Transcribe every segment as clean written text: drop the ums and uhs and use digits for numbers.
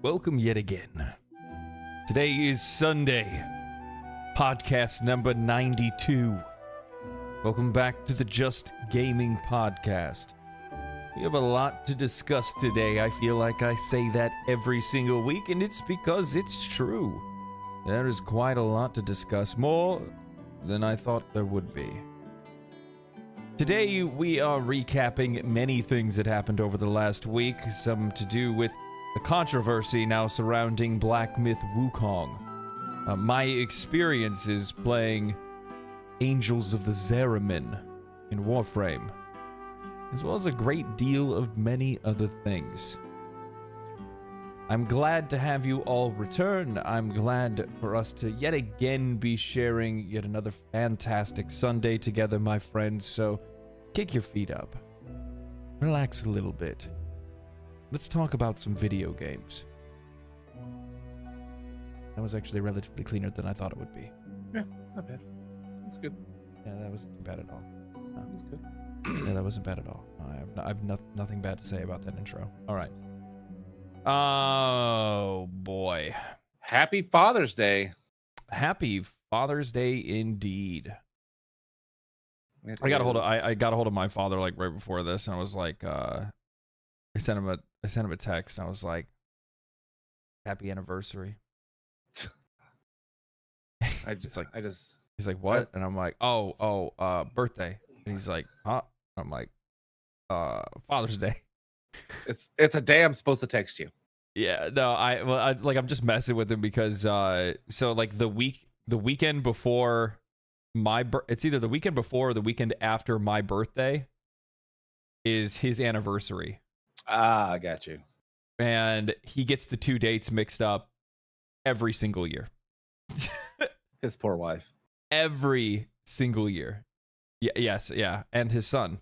Welcome yet again. Today is Sunday, podcast number 92. Welcome back to the Just Gaming Podcast. We have a lot to discuss today. I feel like I say that every single week, and it's because it's true. There is quite a lot to discuss, more than I thought there would be. Today, we are recapping many things that happened over the last week, some to do with the controversy now surrounding Black Myth Wukong, my experiences playing Angels of the Zeramin in Warframe, as well as a great deal of many other things. I'm glad to have you all return. I'm glad for us to yet again be sharing yet another fantastic Sunday together, my friends. So kick your feet up, relax a little bit. Let's talk about some video games. That was actually relatively cleaner than I thought it would be. Yeah, not bad. That's good. Yeah, that wasn't bad at all. That's good. Yeah, that wasn't bad at all. I have nothing bad to say about that intro. All right. Oh, boy. Happy Father's Day. Happy Father's Day indeed. I got a hold of my father like right before this, and I was like, I sent him a text, and I was like, happy anniversary. He's like, what? And I'm like, birthday. And he's like, huh? I'm like, Father's Day. It's a day I'm supposed to text you. Yeah, no, I'm just messing with him because so like the weekend before it's either the weekend before or the weekend after my birthday is his anniversary. Ah, I got you. And he gets the two dates mixed up every single year. His poor wife. Every single year. Yeah, and his son.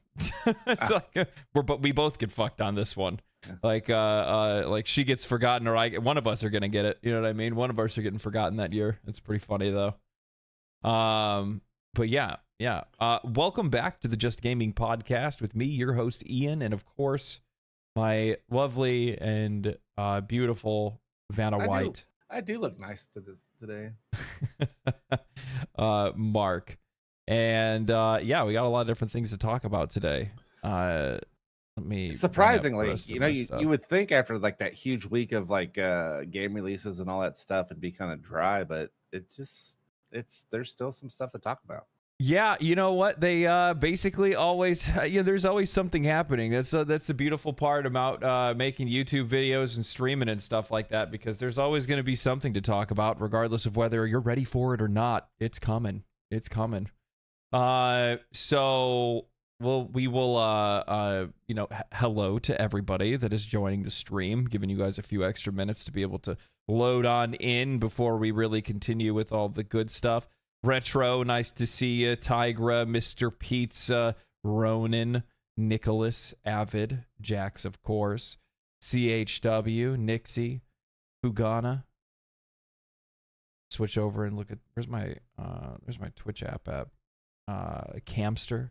But we both get fucked on this one. Yeah. Like she gets forgotten, or one of us are gonna get it. You know what I mean? One of us are getting forgotten that year. It's pretty funny though. But yeah. Welcome back to the Just Gaming Podcast with me, your host Ian, and of course my lovely and beautiful Vanna White. I do look nice to this today. Mark. And yeah, we got a lot of different things to talk about today. Let me surprisingly, you would think after like that huge week of like game releases and all that stuff it'd be kind of dry, but there's still some stuff to talk about. Yeah, you know what? They basically always, there's always something happening. That's the beautiful part about making YouTube videos and streaming and stuff like that, because there's always going to be something to talk about, regardless of whether you're ready for it or not. It's coming. It's coming. So we will hello to everybody that is joining the stream, giving you guys a few extra minutes to be able to load on in before we really continue with all the good stuff. Retro, nice to see you. Tigra, Mr. Pizza, Ronan, Nicholas, Avid, Jax, of course, CHW, Nixie, Fugana. Switch over and look at where's my Twitch app at. Camster.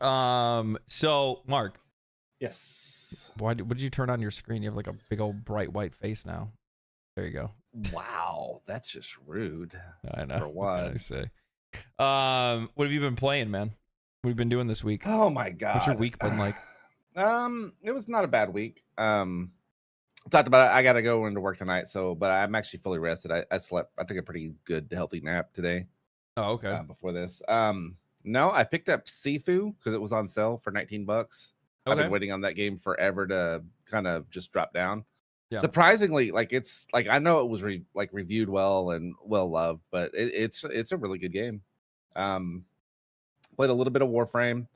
So Mark. Yes. What did you turn on your screen? You have like a big old bright white face now. There you go. Wow, that's just rude. I know. For what? I say. What have you been playing, man? What have you been doing this week? Oh my god. What's your week been like? It was not a bad week. Talked about it. I gotta go into work tonight, but I'm actually fully rested. I slept. I took a pretty good healthy nap today. Oh, okay. Before this. No, I picked up Sifu because it was on sale for $19. Okay. I've been waiting on that game forever to kind of just drop down. Yeah. Surprisingly, it's I know it was reviewed well and well loved, but it's a really good game. Played a little bit of Warframe.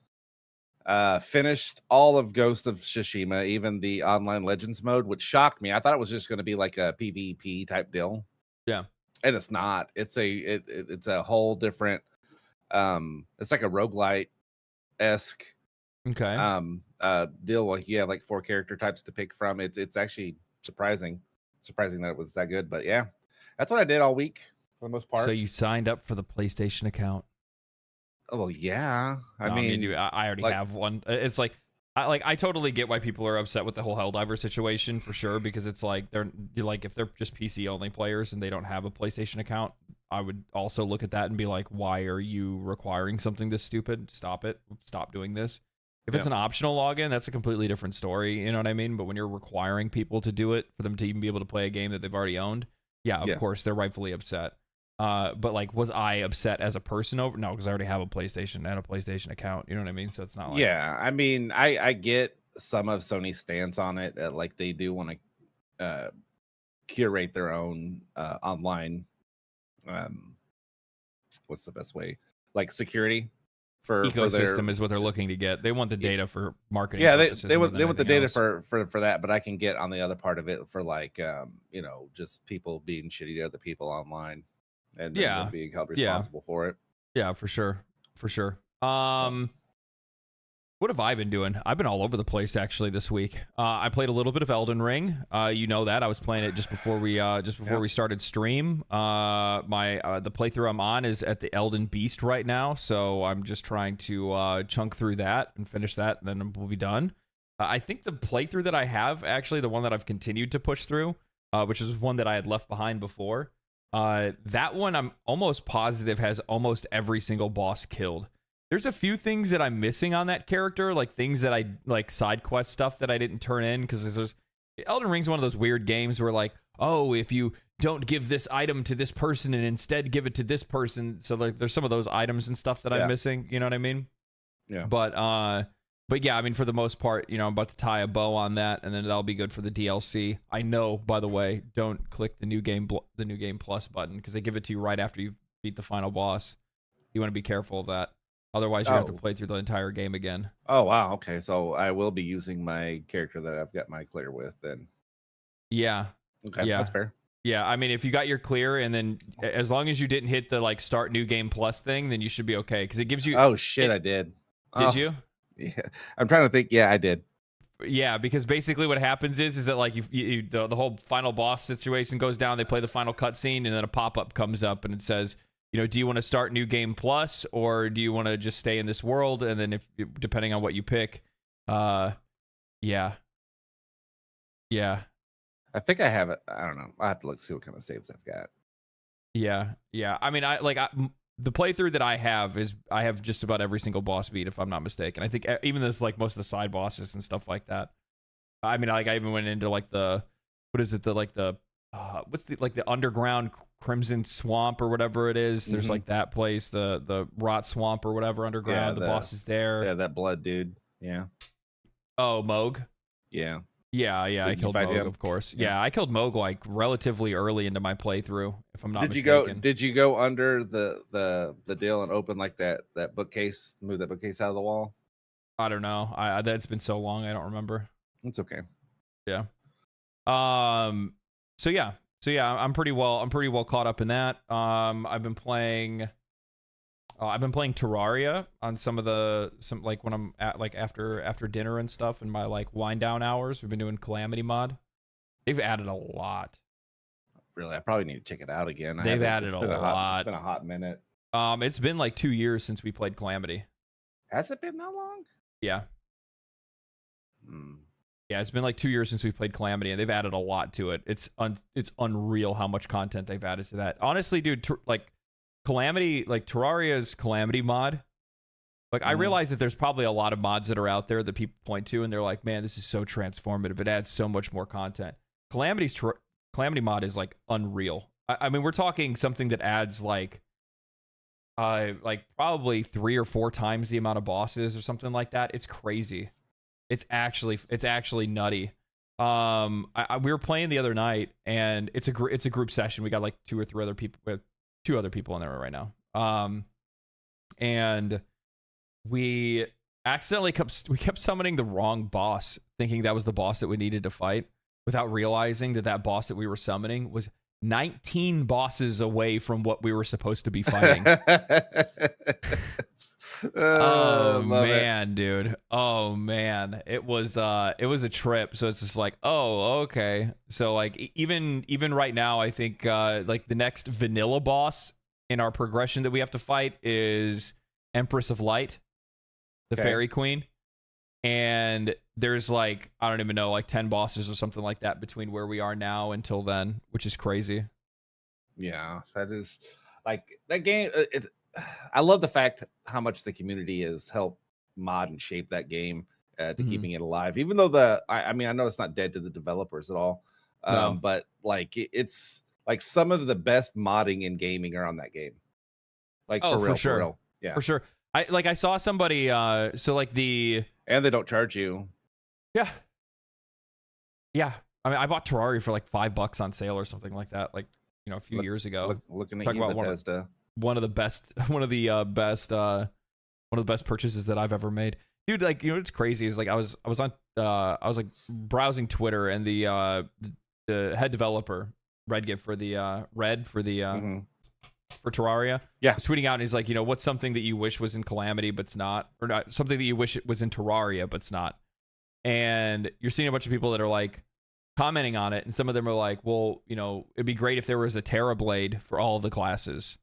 Finished all of Ghost of Tsushima, even the online Legends mode, which shocked me. I thought it was just going to be like a PvP type deal. Yeah. And it's not. It's a whole different it's like a roguelite-esque deal. Like you have like 4 character types to pick from. It's actually surprising that it was that good. But yeah, that's what I did all week for the most part. So you signed up for the PlayStation account? Oh yeah. I mean, I already have one. It's like I totally get why people are upset with the whole Helldiver situation for sure, because it's like if they're just PC only players and they don't have a PlayStation account, I would also look at that and be like, why are you requiring something this stupid? Stop it. Stop doing this. If it's an optional login, that's a completely different story. You know what I mean? But when you're requiring people to do it for them to even be able to play a game that they've already owned, of course they're rightfully upset. But like, was I upset as a person over? No, because I already have a PlayStation and a PlayStation account. You know what I mean? So it's not like... Yeah, I mean, I get some of Sony's stance on it. Like they do want to curate their own online. What's the best way? Like security for ecosystem is what they're looking to get. They want the data for marketing. Yeah, they want the data for that, but I can get on the other part of it for like just people being shitty to other people online. And then being held responsible for it. Yeah, for sure. What have I been doing? I've been all over the place actually this week. I played a little bit of Elden Ring. You know that I was playing it just before we started stream. The playthrough I'm on is at the Elden Beast right now, so I'm just trying to chunk through that and finish that, and then we'll be done. I think the playthrough that I have, actually the one that I've continued to push through, which is one that I had left behind before. That one I'm almost positive has almost every single boss killed. There's a few things that I'm missing on that character, like things that I like side quest stuff that I didn't turn in, because there's Elden Ring's one of those weird games where like, oh, if you don't give this item to this person and instead give it to this person, so like there's some of those items and stuff that I'm missing, you know what I mean? Yeah. But yeah, I mean, for the most part, I'm about to tie a bow on that, and then that'll be good for the DLC. I know, by the way, don't click the new game plus button, because they give it to you right after you beat the final boss. You want to be careful of that. Otherwise, you have to play through the entire game again. Oh, wow. Okay, so I will be using my character that I've got my clear with then. Yeah. Okay, that's fair. Yeah, I mean, if you got your clear, and then as long as you didn't hit the like start new game plus thing, then you should be okay, because it gives you... Oh, shit, I did. Did you? Yeah, I'm trying to think. Yeah, I did. Yeah, because basically what happens is that like the whole final boss situation goes down. They play the final cutscene, and then a pop-up comes up, and it says, do you want to start new game plus, or do you want to just stay in this world? And then depending on what you pick, yeah. I think I have it. I don't know. I have to look see what kind of saves I've got. Yeah. I mean, the playthrough that I have just about every single boss beat, if I'm not mistaken. I think even this like most of the side bosses and stuff like that. I mean, like I even went into like the what's the underground Crimson Swamp or whatever it is. Mm-hmm. There's like that place, the Rot Swamp or whatever underground. The boss is there. Yeah, that blood dude. Yeah. Oh, Moog. Yeah. Yeah, I killed Moog, of course. Yeah, I killed Moog like relatively early into my playthrough, if I'm not mistaken. Did you go under the deal and open like that bookcase, move that bookcase out of the wall? I don't know. That's been so long, I don't remember. It's okay. Yeah. So yeah, I'm pretty well caught up in that. I've been playing Terraria on some like when I'm at like after dinner and stuff, and my like wind down hours. We've been doing Calamity mod. They've added a lot. Really, I probably need to check it out again. They've added a lot. It's been a hot minute. It's been like 2 years since we played Calamity. Has it been that long? Yeah. Yeah, it's been like 2 years since we played Calamity, and they've added a lot to it. It's unreal how much content they've added to that. Honestly, dude, Calamity, like Terraria's Calamity mod, like I realize that there's probably a lot of mods that are out there that people point to, and they're like, man, this is so transformative. It adds so much more content. Calamity mod is like unreal. I mean, we're talking something that adds like probably 3 or 4 times the amount of bosses or something like that. It's crazy. It's actually nutty. We were playing the other night, and it's a group session. We got like 2 or 3 other people. We have 2 other people in there right now. And we accidentally kept summoning the wrong boss, thinking that was the boss that we needed to fight, without realizing that boss that we were summoning was 19 bosses away from what we were supposed to be fighting. Oh man, dude. Oh man. It was a trip. So it's just like, oh, okay. So like even right now, I think like the next vanilla boss in our progression that we have to fight is Empress of Light, the fairy queen. And there's like, I don't even know, like 10 bosses or something like that between where we are now until then, which is crazy. Yeah, that is like that game. I love the fact how much the community has helped mod and shape that game to keeping it alive. Even though I mean, I know it's not dead to the developers at all, No. but like it's like some of the best modding in gaming are on that game. Like Oh, for sure. real. Yeah, for sure. I saw somebody. So like and they don't charge you. Yeah. Yeah. I mean, I bought Terraria for like $5 on sale or something like that. Like, you know, a few years ago. Looking at Talk you, about Bethesda. one of the best purchases that I've ever made. Dude, like, you know what's crazy is like I was like browsing Twitter, and the head developer Red for the for Terraria, was tweeting out, and he's like, you know, what's something that you wish was in Calamity but's not, or not, something that you wish it was in Terraria but's not. And you're seeing a bunch of people that are like commenting on it, and some of them are like, well, you know, it'd be great if there was a Terra Blade for all of the classes.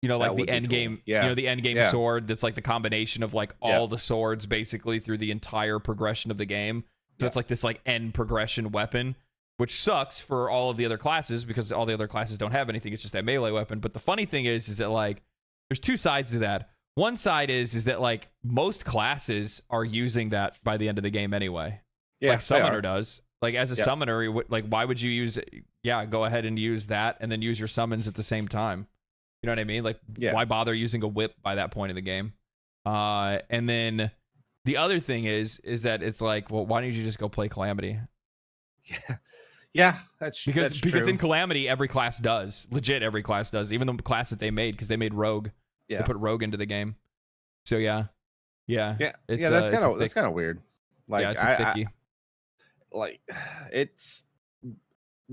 You know, like the end game, you know, the end game sword that's like the combination of like all the swords basically through the entire progression of the game. So it's like this like end progression weapon, which sucks for all of the other classes because all the other classes don't have anything. It's just that melee weapon. But the funny thing is that like there's two sides to that. One side is that like most classes are using that by the end of the game anyway. Yeah, like Summoner does. Like as a summoner, like why would you use? Yeah, go ahead and use that, and then use your summons at the same time. You know what I mean? Like, why bother using a whip by that point in the game? And then the other thing is that it's like, well, why don't you just go play Calamity? Yeah, that's because true. In Calamity, every class does. Legit, every class does. Even the class that they made, because they made Rogue. Yeah. They put Rogue into the game. So yeah. It's, that's kind of weird. Like, it's a thicky. It's,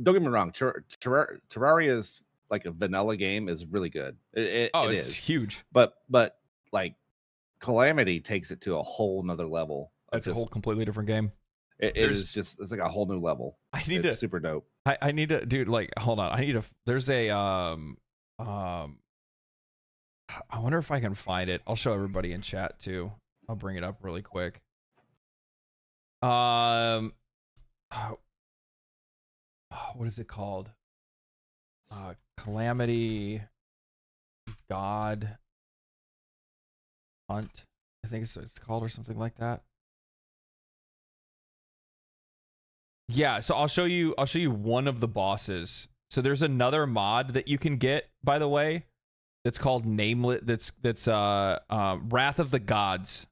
don't get me wrong, Terraria's like a vanilla game is really good. It is huge. But like Calamity takes it to a whole nother level. It's a whole completely different game. It's like a whole new level. It's super dope. I need to, dude, like, hold on. There's a I wonder if I can find it. I'll show everybody in chat too. I'll bring it up really quick. What is it called? Calamity God Hunt, I think it's called, or something like that. Yeah, so I'll show you one of the bosses. So there's another mod that you can get, by the way, that's called Nameless. That's Wrath of the Gods.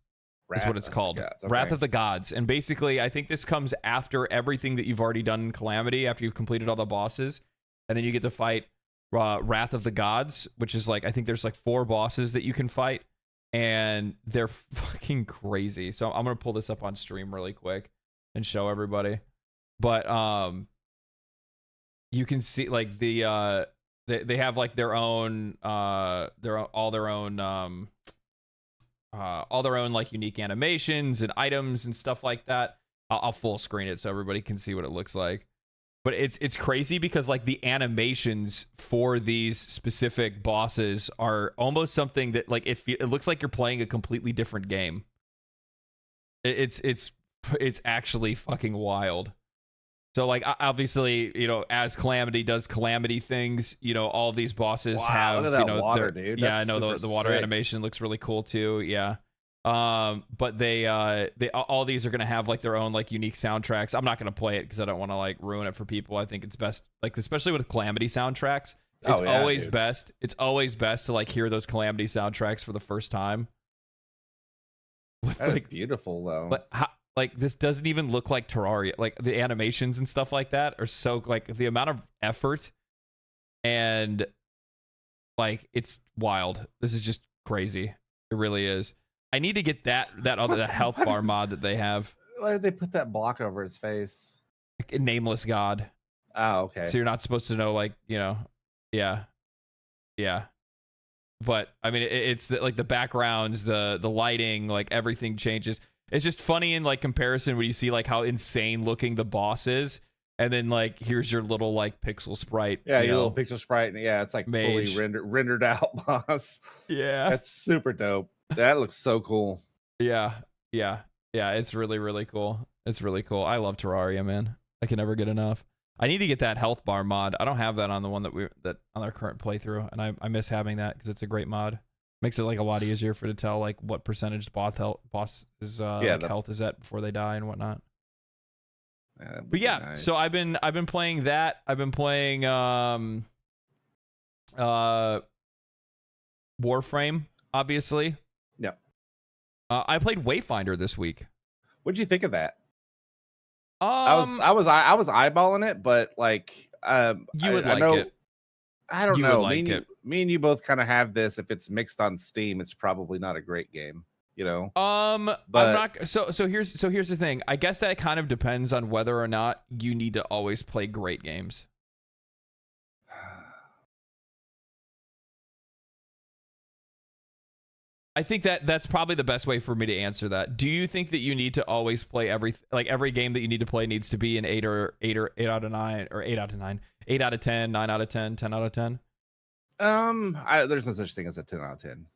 Is what it's called. Okay. Wrath of the Gods. And basically, I think this comes after everything that you've already done in Calamity, after you've completed all the bosses, and then you get to fight Wrath of the Gods, which is like, I think there's like 4 bosses that you can fight, and they're fucking crazy. So I'm gonna pull this up on stream really quick and show everybody. But you can see like they have like their own all their own like unique animations and items and stuff like that. I'll full screen it so everybody can see what it looks like. But it's crazy because like the animations for these specific bosses are almost something that like it looks like you're playing a completely different game. It's actually fucking wild. So like obviously, you know, as Calamity does Calamity things, you know, all these bosses have, look at that, you know, water, dude. Yeah, I know the water animation looks really cool too. Yeah. But they all these are gonna have like their own like unique soundtracks. I'm not gonna play it because I don't want to like ruin it for people. I think it's best, like especially with Calamity soundtracks, it's always best. It's always best to like hear those Calamity soundtracks for the first time. That's beautiful though. But like this doesn't even look like Terraria. Like the animations and stuff like that are so like the amount of effort, and like it's wild. This is just crazy. It really is. I need to get that health bar mod that they have. Why did they put that block over his face? Like a nameless god. Oh, okay. So you're not supposed to know, like, you know, yeah. But I mean, it's like the backgrounds, the lighting, like everything changes. It's just funny in like comparison when you see like how insane looking the boss is, and then like here's your little like pixel sprite. Yeah, your little pixel sprite. Yeah, it's like mage. Fully rendered out boss. Yeah, that's super dope. That looks so cool. Yeah. Yeah, it's really, really cool. It's really cool. I love Terraria, man. I can never get enough. I need to get that health bar mod. I don't have that on the one that on our current playthrough, and I miss having that because it's a great mod. Makes it like a lot easier to tell like what percentage boss is health is at before they die and whatnot. But yeah, nice. So I've been playing that. I've been playing Warframe, obviously. Yeah. I played Wayfinder this week. What'd you think of that? I was eyeballing it, but like you would like it. I don't know. Me and you both kind of have this. If it's mixed on Steam, it's probably not a great game, you know. But I'm not. So here's the thing. I guess that kind of depends on whether or not you need to always play great games. I think that's probably the best way for me to answer that. Do you think that you need to always play every game that you need to play needs to be an 8 out of 9 or 8 out of 9, 8 out of 10, 9 out of 10, 10 out of 10? There's no such thing as a 10 out of 10.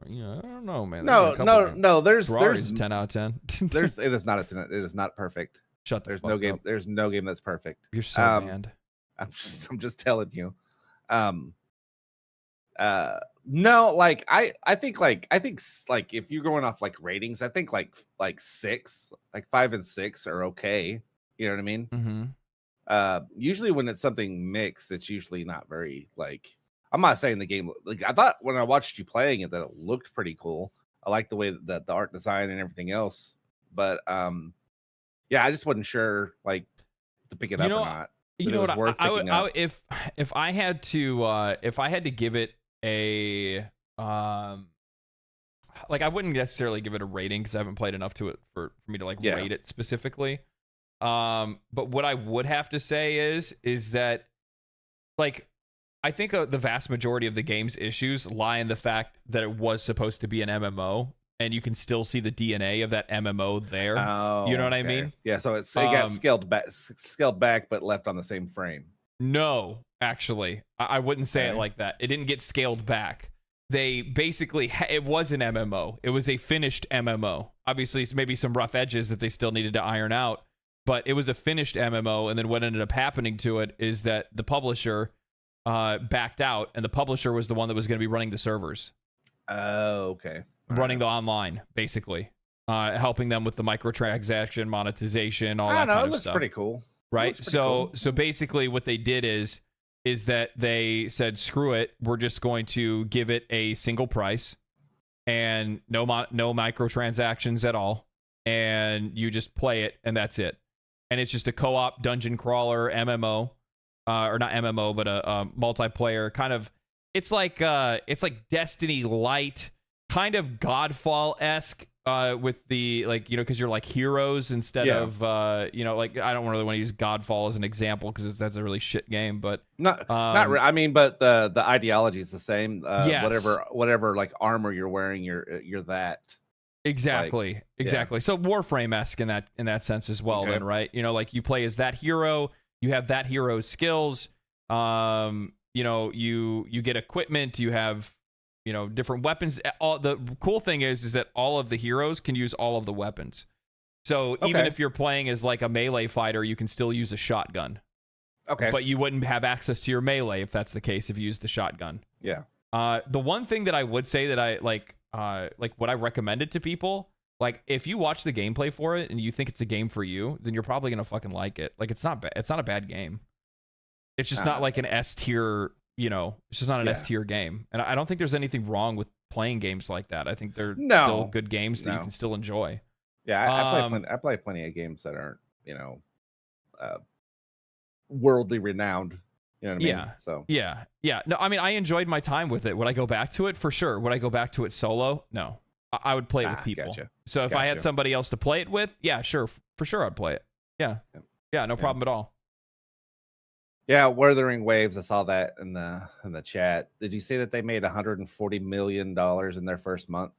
Yeah, I don't know, man. No. There's 10 out of 10. It is not a 10. It is not perfect. Shut the There's fuck no game. up. There's no game that's perfect. You're so banned. I'm just telling you. No, like I think if you're going off like ratings, I think like 6, like 5 and 6 are okay. You know what I mean? Mm-hmm. Usually when it's something mixed, it's usually not very like. I'm not saying the game. Like I thought when I watched you playing it that it looked pretty cool. I like the way that the art design and everything else. But yeah, I just wasn't sure like to pick it up or not. You know what? I would if I had to give it a like I wouldn't necessarily give it a rating because I haven't played enough to it for me to rate it specifically. But what I would have to say is that like I think the vast majority of the game's issues lie in the fact that it was supposed to be an MMO and you can still see the DNA of that MMO there. Oh, you know what I mean? Yeah, so it got scaled back but left on the same frame. No, actually, I wouldn't say it like that. It didn't get scaled back. They basically, it was an MMO. It was a finished MMO. Obviously, it's maybe some rough edges that they still needed to iron out, but it was a finished MMO. And then what ended up happening to it is that the publisher backed out, and the publisher was the one that was going to be running the servers. Oh, okay. Running the online, basically, helping them with the microtransaction, monetization, all that kind of stuff. It looks pretty cool. Right. So basically what they did is that they said, screw it. We're just going to give it a single price and no microtransactions at all. And you just play it and that's it. And it's just a co-op dungeon crawler MMO, or not MMO, but a multiplayer kind of, it's like Destiny Light, kind of Godfall-esque. With the because you're like heroes instead of like I don't really want to use Godfall as an example because that's a really shit game, but not I mean, but the ideology is the same. Yes. Whatever like armor you're wearing, you're that. Exactly. So Warframe-esque in that sense as well. Okay. Then right, like you play as that hero, you have that hero's skills. You get equipment, you have different weapons. All the cool thing is that all of the heroes can use all of the weapons. So even if you're playing as like a melee fighter, you can still use a shotgun. Okay. But you wouldn't have access to your melee if that's the case if you use the shotgun. Yeah. The one thing that I would say that I like what I recommended to people, like if you watch the gameplay for it and you think it's a game for you, then you're probably gonna fucking like it. Like it's not a bad game. It's just not like an S tier. It's just not an S tier game. And I don't think there's anything wrong with playing games like that. I think they're still good games that you can still enjoy. Yeah, I play plenty of games that aren't, worldly renowned. You know what I mean? So yeah. No, I mean I enjoyed my time with it. Would I go back to it? For sure. Would I go back to it solo? No. I would play it with people. Gotcha. So if I had somebody else to play it with, yeah, sure. For sure I'd play it. Yeah. Yeah, no problem at all. Yeah, Wuthering Waves. I saw that in the chat. Did you see that they made $140 million in their first month?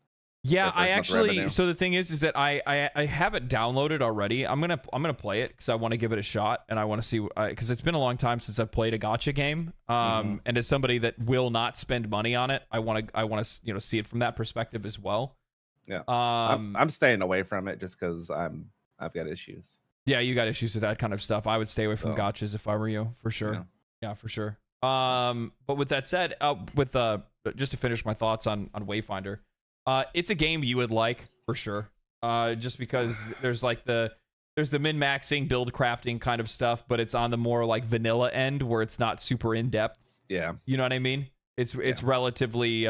Yeah, I actually. So the thing is that I have it downloaded already. I'm gonna play it because I want to give it a shot and I want to see because it's been a long time since I've played a gacha game. And as somebody that will not spend money on it, I want to see it from that perspective as well. Yeah. I'm staying away from it just because I've got issues. Yeah, you got issues with that kind of stuff. I would stay away from gotchas if I were you, for sure. Yeah, for sure. But with that said, just to finish my thoughts on Wayfinder, it's a game you would like for sure. Just because there's the min-maxing, build crafting kind of stuff, but it's on the more like vanilla end where it's not super in depth. Yeah, you know what I mean. It's relatively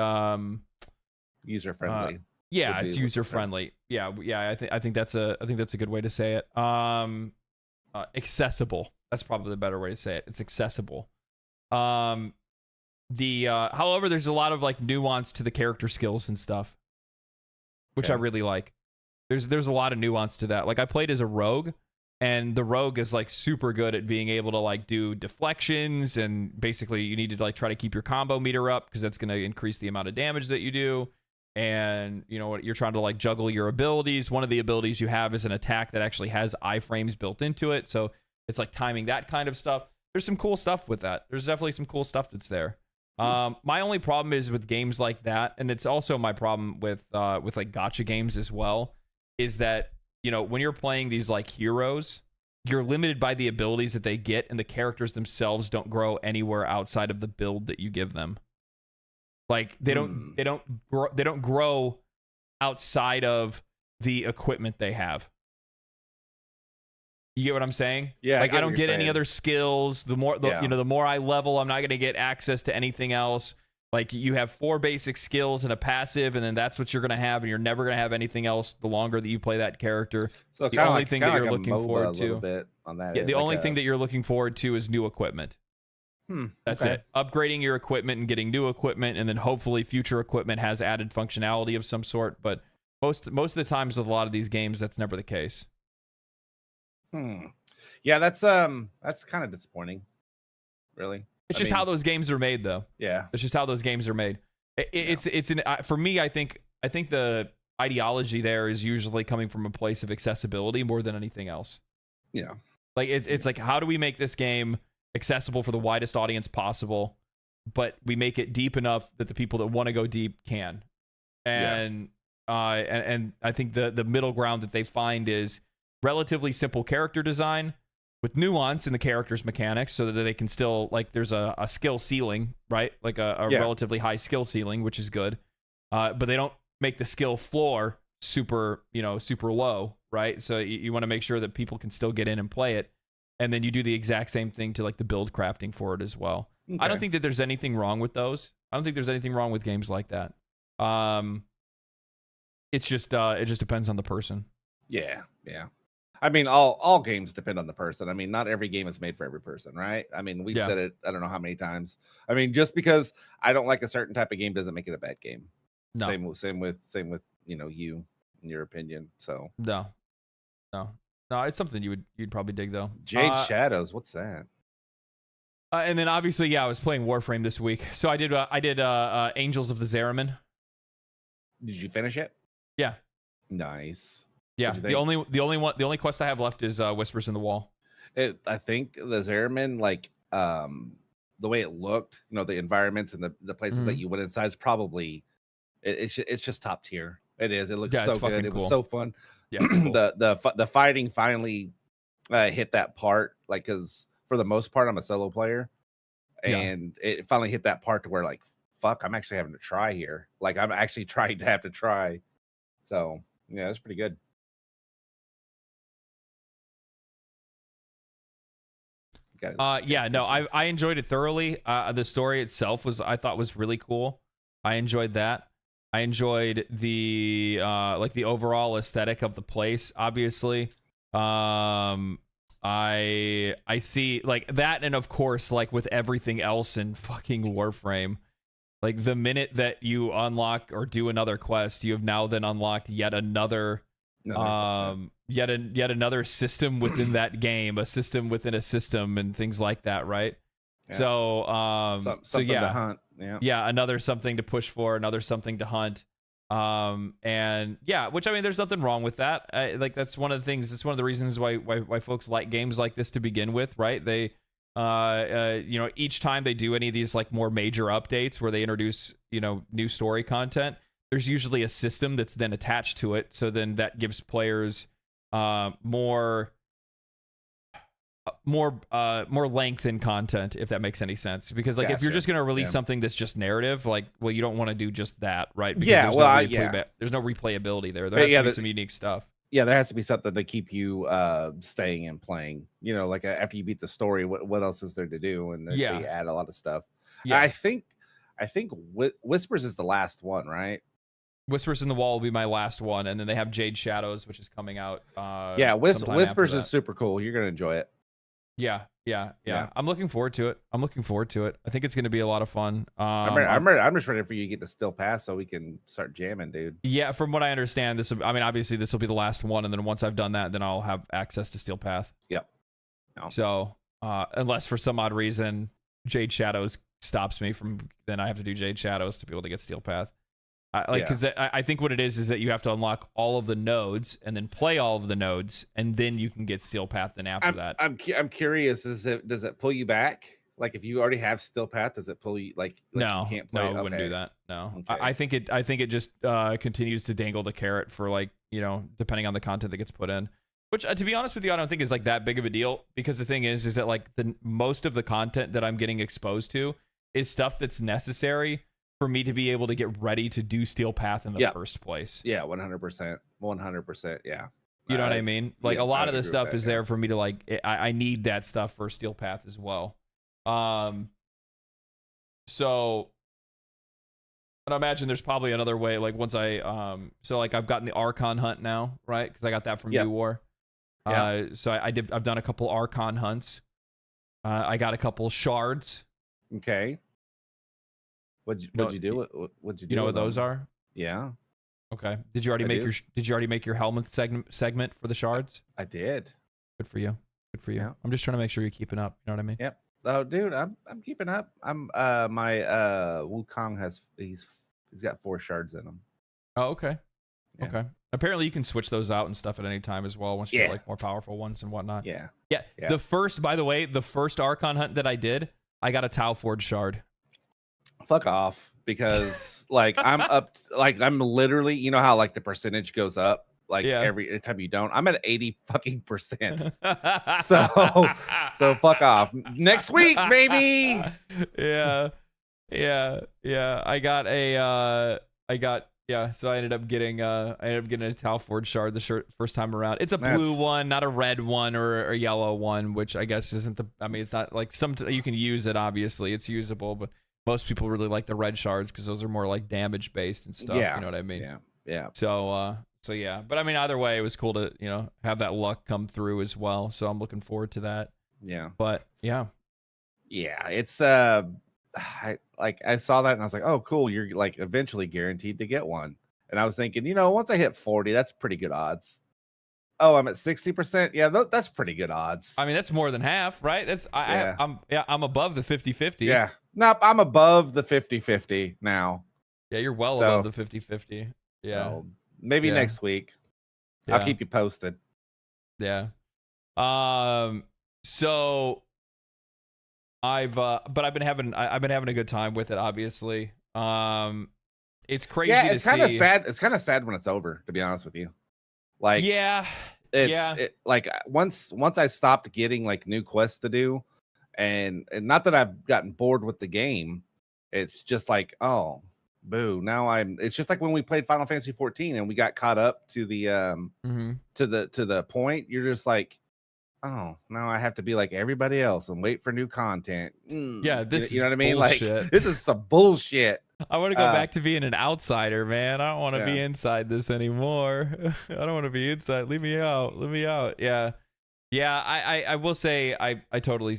user friendly. Yeah, it's user friendly. Yeah. I think that's a good way to say it. Accessible. That's probably the better way to say it. It's accessible. However, there's a lot of like nuance to the character skills and stuff, which I really like. There's a lot of nuance to that. Like I played as a rogue, and the rogue is like super good at being able to like do deflections, and basically you need to like try to keep your combo meter up because that's going to increase the amount of damage that you do. And you know what, you're trying to like juggle your abilities. One of the abilities you have is an attack that actually has iframes built into it, so it's like timing that kind of stuff. There's some cool stuff with that. There's definitely some cool stuff that's there. My only problem is with games like that, and it's also my problem with like gacha games as well, is that, you know, when you're playing these like heroes, you're limited by the abilities that they get, and the characters themselves don't grow anywhere outside of the build that you give them. Like they don't grow outside of the equipment they have. You get what I'm saying? Yeah. Like I don't get any other skills. The more I level, I'm not going to get access to anything else. Like you have 4 basic skills and a passive, and then that's what you're going to have, and you're never going to have anything else the longer that you play that character. So the only thing that you're looking forward to, bit on that, the only thing that you're looking forward to is new equipment. That's it. Upgrading your equipment and getting new equipment, and then hopefully future equipment has added functionality of some sort. But most of the times with a lot of these games, that's never the case. Yeah, that's kind of disappointing. Really. It's just how those games are made, though. Yeah, it's just how those games are made. For me, I think the ideology there is usually coming from a place of accessibility more than anything else. Yeah, like it's like, how do we make this game accessible for the widest audience possible, but we make it deep enough that the people that want to go deep can. And I think the middle ground that they find is relatively simple character design with nuance in the character's mechanics, so that they can still, like, there's a skill ceiling, right? Like a relatively high skill ceiling, which is good. But they don't make the skill floor super low, right? So you want to make sure that people can still get in and play it. And then you do the exact same thing to like the build crafting for it as well. Okay. I don't think that there's anything wrong with those. I don't think there's anything wrong with games like that. It just depends on the person. Yeah. I mean, all games depend on the person. I mean, not every game is made for every person, right? I mean, we've said it I don't know how many times. I mean, just because I don't like a certain type of game doesn't make it a bad game. No. Same with you and your opinion. So no, it's something you'd probably dig, though. Jade Shadows, what's that? And then obviously, I was playing Warframe this week, so I did Angels of the Zariman. Did you finish it? Yeah. Nice. Yeah. The only quest I have left is Whispers in the Wall. I think the Zariman, like the way it looked, the environments and the places that you went inside is probably it's just top tier. It is. It looks so good. It was so fun. Yeah, cool. The fighting finally hit that part, like, because for the most part I'm a solo player, and it finally hit that part to where, like, fuck, I'm actually having to try here. Like, I'm actually trying to have to try. So yeah, it's pretty good. I enjoyed it thoroughly. The story itself I thought was really cool. I enjoyed that. I enjoyed the the overall aesthetic of the place. Obviously, I see like that, and of course, like with everything else in fucking Warframe, like the minute that you unlock or do another quest, you have now then unlocked yet another yet another system within that game, a system within a system, and things like that, right? Yeah. So something to hunt. Yeah, another something to push for, another something to hunt. And yeah, which, I mean, there's nothing wrong with that. Like, that's one of the things, it's one of the reasons why folks like games like this to begin with, right? They each time they do any of these like more major updates where they introduce new story content, there's usually a system that's then attached to it. So then that gives players more length in content, if that makes any sense. Because like if you're just going to release something that's just narrative, like, well, you don't want to do just that, right? Because there's no replayability there. There has to be some unique stuff. Yeah, there has to be something to keep you staying and playing. You know, like after you beat the story, what else is there to do? And they add a lot of stuff. Yeah, I think Whispers is the last one, right? Whispers in the Wall will be my last one, and then they have Jade Shadows, which is coming out. Whispers is super cool. You're gonna enjoy it. Yeah. I'm looking forward to it. I think it's going to be a lot of fun. I'm just ready for you to get the Still Pass so we can start jamming, dude. Yeah, from what I understand, obviously this will be the last one, and then once I've done that, then I'll have access to Steel Path. Yep. No. So, unless for some odd reason Jade Shadows stops me from, then I have to do Jade Shadows to be able to get Steel Path. Because I think what it is that you have to unlock all of the nodes and then play all of the nodes, and then you can get Steel Path. Then after that, I'm curious. Does it pull you back? Like if you already have Steel Path, does it pull you like no? You can't play? No, it wouldn't do that. No, okay. I think it just continues to dangle the carrot for, like, you know, depending on the content that gets put in. Which, to be honest with you, I don't think is like that big of a deal, because the thing is that like the most of the content that I'm getting exposed to is stuff that's necessary for me to be able to get ready to do Steel Path in the first place. Yeah, 100%. 100%. Yeah. You know what I mean? Like a lot of this stuff is there for me to like, I need that stuff for Steel Path as well. So, and I imagine there's probably another way, like once so like I've gotten the Archon hunt now, right? Because I got that from New War. So I've done a couple Archon hunts. I got a couple shards. Okay. What'd you do? What'd you do? You know what those are? Yeah. Okay. Did you already make your helmet segment for the shards? I did. Good for you. Yeah. I'm just trying to make sure you're keeping up. You know what I mean? Yep. Oh, dude, I'm keeping up. I'm my Wukong he's got 4 shards in him. Oh, okay. Yeah. Okay. Apparently you can switch those out and stuff at any time as well once you get like more powerful ones and whatnot. Yeah. The first Archon hunt that I did, I got a Tau Forge shard. Fuck off, because like I'm literally, you know how like the percentage goes up like every time you don't. I'm at 80% so fuck off. Next week, baby. Yeah. So I ended up getting a Tau Forge shard the first time around. It's a blue one, not a red one or a yellow one, which I guess isn't it's not like you can use it, obviously it's usable, but most people really like the red shards because those are more like damage based and stuff. You know what I mean? Yeah. So yeah. But I mean, either way, it was cool to, you know, have that luck come through as well. So I'm looking forward to that. Yeah. But yeah. It's I saw that and I was like, oh, cool. You're like eventually guaranteed to get one. And I was thinking, you know, once I hit 40, that's pretty good odds. Oh, I'm at 60%. Yeah, that's pretty good odds. I mean, that's more than half, right? I'm above the 50-50. Yeah. Nope, I'm above the 50-50 now. Yeah, you're well above the 50-50. Yeah. So maybe next week. I'll keep you posted. Yeah. So I've been having a good time with it, obviously. It's crazy to see. It's kind of sad. It's kind of sad when it's over, to be honest with you. Like, like once I stopped getting like new quests to do, and not that I've gotten bored with the game, it's just like, oh, boo. Now it's just like when we played Final Fantasy 14 and we got caught up to the to the point. You're just like, oh, now I have to be like everybody else and wait for new content. Yeah, this you know what I mean? bullshit. Like, this is some bullshit. I want to go back to being an outsider, man. I don't want to be inside this anymore. I don't want to be inside. Leave me out. Yeah. I will say I totally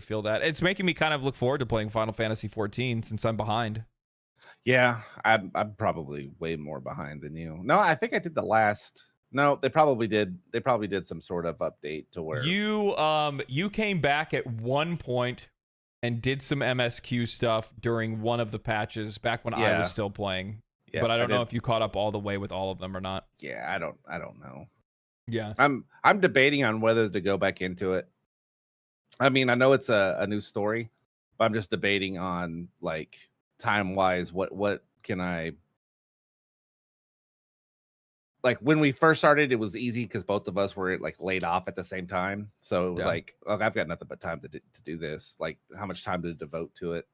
feel that. It's making me kind of look forward to playing Final Fantasy 14 since I'm behind. Yeah, I'm probably way more behind than you. No, I think I did the last. No, they probably did. They probably did some sort of update to where you came back at one point and did some MSQ stuff during one of the patches back when I was still playing. Yeah, but I don't know if you caught up all the way with all of them or not. Yeah, I don't know. Yeah. I'm debating on whether to go back into it. I mean, I know it's a new story, but I'm just debating on like time-wise what can I like when we first started, it was easy because both of us were like laid off at the same time. So it was like, oh, I've got nothing but time to do this. Like, how much time to devote to it?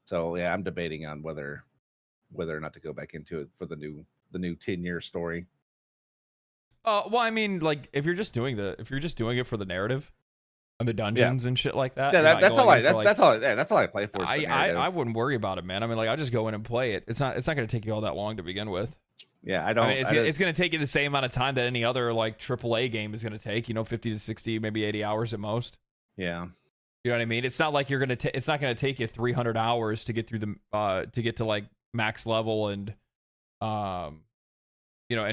So yeah, I'm debating on whether or not to go back into it for the new 10-year story. Well, I mean, like if you're just doing it for the narrative and the dungeons and shit like that. Yeah, that's all I play for. I wouldn't worry about it, man. I mean, like I just go in and play it. It's not going to take you all that long to begin with. Yeah, I don't. I mean, it's going to take you the same amount of time that any other like AAA game is going to take. 50 to 60, maybe 80 hours at most. Yeah. You know what I mean? It's not like it's not going to take you 300 hours to get through to get to like max level and and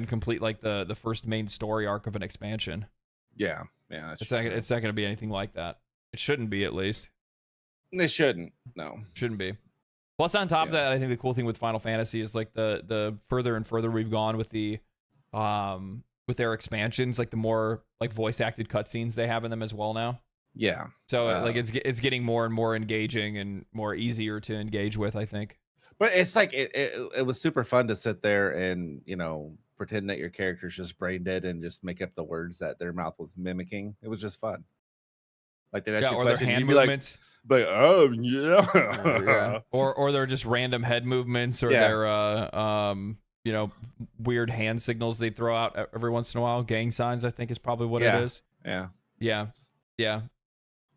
complete like the first main story arc of an expansion. Yeah. It's not going to be anything like that. It shouldn't be, at least. It shouldn't. No. Shouldn't be. Plus, on top of that, I think the cool thing with Final Fantasy is like the further and further we've gone with with their expansions, like the more like voice acted cutscenes they have in them as well now. Yeah. So like it's getting more and more engaging and more easier to engage with, I think. But it's like it was super fun to sit there and pretend that your character's just brain dead and just make up the words that their mouth was mimicking. It was just fun. Like they'd ask you a question, their hand you'd be movements. Like, oh yeah. Or they're just random head movements, or their weird hand signals they throw out every once in a while. Gang signs, I think, is probably what it is. Yeah.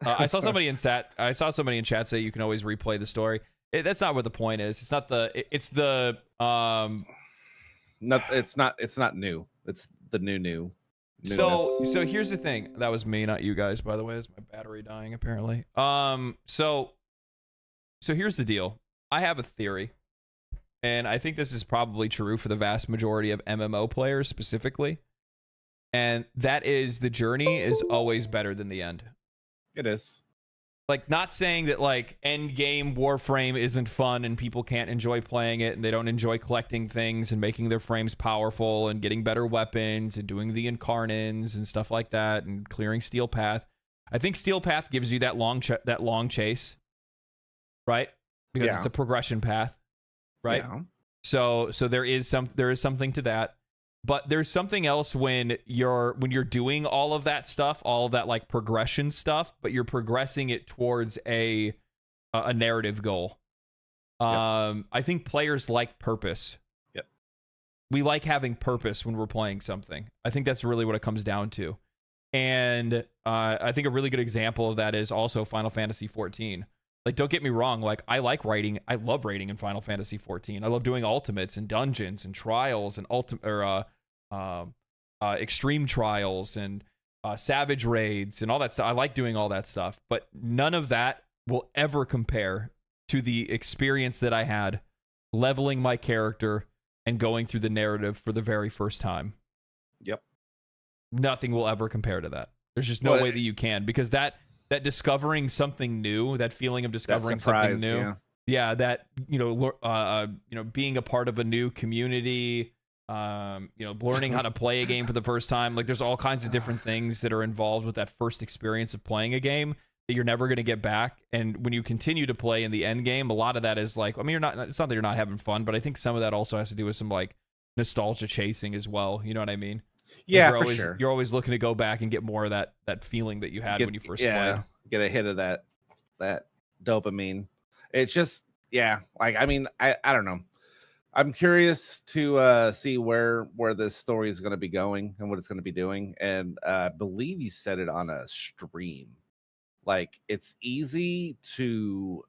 I saw somebody in chat say you can always replay the story. That's not what the point is. It's not the. It's the. No, it's not new. It's the new. So here's the thing. That was me, not you guys, by the way. It's my battery dying, apparently. So here's the deal. I have a theory, and I think this is probably true for the vast majority of MMO players specifically. And that is, the journey is always better than the end. It is. Like, not saying that like end game Warframe isn't fun and people can't enjoy playing it and they don't enjoy collecting things and making their frames powerful and getting better weapons and doing the incarnins and stuff like that and clearing Steel Path. I think Steel Path gives you that long chase, right? Because it's a progression path, right? Yeah. So there is something to that. But there's something else when you're doing all of that stuff, all of that like progression stuff, but you're progressing it towards a narrative goal. I think players like purpose. Yep. We like having purpose when we're playing something. I think that's really what it comes down to. And I think a really good example of that is also Final Fantasy XIV. Like, don't get me wrong. Like, I like writing. I love writing in Final Fantasy XIV. I love doing ultimates and dungeons and trials and extreme trials and savage raids and all that stuff. I like doing all that stuff, but none of that will ever compare to the experience that I had leveling my character and going through the narrative for the very first time. Yep. Nothing will ever compare to that. There's just no way that you can, because that discovering something new, that feeling of discovering something new, that being a part of a new community, learning how to play a game for the first time. Like, there's all kinds of different things that are involved with that first experience of playing a game that you're never going to get back. And when you continue to play in the end game, a lot of that is like, I mean, it's not that you're not having fun, but I think some of that also has to do with some like nostalgia chasing as well. You know what I mean? Yeah, like for sure. You're always looking to go back and get more of that feeling that you had when you first played. Get a hit of that dopamine. It's just, like, I mean, I don't know. I'm curious to see where this story is going to be going and what it's going to be doing. And I believe you said it on a stream. Like, it's easy to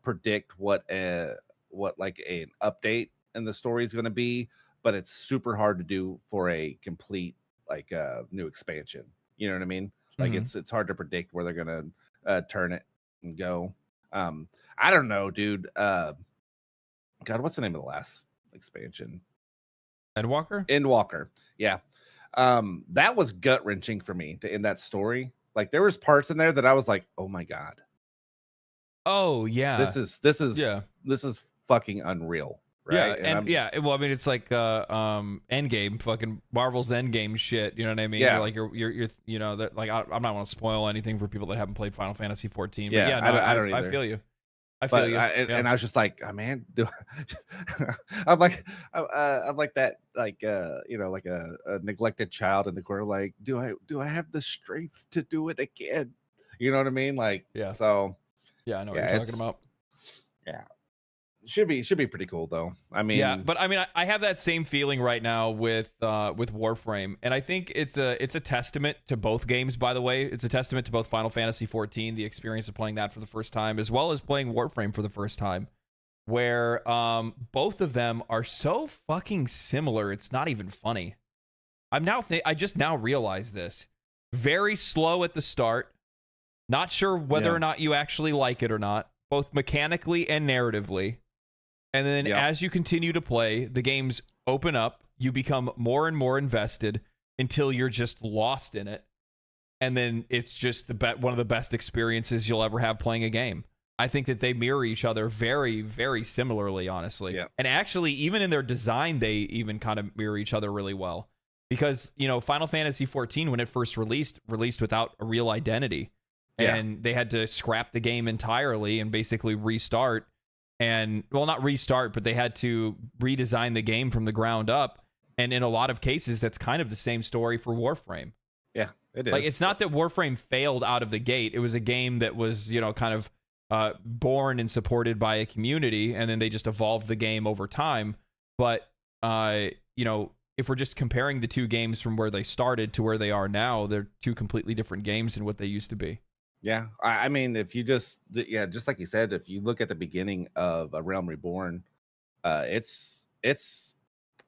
predict what like an update in the story is going to be, but it's super hard to do for a complete like new expansion. You know what I mean? Like, it's hard to predict where they're gonna turn it and go. I don't know, dude. God, what's the name of the last expansion? Endwalker. Yeah. That was gut wrenching for me to end that story. Like, there was parts in there that I was like, oh my God. Oh yeah. This is fucking unreal. Right? Well, I mean, it's like Endgame, fucking Marvel's Endgame shit. You know what I mean? Yeah. You're that, like, I'm not want to spoil anything for people that haven't played Final Fantasy 14. Yeah, but I don't either. I feel you. I feel But you. And I was just like, oh, man, I'm like that, like like a neglected child in the corner. Like, do I have the strength to do it again? You know what I mean? Like, Yeah. So yeah, I know what you're talking about. Yeah, should be pretty cool though. I mean, yeah, but I mean, I have that same feeling right now with Warframe, and I think it's a testament to both games. By the way, it's a testament to both Final Fantasy XIV, the experience of playing that for the first time, as well as playing Warframe for the first time, where both of them are so fucking similar. It's not even funny. I just now realize this. Very slow at the start. Not sure whether or not you actually like it or not, both mechanically and narratively. And then as you continue to play, the games open up, you become more and more invested until you're just lost in it. And then it's just one of the best experiences you'll ever have playing a game. I think that they mirror each other very, very similarly, honestly. Yeah. And actually, even in their design, they even kind of mirror each other really well. Because, Final Fantasy XIV, when it first released without a real identity. And they had to scrap the game entirely and basically restart. And, well, not restart, but they had to redesign the game from the ground up. And in a lot of cases, that's kind of the same story for Warframe. Yeah, it is. Like, it's not that Warframe failed out of the gate. It was a game that was, kind of born and supported by a community, and then they just evolved the game over time. But, if we're just comparing the two games from where they started to where they are now, they're two completely different games than what they used to be. Yeah, I mean, if you just like you said, if you look at the beginning of A Realm Reborn, it's kind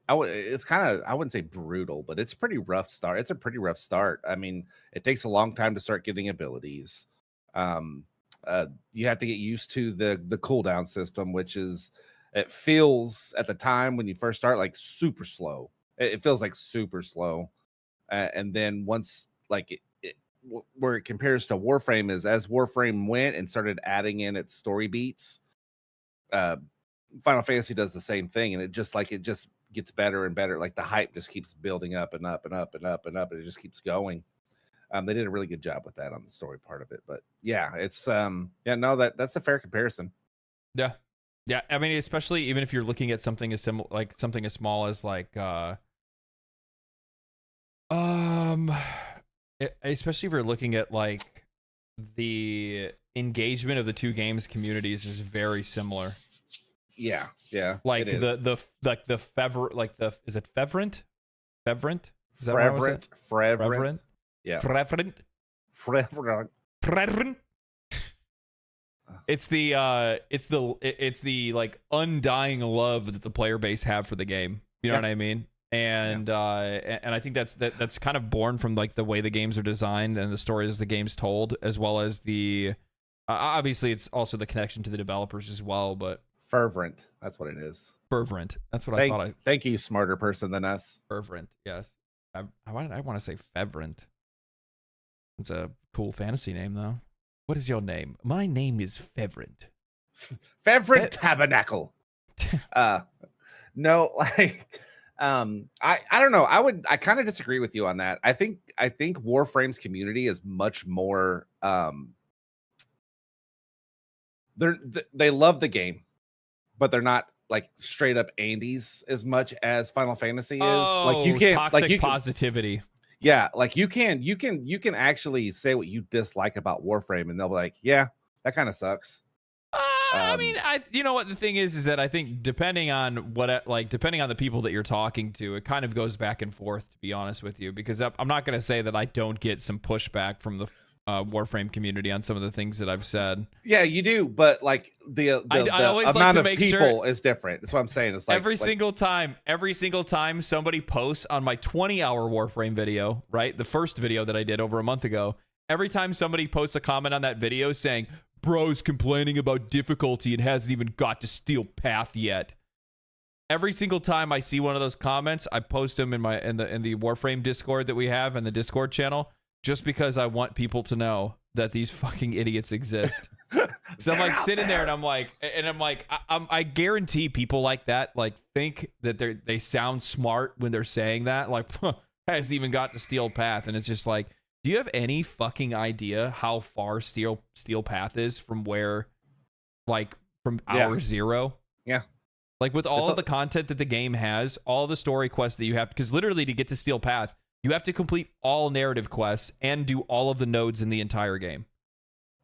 of, I wouldn't say brutal, but it's a pretty rough start. It's a pretty rough start. I mean, it takes a long time to start getting abilities. You have to get used to the cooldown system, which it feels at the time when you first start like super slow. It feels like super slow, and then once where it compares to Warframe is as Warframe went and started adding in its story beats, Final Fantasy does the same thing, and it just gets better and better. Like the hype just keeps building up and up and up and up and up, and it just keeps going. They did a really good job with that on the story part of it. But yeah, it's that's a fair comparison. Yeah. Yeah. I mean, especially even if you're looking at something as something as small as especially if you're looking at like the engagement of the two games communities is very similar. Yeah, yeah. Like it is. the is it Fevrant? Fevrant? Is that Frevrant? Yeah. Frevrant. It's the like undying love that the player base have for the game. You know what I mean? And and I think that's kind of born from like the way the games are designed and the stories the game's told, as well as the obviously it's also the connection to the developers as well. But fervent, that's what it is. Fervent. That's what I thought. Thank you, smarter person than us. Fervent. Yes. I want to say Fevrant. It's a cool fantasy name though. What is your name? My name is Fevrant. Fevrant Tabernacle. No, like. I don't know. I kind of disagree with you on that. I think Warframe's community is much more they love the game, but they're not like straight up Andes as much as Final Fantasy is. Like you can't toxic positivity. Yeah, like you can actually say what you dislike about Warframe and they'll be like, yeah, that kind of sucks. I mean, you know what the thing is that I think depending on the people that you're talking to, it kind of goes back and forth, to be honest with you, because I'm not going to say that I don't get some pushback from the Warframe community on some of the things that I've said. Yeah, you do, but like the amount of people is different. That's what I'm saying. It's like every single time somebody posts on my 20-hour Warframe video, right? The first video that I did over a month ago, every time somebody posts a comment on that video saying, bro's complaining about difficulty and hasn't even got to Steel Path yet. Every single time I see one of those comments, I post them in the Warframe Discord that we have and the Discord channel, just because I want people to know that these fucking idiots exist. So I'm like sitting there and I'm like, I guarantee people like that like think that they sound smart when they're saying that, like hasn't even got to Steel Path, and it's just like, do you have any fucking idea how far Steel Path is from where, like, from hour zero. Yeah. Like with all of the content that the game has, all the story quests that you have, because literally to get to Steel Path, you have to complete all narrative quests and do all of the nodes in the entire game.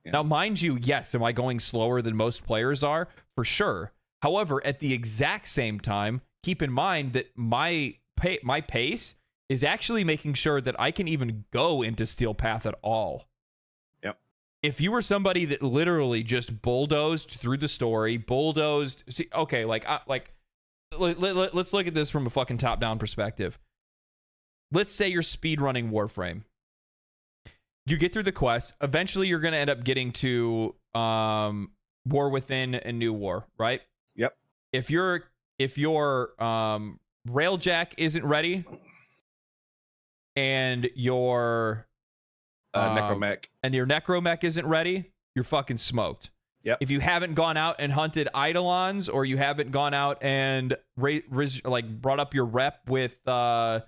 Yeah. Now, mind you, yes, am I going slower than most players are? For sure. However, at the exact same time, keep in mind that my pace is actually making sure that I can even go into Steel Path at all. Yep. If you were somebody that literally just bulldozed through the story, let's look at this from a fucking top-down perspective. Let's say you're speedrunning Warframe. You get through the quest. Eventually, you're going to end up getting to War Within and New War, right? Yep. If your Railjack isn't ready, and your necromech isn't ready, you're fucking smoked. Yep. If you haven't gone out and hunted eidolons, or you haven't gone out and brought up your rep with the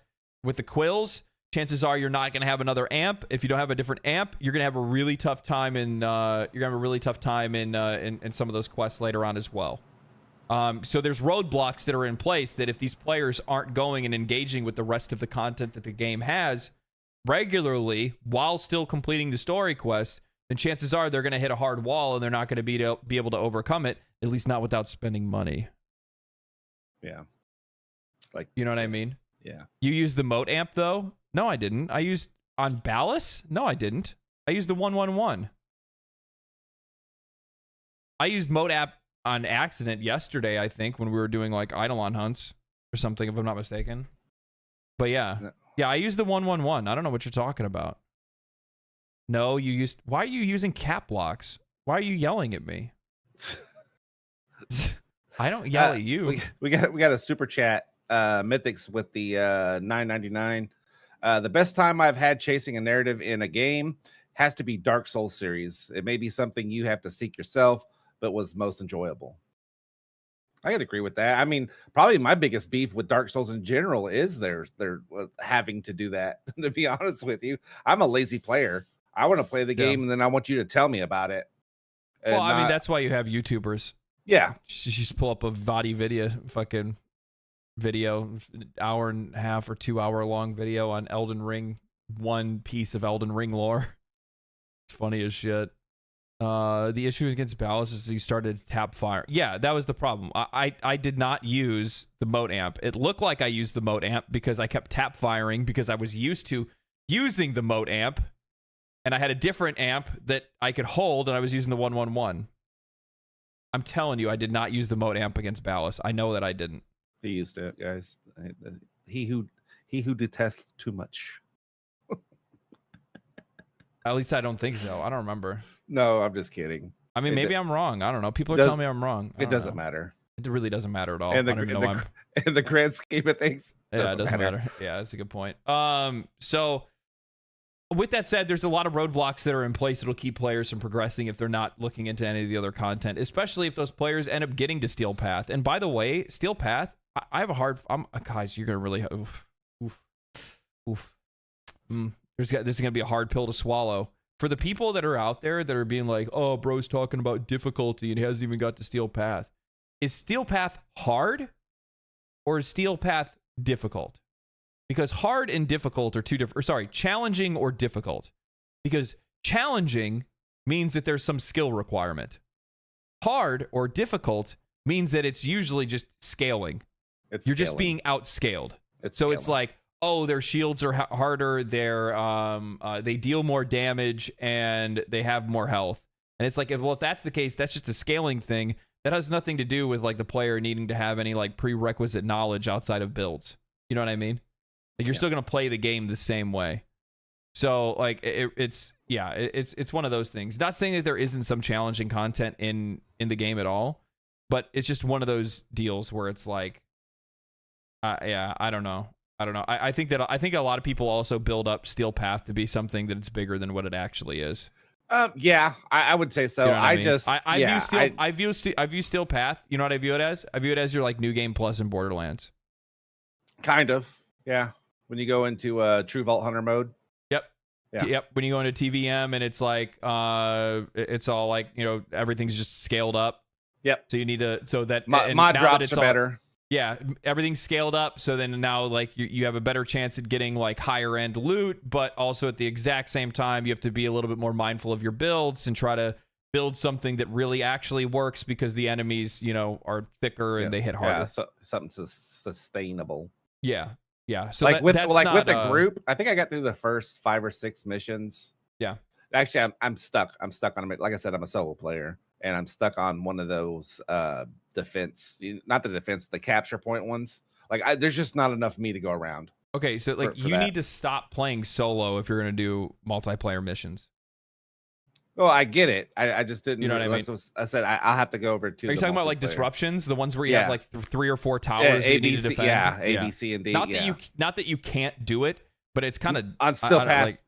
quills, chances are you're not going to have another amp. If you don't have a different amp, you're going to have a really tough time in some of those quests later on as well. So there's roadblocks that are in place that if these players aren't going and engaging with the rest of the content that the game has regularly while still completing the story quests, then chances are they're going to hit a hard wall and they're not going to be able to overcome it, at least not without spending money. Yeah. You know what I mean? Yeah. You used the moat amp though? No, I didn't. I used on Ballas? No, I didn't. I used the 111. I used moat app on accident yesterday, I think, when we were doing like eidolon hunts or something, if I'm not mistaken. But yeah. No. Yeah, I used the 111. I don't know what you're talking about. No, why are you using cap locks? Why are you yelling at me? I don't yell at you. We got a super chat, Mythics with the $9.99. The best time I've had chasing a narrative in a game has to be Dark Souls series. It may be something you have to seek yourself, but was most enjoyable. I could agree with that. I mean, probably my biggest beef with Dark Souls in general is they're having to do that. To be honest with you, I'm a lazy player. I want to play the game and then I want you to tell me about it. Well, I mean, that's why you have YouTubers. Yeah. You just pull up a Vadi fucking video, hour and a half or 2 hour long video on Elden Ring, one piece of Elden Ring lore. It's funny as shit. The issue against Ballas is he started tap fire. Yeah, that was the problem. I did not use the moat amp. It looked like I used the moat amp because I kept tap firing because I was used to using the moat amp, and I had a different amp that I could hold, and I was using the 111. I'm telling you, I did not use the moat amp against Ballas. I know that I didn't. He used it, guys. He who detests too much. At least I don't think so. I don't remember. No, I'm just kidding. I mean, maybe I'm wrong. I don't know. People are telling me I'm wrong. It doesn't matter. It really doesn't matter at all. In the grand scheme of things, yeah, it doesn't matter. Yeah, that's a good point. So with that said, there's a lot of roadblocks that are in place that'll keep players from progressing if they're not looking into any of the other content, especially if those players end up getting to Steel Path. And by the way, Steel Path, I have a hard... guys, you're going to really... This is going to be a hard pill to swallow. For the people that are out there that are being like, oh, bro's talking about difficulty and he hasn't even got to Steel Path. Is Steel Path hard or is Steel Path difficult? Because hard and difficult are two different... Sorry, challenging or difficult. Because challenging means that there's some skill requirement. Hard or difficult means that it's usually just scaling. You're just being outscaled. It's like, oh, their shields are harder, they deal more damage, and they have more health. And it's like, well, if that's the case, that's just a scaling thing. That has nothing to do with like the player needing to have any like prerequisite knowledge outside of builds. You know what I mean? Like you're still gonna play the game the same way. So like it's one of those things. Not saying that there isn't some challenging content in the game at all, but it's just one of those deals where it's like, I don't know. I think a lot of people also build up Steel Path to be something that it's bigger than what it actually is. Yeah, I would say so. You know I view Steel Path. You know what I view it as? I view it as your like New Game Plus in Borderlands. Kind of, yeah. When you go into True Vault Hunter mode. Yep. Yeah. Yep. When you go into TVM and it's like, it's all like, you know, everything's just scaled up. Yep. So you need to mod drops are better. Yeah, everything's scaled up, so then now like you have a better chance at getting like higher end loot, but also at the exact same time you have to be a little bit more mindful of your builds and try to build something that really actually works because the enemies, are thicker and they hit harder. Yeah, so something sustainable. Yeah. So like with the group, I think I got through the first 5 or 6 missions. Yeah. Actually, I'm stuck. I'm stuck on it. Like I said, I'm a solo player. And I'm stuck on one of those defense, not the capture point ones. Like, there's just not enough me to go around. Okay, so like you need to stop playing solo if you're going to do multiplayer missions. Well, I get it. I just didn't. You know what I mean? I said I'll have to go over to. Are you talking about like disruptions, the ones where you have like 3 or 4 towers you need to defend? Yeah, A, B, C, and D. Not that you can't do it, but it's kind of on still path.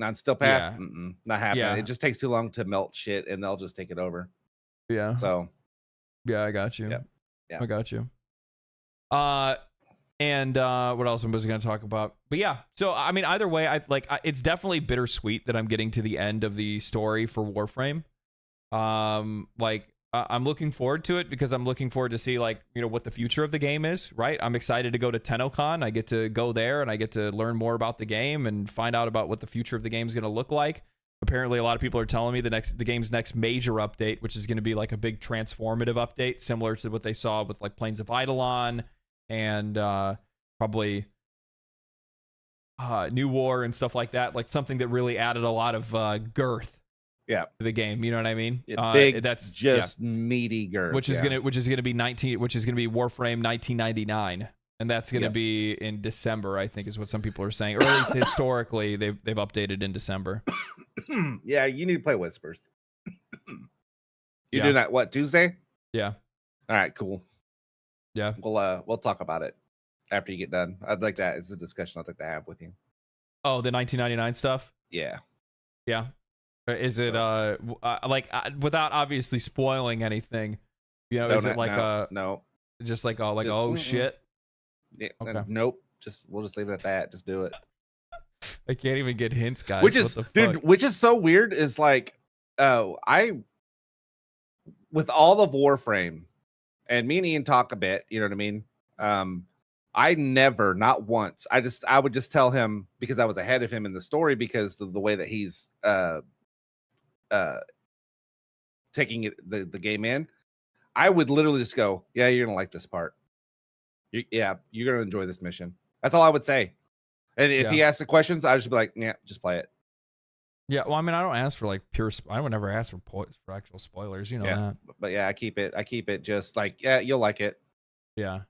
On still path. Yeah. Not happening. Yeah. It just takes too long to melt shit, and they'll just take it over. Yeah. So. Yeah, I got you. Yeah. I got you. And what else was I going to talk about? But yeah, so I mean, either way, it's definitely bittersweet that I'm getting to the end of the story for Warframe. I'm looking forward to it because I'm looking forward to see what the future of the game is. Right? I'm excited to go to TennoCon. I get to go there and I get to learn more about the game and find out about what the future of the game is going to look like. Apparently, a lot of people are telling me the game's next major update, which is going to be like a big transformative update, similar to what they saw with like Plains of Eidolon and probably New War and stuff like that. Like something that really added a lot of girth. To the game. You know what I mean? Big. That's just meaty girth. Which is gonna be Warframe 1999. And that's going to be in December, I think, is what some people are saying. Or at least historically, they've updated in December. Yeah, you need to play Whispers. You're doing that, what, Tuesday? Yeah. All right, cool. Yeah. We'll talk about it after you get done. I'd like that. It's a discussion I'd like to have with you. Oh, the 1999 stuff? Yeah. Yeah. Is it, without obviously spoiling anything, is it like no. Just like, oh, shit? Yeah, okay. Nope. We'll just leave it at that. Just do it. I can't even get hints, guys. Which is so weird is like, with all of Warframe, and me and Ian talk a bit, you know what I mean? I never, not once, I would just tell him, because I was ahead of him in the story because the way that he's taking the game in, I would literally just go, yeah, you're gonna like this part. You're gonna enjoy this mission. That's all I would say. And if he asks the questions, I would just be like, yeah, just play it. Yeah, well, I mean, I don't ask for like I would never ask for actual spoilers, that. But yeah, I keep it just like, yeah, you'll like it. Yeah.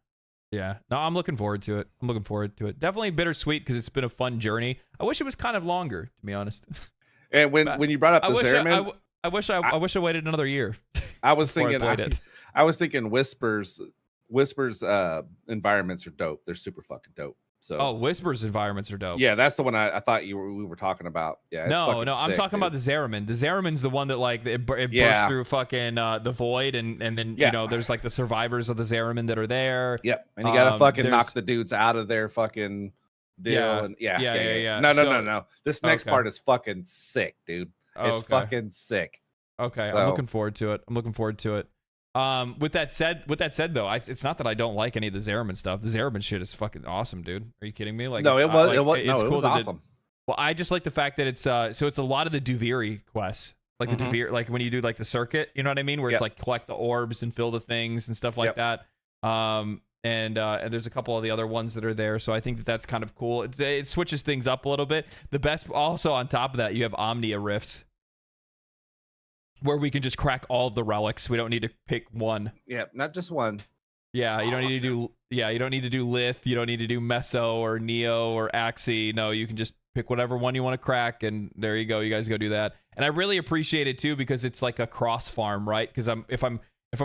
No, I'm looking forward to it. Definitely bittersweet because it's been a fun journey. I wish it was kind of longer, to be honest. And when you brought up the Zariman, I wish I waited another year. I was thinking I was thinking Whispers environments are dope. They're super fucking dope. So Whispers environments are dope. Yeah, that's the one I thought we were talking about. Yeah, no, I'm talking about the Zariman. The Zariman's the one that like it bursts through fucking the void, and then there's like the survivors of the Zariman that are there. Yep, and you gotta fucking knock the dudes out of their fucking deal. Yeah. No. This next part is fucking sick, dude. It's fucking sick. Okay, so. I'm looking forward to it. With that said though, it's not that I don't like any of the Zariman stuff. The Zariman shit is fucking awesome, dude. Are you kidding me? Like, no, it was awesome. Well, I just like the fact that it's so it's a lot of the Duviri quests, like the Duviri, like when you do like the circuit, you know what I mean, where it's like collect the orbs and fill the things and stuff like that. And there's a couple of the other ones that are there, so I think that's kind of cool. It switches things up a little bit. The best, also on top of that, you have Omnia rifts, where we can just crack all of the relics. We don't need to pick one. Yeah, not just one. Yeah, you don't need to do. Yeah, you don't need to do Lith. You don't need to do Meso or Neo or Axie. No, you can just pick whatever one you want to crack, and there you go. You guys go do that. And I really appreciate it too because it's like a cross farm, right? Because if I'm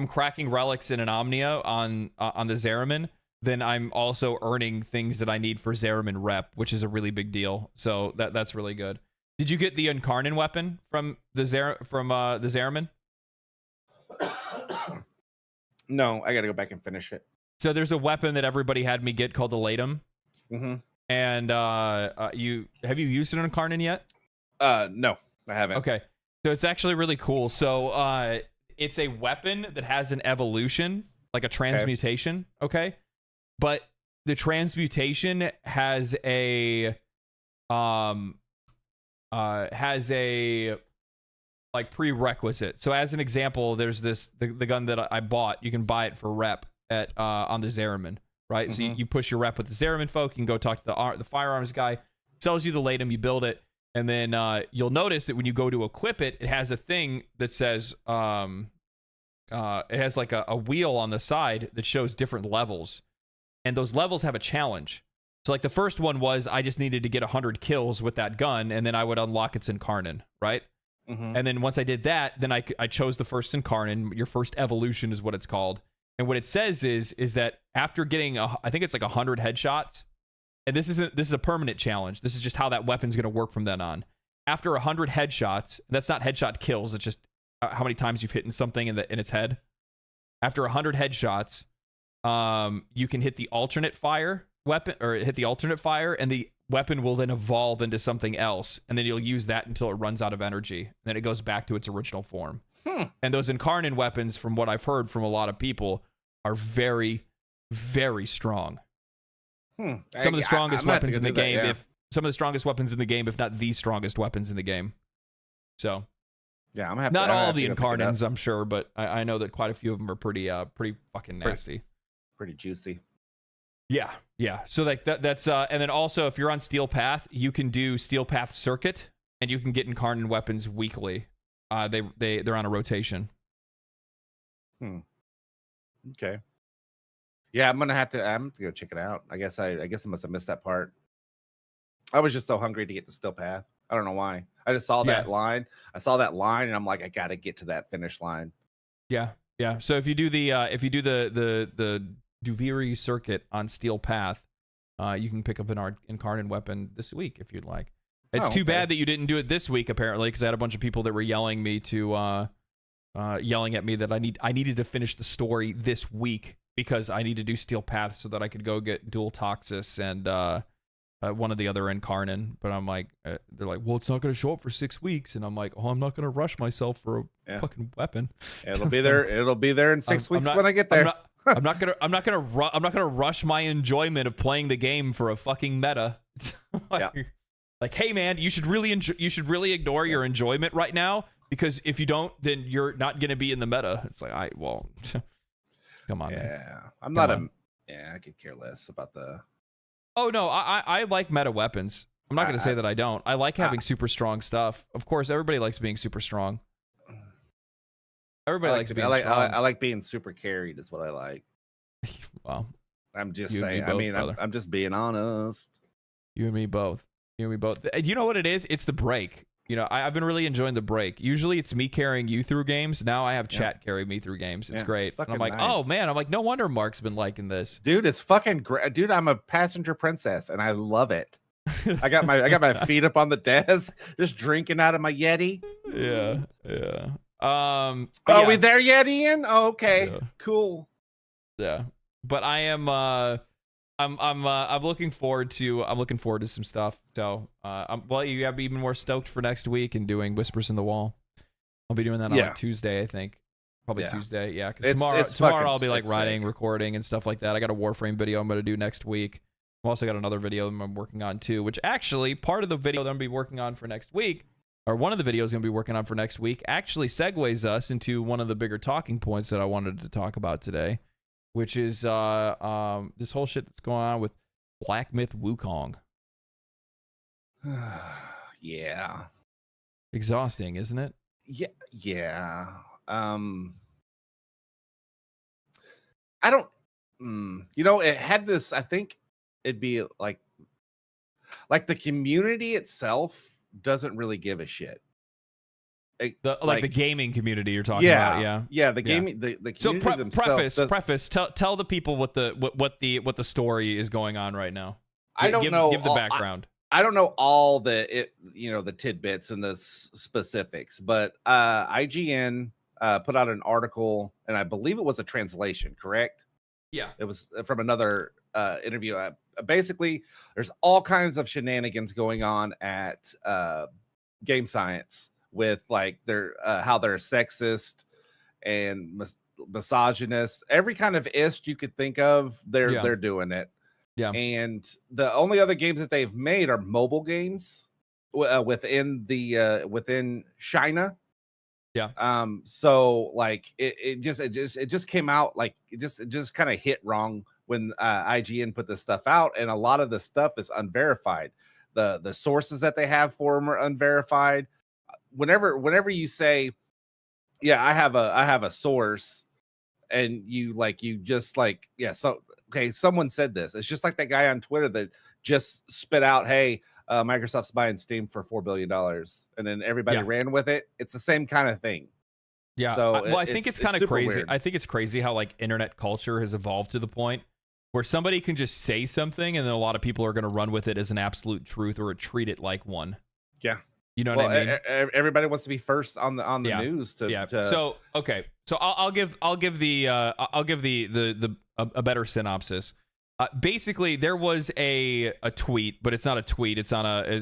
cracking relics in an Omnia on the Zariman, then I'm also earning things that I need for Zariman rep, which is a really big deal. So that's really good. Did you get the Incarnon weapon from the Zariman? No, I got to go back and finish it. So there's a weapon that everybody had me get called the Latum. Mm-hmm. And have you used an Incarnon yet? No, I haven't. Okay, so it's actually really cool. So it's a weapon that has an evolution, like a transmutation, okay? But the transmutation has a like prerequisite. So as an example, there's the gun that I bought. You can buy it for rep at on the Zeraman, right? Mm-hmm. So you push your rep with the Zeraman folk. You can go talk to the firearms guy. Sells you the Latum. You build it, and then you'll notice that when you go to equip it, it has a thing that says it has like a wheel on the side that shows different levels, and those levels have a challenge. So like the first one was I just needed to get 100 kills with that gun, and then I would unlock its Incarnon, right? Mm-hmm. And then once I did that, then I chose the first Incarnon. Your first evolution is what it's called. And what it says is that after getting, I think it's like 100 headshots, and this is a permanent challenge. This is just how that weapon's going to work from then on. After 100 headshots, that's not headshot kills. It's just how many times you've hit something in its head. After 100 headshots, you can hit the alternate fire weapon, or hit the alternate fire, and the weapon will then evolve into something else, and then you'll use that until it runs out of energy. And then it goes back to its original form. And those Incarnon weapons, from what I've heard from a lot of people, are very, very strong. Some of the strongest weapons in the game, if not the strongest weapons in the game. So, yeah, I'm happy. Not all of the Incarnons, I'm sure, but I know that quite a few of them are pretty fucking nasty, pretty juicy. Yeah. So like that's and then also if you're on Steel Path, you can do Steel Path Circuit, and you can get Incarnon weapons weekly. They're on a rotation. Okay. Yeah, I'm gonna have to go check it out. I guess I must have missed that part. I was just so hungry to get to Steel Path. I don't know why. I just saw that line. I saw that line, and I'm like, I gotta get to that finish line. Yeah. So if you do the Duviri Circuit on Steel Path, you can pick up an Incarnon weapon this week if you'd like. It's too bad that you didn't do it this week, apparently, because I had a bunch of people that were yelling at me that I needed to finish the story this week because I need to do Steel Path so that I could go get Dual Toxis and one of the other Incarnon. But I'm like, they're like, well, it's not going to show up for 6 weeks, and I'm like, oh, I'm not going to rush myself for a fucking weapon. It'll be there. It'll be there in 6 weeks when I get there. I'm not gonna rush my enjoyment of playing the game for a fucking meta. Like, hey man, you should really ignore your enjoyment right now, because if you don't, then you're not gonna be in the meta. It's like, come on, man. I could care less about the. Oh no, I like meta weapons. I'm not gonna say that I don't. I like having super strong stuff. Of course, everybody likes being super strong. Everybody likes being strong. I like being super carried is what I like. Well, I'm just saying. I'm just being honest. You and me both. You know what it is? It's the break. You know, I've been really enjoying the break. Usually it's me carrying you through games. Now I have chat carry me through games. It's great. It's I'm like, nice. Oh man, no wonder Mark's been liking this. Dude, it's fucking great. Dude, I'm a passenger princess and I love it. I got my feet up on the desk, just drinking out of my Yeti. Yeah. Are we there yet, Ian? Oh, okay. Cool. Yeah. But I am I'm looking forward to some stuff. So you have even more stoked for next week and doing Whispers in the Wall. I'll be doing that on like Tuesday, I think. Probably Tuesday, yeah. Because tomorrow I'll be like writing, recording, and stuff like that. I got a Warframe video I'm gonna do next week. I've also got another video that I'm working on too, which actually part of the video that I'm gonna be working on for next week, or one of the videos I'm gonna be working on for next week, actually segues us into one of the bigger talking points that I wanted to talk about today, which is this whole shit that's going on with Black Myth Wukong. Yeah. Exhausting, isn't it? Yeah. I don't it had this, I think it'd be like the community itself doesn't really give a shit. The gaming community you're talking about, the gaming the community preface tell the people what the story is going on right now. I don't know. Give the background. I don't know all the tidbits and the specifics, but IGN put out an article, and I believe it was a translation, correct? Yeah, it was from another interview. Basically, there's all kinds of shenanigans going on at Game Science with like their how they're sexist and misogynist, every kind of ist you could think of, they're doing it. Yeah. And the only other games that they've made are mobile games within China. Yeah. So like it just came out, like it just kind of hit wrong when IGN put this stuff out, and a lot of the stuff is unverified. The sources that they have for them are unverified. Whenever you say, yeah, I have a source, and so okay, someone said this. It's just like that guy on Twitter that just spit out, hey, Microsoft's buying Steam for $4 billion, and then everybody ran with it. It's the same kind of thing. Yeah. So I think it's kind of crazy. Weird. I think it's crazy how like internet culture has evolved to the point where somebody can just say something and then a lot of people are going to run with it as an absolute truth or treat it like one. Yeah. You know what I mean? Everybody wants to be first on the news. So okay. So I'll give a better synopsis. Basically, there was a tweet, but it's not a tweet. It's on a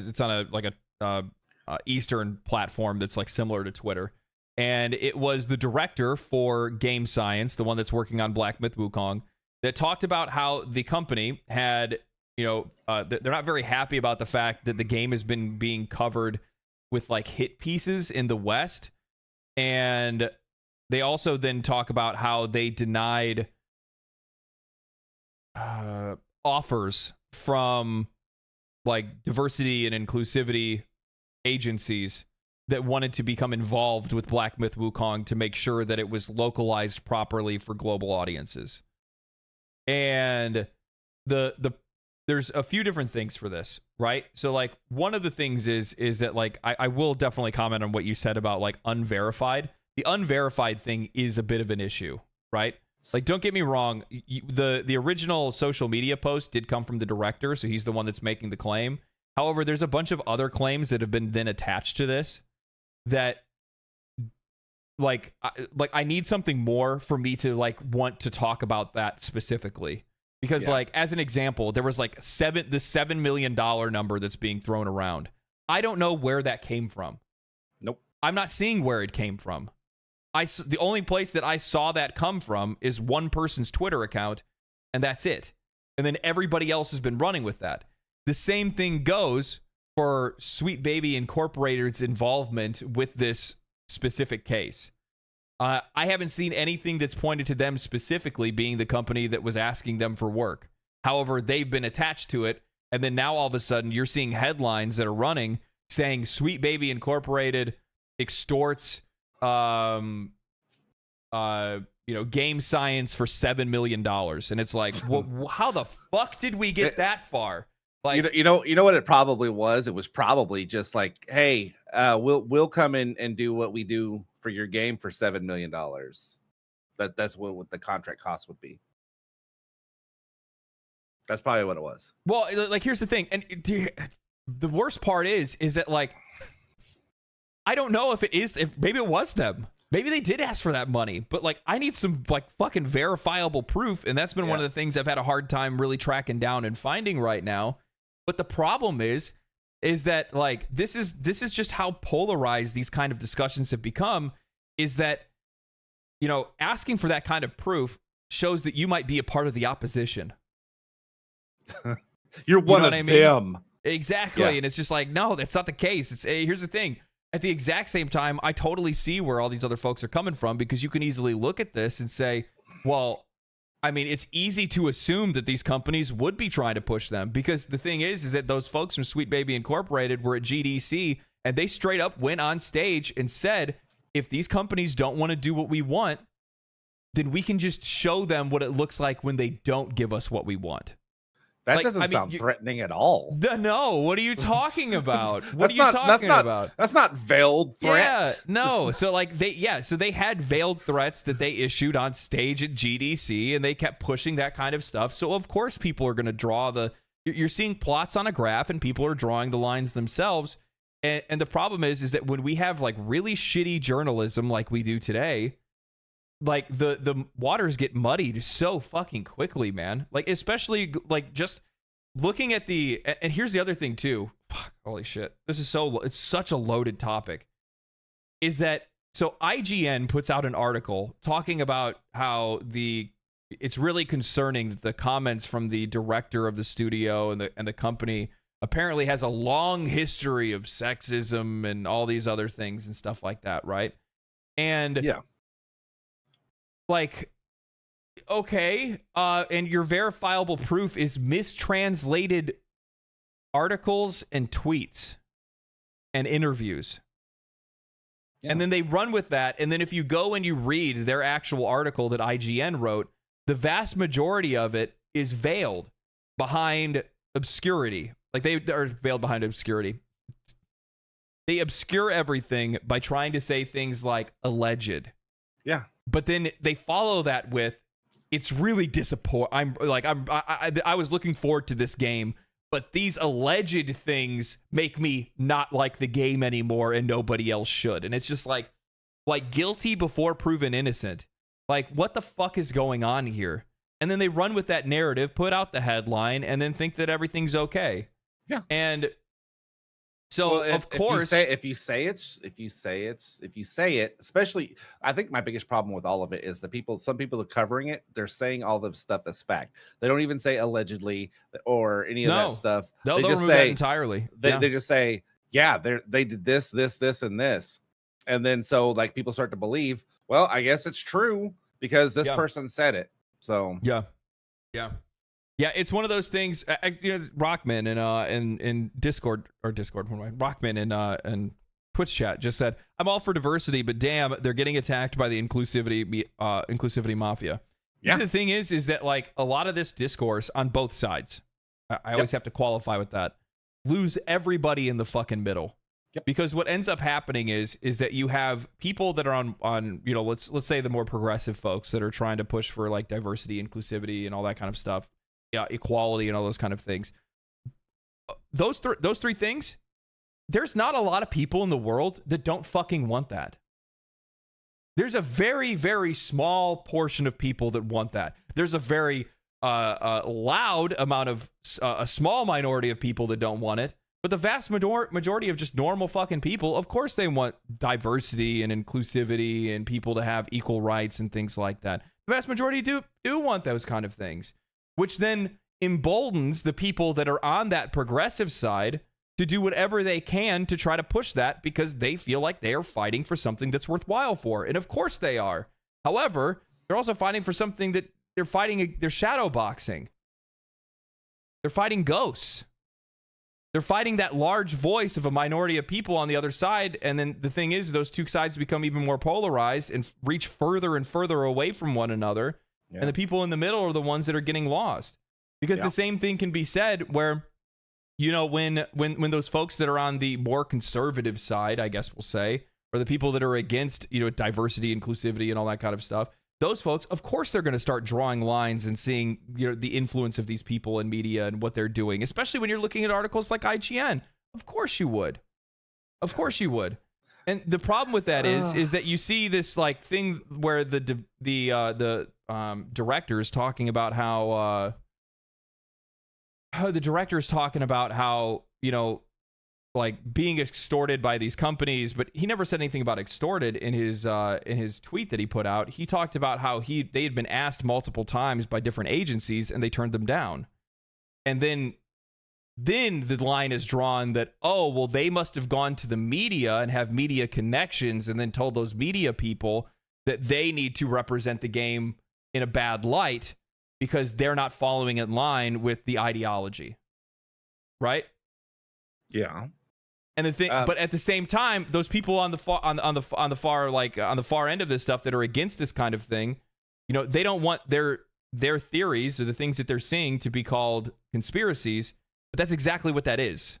Eastern platform that's like similar to Twitter, and it was the director for Game Science, the one that's working on Black Myth Wukong, that talked about how the company had, they're not very happy about the fact that the game has been being covered with like hit pieces in the West, and they also then talk about how they denied offers from like diversity and inclusivity agencies that wanted to become involved with Black Myth Wukong to make sure that it was localized properly for global audiences. And there's a few different things for this, right? So like one of the things is that like I will definitely comment on what you said about like unverified. The unverified thing is a bit of an issue, right? Like, don't get me wrong, the original social media post did come from the director, so he's the one that's making the claim. However, there's a bunch of other claims that have been then attached to this that, I need something more for me to, like, want to talk about that specifically. Because, like, as an example, there was, like, the $7 million number that's being thrown around. I don't know where that came from. Nope. I'm not seeing where it came from. The only place that I saw that come from is one person's Twitter account, and that's it. And then everybody else has been running with that. The same thing goes for Sweet Baby Incorporated's involvement with this specific case. I haven't seen anything that's pointed to them specifically being the company that was asking them for work. However, they've been attached to it, and then now all of a sudden you're seeing headlines that are running saying Sweet Baby Incorporated extorts Game Science for $7 million, and it's like, how the fuck did we get that far? Like, you know what it probably was? It was probably just like, hey, we'll come in and do what we do for your game for $7 million. That's what the contract cost would be. That's probably what it was. Well, like, here's the thing, and the worst part is that, like, I don't know if maybe it was them. Maybe they did ask for that money, but like I need some like fucking verifiable proof, and that's been one of the things I've had a hard time really tracking down and finding right now. But the problem is that like this is just how polarized these kind of discussions have become, is that asking for that kind of proof shows that you might be a part of the opposition. You're one of them. Exactly. Yeah. And it's just like, no, that's not the case. It's here's the thing. At the exact same time, I totally see where all these other folks are coming from, because you can easily look at this and say, well, I mean, it's easy to assume that these companies would be trying to push them, because the thing is that those folks from Sweet Baby Incorporated were at GDC, and they straight up went on stage and said, if these companies don't want to do what we want, then we can just show them what it looks like when they don't give us what we want. That doesn't sound threatening at all. No, what are you talking about? What are you talking about? That's not veiled threat. Yeah, no. So like they had veiled threats that they issued on stage at GDC, and they kept pushing that kind of stuff. So of course people are going to draw you're seeing plots on a graph, and people are drawing the lines themselves. And the problem is that when we have like really shitty journalism like we do today, like the waters get muddied so fucking quickly, man. Like, especially like just looking at and here's the other thing too. Fuck, holy shit. It's such a loaded topic. Is that So IGN puts out an article talking about how it's really concerning that the comments from the director of the studio and the company apparently has a long history of sexism and all these other things and stuff like that, right? And yeah, like, okay, and your verifiable proof is mistranslated articles and tweets and interviews. Yeah. And then they run with that, and then if you go and you read their actual article that IGN wrote, the vast majority of it is veiled behind obscurity. Like, they are veiled behind obscurity. They obscure everything by trying to say things like alleged. Yeah. But then they follow that with, it's really disappointing. I was looking forward to this game, but these alleged things make me not like the game anymore, and nobody else should. And it's just like guilty before proven innocent. Like, what the fuck is going on here? And then they run with that narrative, put out the headline, and then think that everything's okay. Yeah. And so, well, of course, if you say it, especially, I think my biggest problem with all of it is some people are covering it. They're saying all the stuff as fact. They don't even say allegedly or any of that stuff. They'll just say that entirely. They just say, yeah, they did this, and this. And then so like people start to believe, well, I guess it's true because this person said it. So yeah, it's one of those things. Rockman in Discord, Rockman in Twitch chat just said, "I'm all for diversity, but damn, they're getting attacked by the inclusivity mafia." Yeah. The thing is that like a lot of this discourse on both sides, I always have to qualify with that, lose everybody in the fucking middle. Yep. Because what ends up happening is that you have people that are on let's say the more progressive folks that are trying to push for like diversity, inclusivity, and all that kind of stuff, equality and all those kind of things. Those three things, there's not a lot of people in the world that don't fucking want that. There's a very, very small portion of people that want that. There's a very loud amount of a small minority of people that don't want it. But the vast majority of just normal fucking people, of course they want diversity and inclusivity and people to have equal rights and things like that. The vast majority do want those kind of things, which then emboldens the people that are on that progressive side to do whatever they can to try to push that because they feel like they are fighting for something that's worthwhile for. And of course they are. However, they're also fighting for something that they're shadow boxing. They're fighting ghosts. They're fighting that large voice of a minority of people on the other side. And then the thing is, those two sides become even more polarized and reach further and further away from one another. Yeah. And the people in the middle are the ones that are getting lost. Because the same thing can be said where, when those folks that are on the more conservative side, I guess we'll say, or the people that are against, diversity, inclusivity, and all that kind of stuff, those folks, of course, they're going to start drawing lines and seeing the influence of these people in media and what they're doing, especially when you're looking at articles like IGN. Of course you would. Of course you would. And the problem with that is that you see this like thing where the director is talking about how like being extorted by these companies, but he never said anything about extorted in his tweet that he put out. He talked about how they had been asked multiple times by different agencies and they turned them down. And then the line is drawn that, oh, well, they must have gone to the media and have media connections and then told those media people that they need to represent the game in a bad light because they're not following in line with the ideology. Right? Yeah. And the thing, but at the same time, those people on the far end of this stuff that are against this kind of thing, they don't want their theories or the things that they're seeing to be called conspiracies. But that's exactly what that is.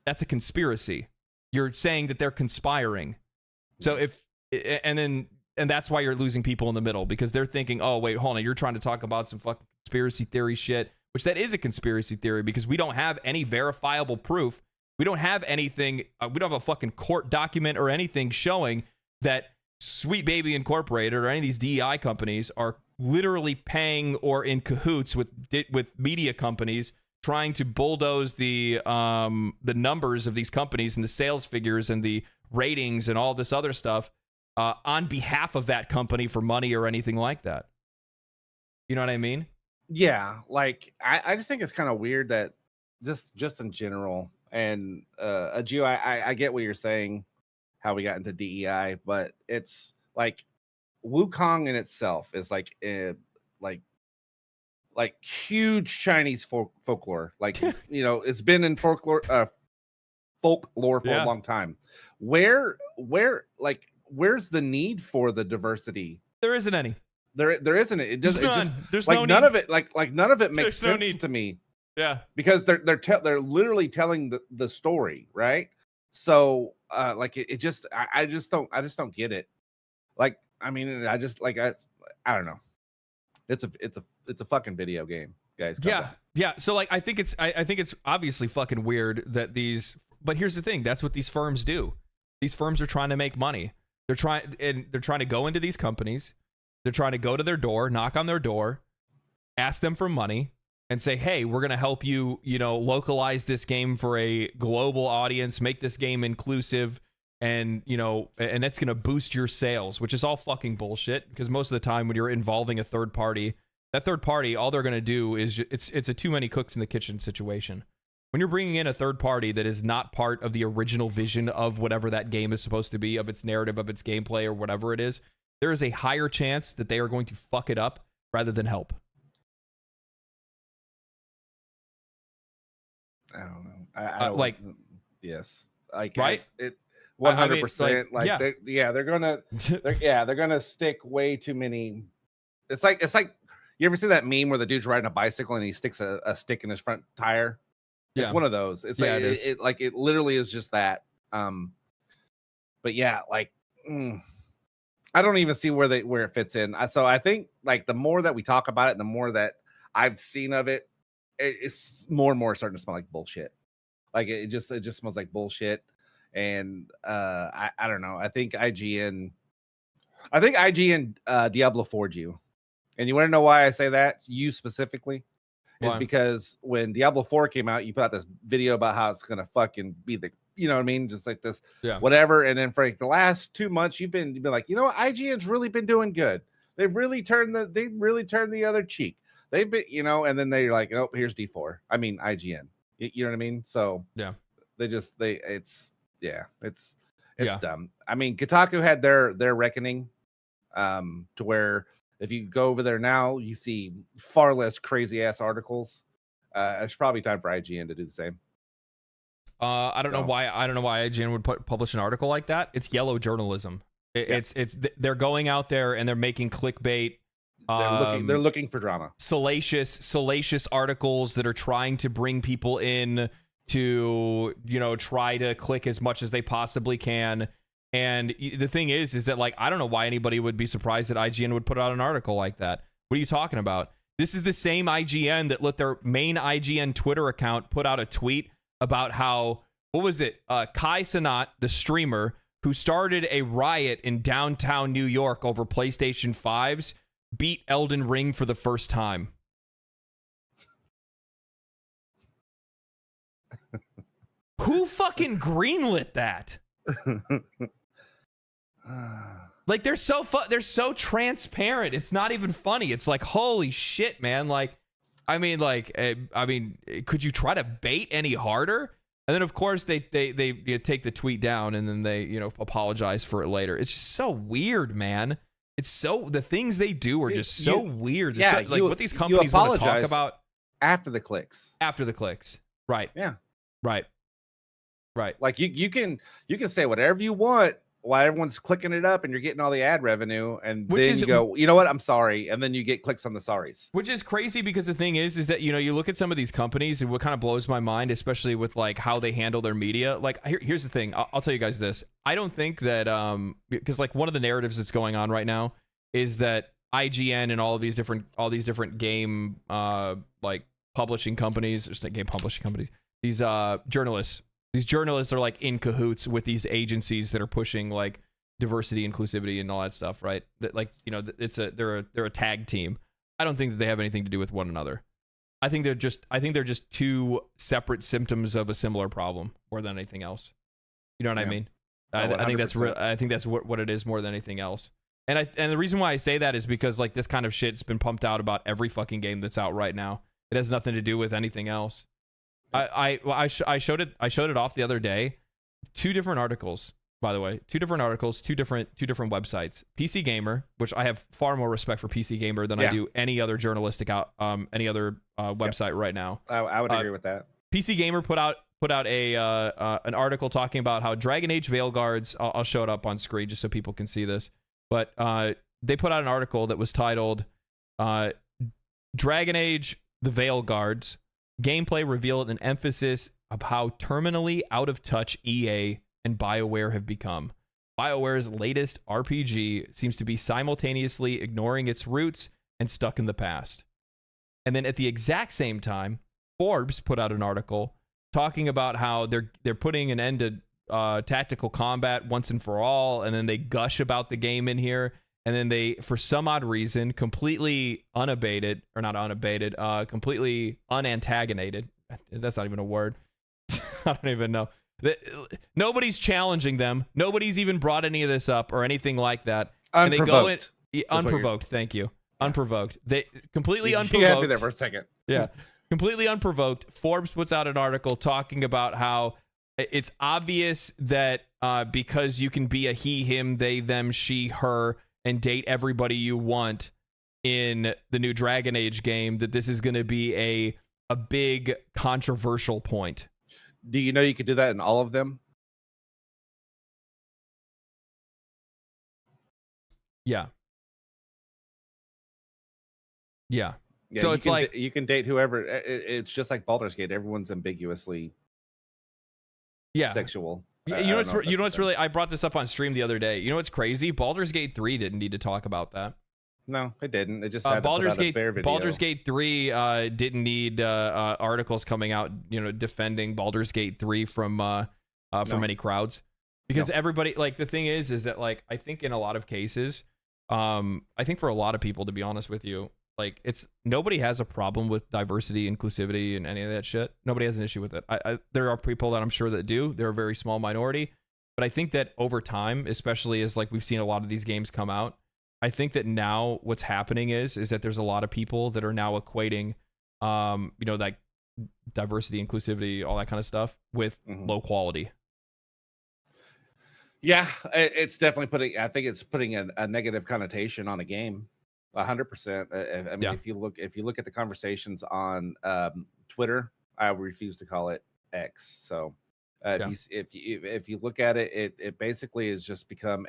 That's a conspiracy. You're saying that they're conspiring. So and that's why you're losing people in the middle because they're thinking, oh wait, hold on, you're trying to talk about some fucking conspiracy theory shit, which that is a conspiracy theory because we don't have any verifiable proof. We don't have anything. We don't have a fucking court document or anything showing that Sweet Baby Incorporated or any of these DEI companies are literally paying or in cahoots with media companies trying to bulldoze the numbers of these companies and the sales figures and the ratings and all this other stuff on behalf of that company for money or anything like that. You know what I mean? Yeah, like I just think it's kind of weird that just in general, and Gio, I get what you're saying, how we got into DEI, but it's like Wukong in itself is like like huge Chinese folklore. Like it's been in folklore for a long time. Where's the need for the diversity? There isn't any. There isn't. It does. There's like no none need. of it. Like none of it makes sense to me. Yeah, because they're literally telling the story, right? So like it just I just don't get it. Like I mean I don't know. It's a fucking video game, guys. Yeah. So like I think it's obviously fucking weird that these. But here's the thing. That's what these firms do. These firms are trying to make money. They're trying to go into these companies. They're trying to go to their door, knock on their door, ask them for money, and say, hey, we're going to help you, localize this game for a global audience, make this game inclusive, and, and that's going to boost your sales, which is all fucking bullshit, because most of the time when you're involving a third party, that third party, all they're going to do is, it's a too many cooks in the kitchen situation. When you're bringing in a third party that is not part of the original vision of whatever that game is supposed to be, of its narrative, of its gameplay, or whatever it is, there is a higher chance that they are going to fuck it up rather than help. I don't know. I don't, yes, like right. It 100%. They're gonna stick way too many. It's like you ever see that meme where the dude's riding a bicycle and he sticks a stick in his front tire? It's one of those. It's like it literally is just that. But yeah, like. I don't even see where it fits in. So I think like the more that we talk about it, the more that I've seen of it, it's more and more starting to smell like bullshit. Like it just smells like bullshit. And I don't know. I think IGN Diablo 4'd you. And you want to know why I say that? You specifically? Is because when Diablo 4 came out, you put out this video about how it's gonna fucking be the, you know what I mean, just like this, whatever. And then for like the last 2 months, you've been like, you know what, IGN's really been doing good. They've really turned the other cheek. They've been, and then they're like, oh, here's D4. I mean IGN. You know what I mean? So it's dumb. I mean, Kotaku had their reckoning, to where if you go over there now, you see far less crazy ass articles. It's probably time for IGN to do the same. I don't know why IGN would publish an article like that. It's yellow journalism. They're going out there and they're making clickbait. They're looking for drama. Salacious articles that are trying to bring people in to, try to click as much as they possibly can. And the thing is that, like, I don't know why anybody would be surprised that IGN would put out an article like that. What are you talking about? This is the same IGN that let their main IGN Twitter account put out a tweet about how, what was it? Kai Cenat, the streamer who started a riot in downtown New York over PlayStation 5s, beat Elden Ring for the first time. Who fucking greenlit that? Like, they're so transparent. It's not even funny. It's like, holy shit, man. Like, I mean, could you try to bait any harder? And then, of course, they take the tweet down and then they, apologize for it later. It's just so weird, man. The things they do are just so weird. Yeah, so, like what these companies want to talk about after the clicks. Right. Yeah. Right. Like you can say whatever you want while everyone's clicking it up and you're getting all the ad revenue, and then you go, you know what, I'm sorry, and then you get clicks on the sorries. Which is crazy, because the thing is that, you look at some of these companies, and what kind of blows my mind, especially with like how they handle their media. Like, here's the thing. I'll tell you guys this. I don't think that because like one of the narratives that's going on right now is that IGN and all these different game like publishing companies, just game publishing companies, these journalists. These journalists are like in cahoots with these agencies that are pushing like diversity, inclusivity, and all that stuff, right? That, like, they're a tag team. I don't think that they have anything to do with one another. I think they're just two separate symptoms of a similar problem more than anything else. You know what I mean? I think that's I think that's what it is more than anything else. And the reason why I say that is because like this kind of shit's been pumped out about every fucking game that's out right now. It has nothing to do with anything else. I showed it off the other day. 2 different articles, by the way. 2 different articles, two different websites. PC Gamer, which I have far more respect for PC Gamer than I do any other journalistic website right now. I would agree with that. PC Gamer put out an article talking about how Dragon Age Veilguards. I'll show it up on screen just so people can see this. But they put out an article that was titled Dragon Age the Veilguards gameplay revealed an emphasis of how terminally out of touch EA and BioWare have become. BioWare's latest RPG seems to be simultaneously ignoring its roots and stuck in the past. And then at the exact same time, Forbes put out an article talking about how they're putting an end to tactical combat once and for all, and then they gush about the game in here, and then they, for some odd reason, completely completely unantaginated. That's not even a word. I don't even know. Nobody's challenging them. Nobody's even brought any of this up or anything like that. Unprovoked. And they go in, unprovoked. Thank you. Yeah. Unprovoked. They completely unprovoked. You had me there for a second. Yeah. Completely unprovoked. Forbes puts out an article talking about how it's obvious that because you can be a he, him, they, them, she, her, and date everybody you want in the new Dragon Age game, that this is going to be a big controversial point. Do you know you could do that in all of them? Yeah. Yeah. Yeah, so it's like you can date whoever. It's just like Baldur's Gate. Everyone's ambiguously sexual. You know what's really, I brought this up on stream the other day. You know what's crazy? Baldur's Gate 3 didn't need to talk about that. No, it didn't. It just had Baldur's to put out a bare video. Baldur's Gate 3 didn't need articles coming out, defending Baldur's Gate 3 from any crowds, because everybody, like, the thing is that, like, I think in a lot of cases, I think for a lot of people, to be honest with you, like, nobody has a problem with diversity, inclusivity, and any of that shit. Nobody has an issue with it. There are people that I'm sure that do. They're a very small minority, but I think that over time, especially as like we've seen a lot of these games come out, I think that now what's happening is that there's a lot of people that are now equating, like diversity, inclusivity, all that kind of stuff with low quality. Yeah, it's definitely putting a negative connotation on a game. 100%. I mean, if you look at the conversations on Twitter, I refuse to call it X. So if you look at it, it basically has just become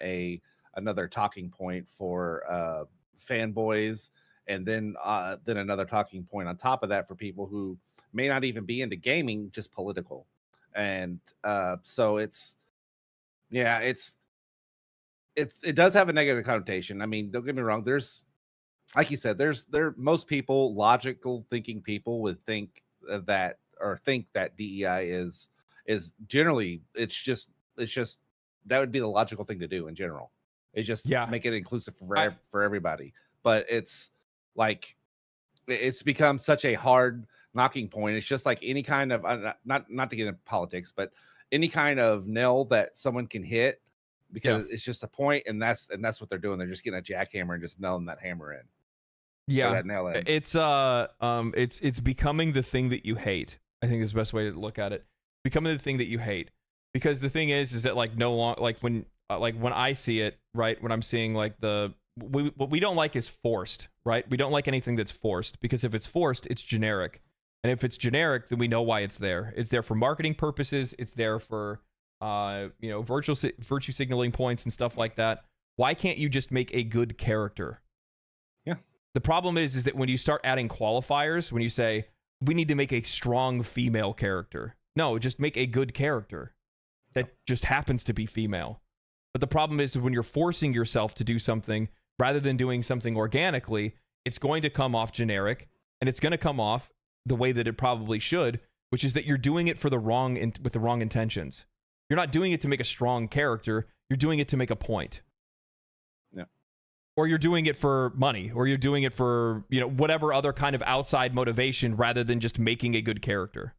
another talking point for fanboys, and then another talking point on top of that for people who may not even be into gaming, just political. And so it does have a negative connotation. I mean, don't get me wrong, there's, like you said, most people, logical thinking people, would think that DEI is generally, it's just that would be the logical thing to do in general. It's just make it inclusive for everybody. But it's like, it's become such a hard knocking point. It's just like any kind of not to get into politics, but any kind of nail that someone can hit, because it's just a point, and that's what they're doing. They're just getting a jackhammer and just nailing that hammer in. Yeah, that nail in. It's becoming the thing that you hate. I think is the best way to look at it. Becoming the thing that you hate, because the thing is that like when I see it, right, when I'm seeing like what we don't like is forced, right? We don't like anything that's forced, because if it's forced, it's generic. And if it's generic, then we know why it's there. It's there for marketing purposes. It's there for virtue signaling points and stuff like that. Why can't you just make a good character? Yeah. The problem is that when you start adding qualifiers, when you say we need to make a strong female character, no, just make a good character that just happens to be female. But the problem is when you're forcing yourself to do something rather than doing something organically, it's going to come off generic, and it's going to come off the way that it probably should, which is that you're doing it with the wrong intentions. You're not doing it to make a strong character. You're doing it to make a point. Yeah. Or you're doing it for money, or you're doing it for, whatever other kind of outside motivation, rather than just making a good character.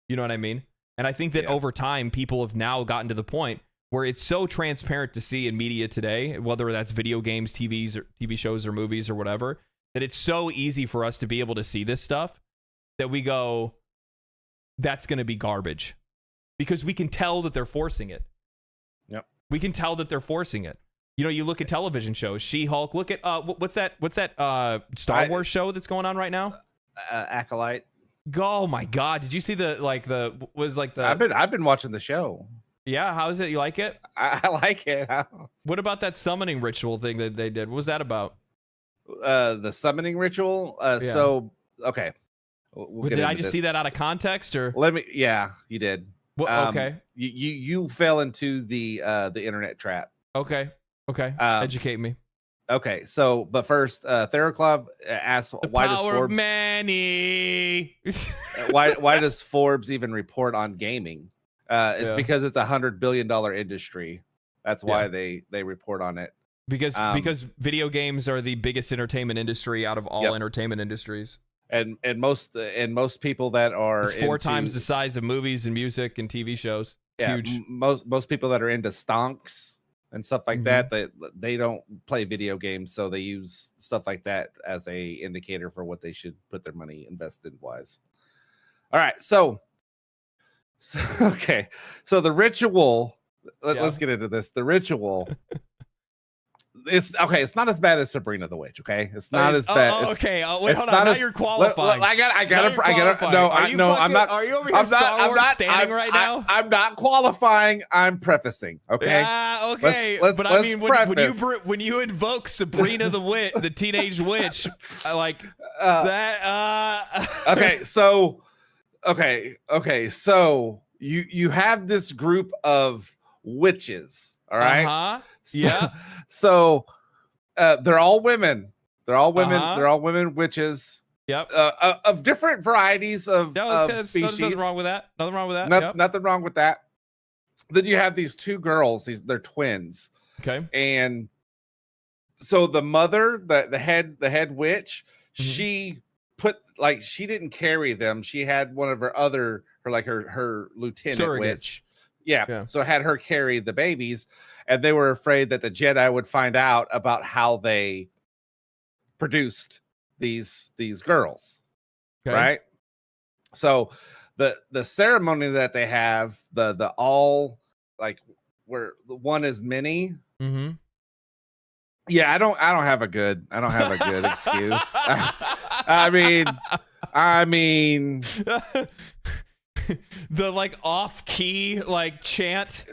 You know what I mean? And I think that over time, people have now gotten to the point where it's so transparent to see in media today, whether that's video games, TV shows or movies or whatever, that it's so easy for us to be able to see this stuff that we go, that's going to be garbage, because we can tell that they're forcing it. Yep. We can tell that they're forcing it. You know, you look at television shows, She-Hulk, look at what's that Star Wars show that's going on right now? Acolyte. Oh my God. Did you see I've been watching the show. Yeah, how is it? You like it? I like it. What about that summoning ritual thing that they did? What was that about? The summoning ritual. Yeah. So okay. Did I just see that out of context, or Yeah, you did. Well, okay. You fell into the internet trap. Okay. Educate me. Okay, so but first, Theraclov asks why does Forbes why does Forbes even report on gaming? It's because it's $100 billion industry. That's why they report on it. Because video games are the biggest entertainment industry out of all entertainment industries. And most people that are it's 4 times the size of movies and music and TV shows. It's huge. Most people that are into stonks and stuff like that they don't play video games, so they use stuff like that as a indicator for what they should put their money invested wise. All right, so okay, so the ritual. Let's get into this. The ritual. It's okay. It's not as bad as Sabrina the Witch. Okay, it's not as bad. Okay, wait, hold on. Now you're qualifying. I gotta. No, I'm not. Are you over here Star Wars standing right now? I'm not qualifying. I'm prefacing. Okay. Yeah. Okay. But I mean, when you invoke Sabrina the Witch, the teenage witch, like that. Okay. So you have this group of witches. All right. Yeah. So they're all women. They're all women witches. Yep. Of different varieties of species. Nothing wrong with that. Nothing wrong with that. Then you have these 2 girls. They're twins. Okay. And so the mother, the head witch, she didn't carry them. She had one of her lieutenant surrogates. Witch. Yeah. So had her carry the babies, and they were afraid that the Jedi would find out about how they produced these girls. Okay. Right? So the ceremony that they have, the all like where the one is many. Mm-hmm. Yeah, I don't have a good excuse. I mean the like off key like chant.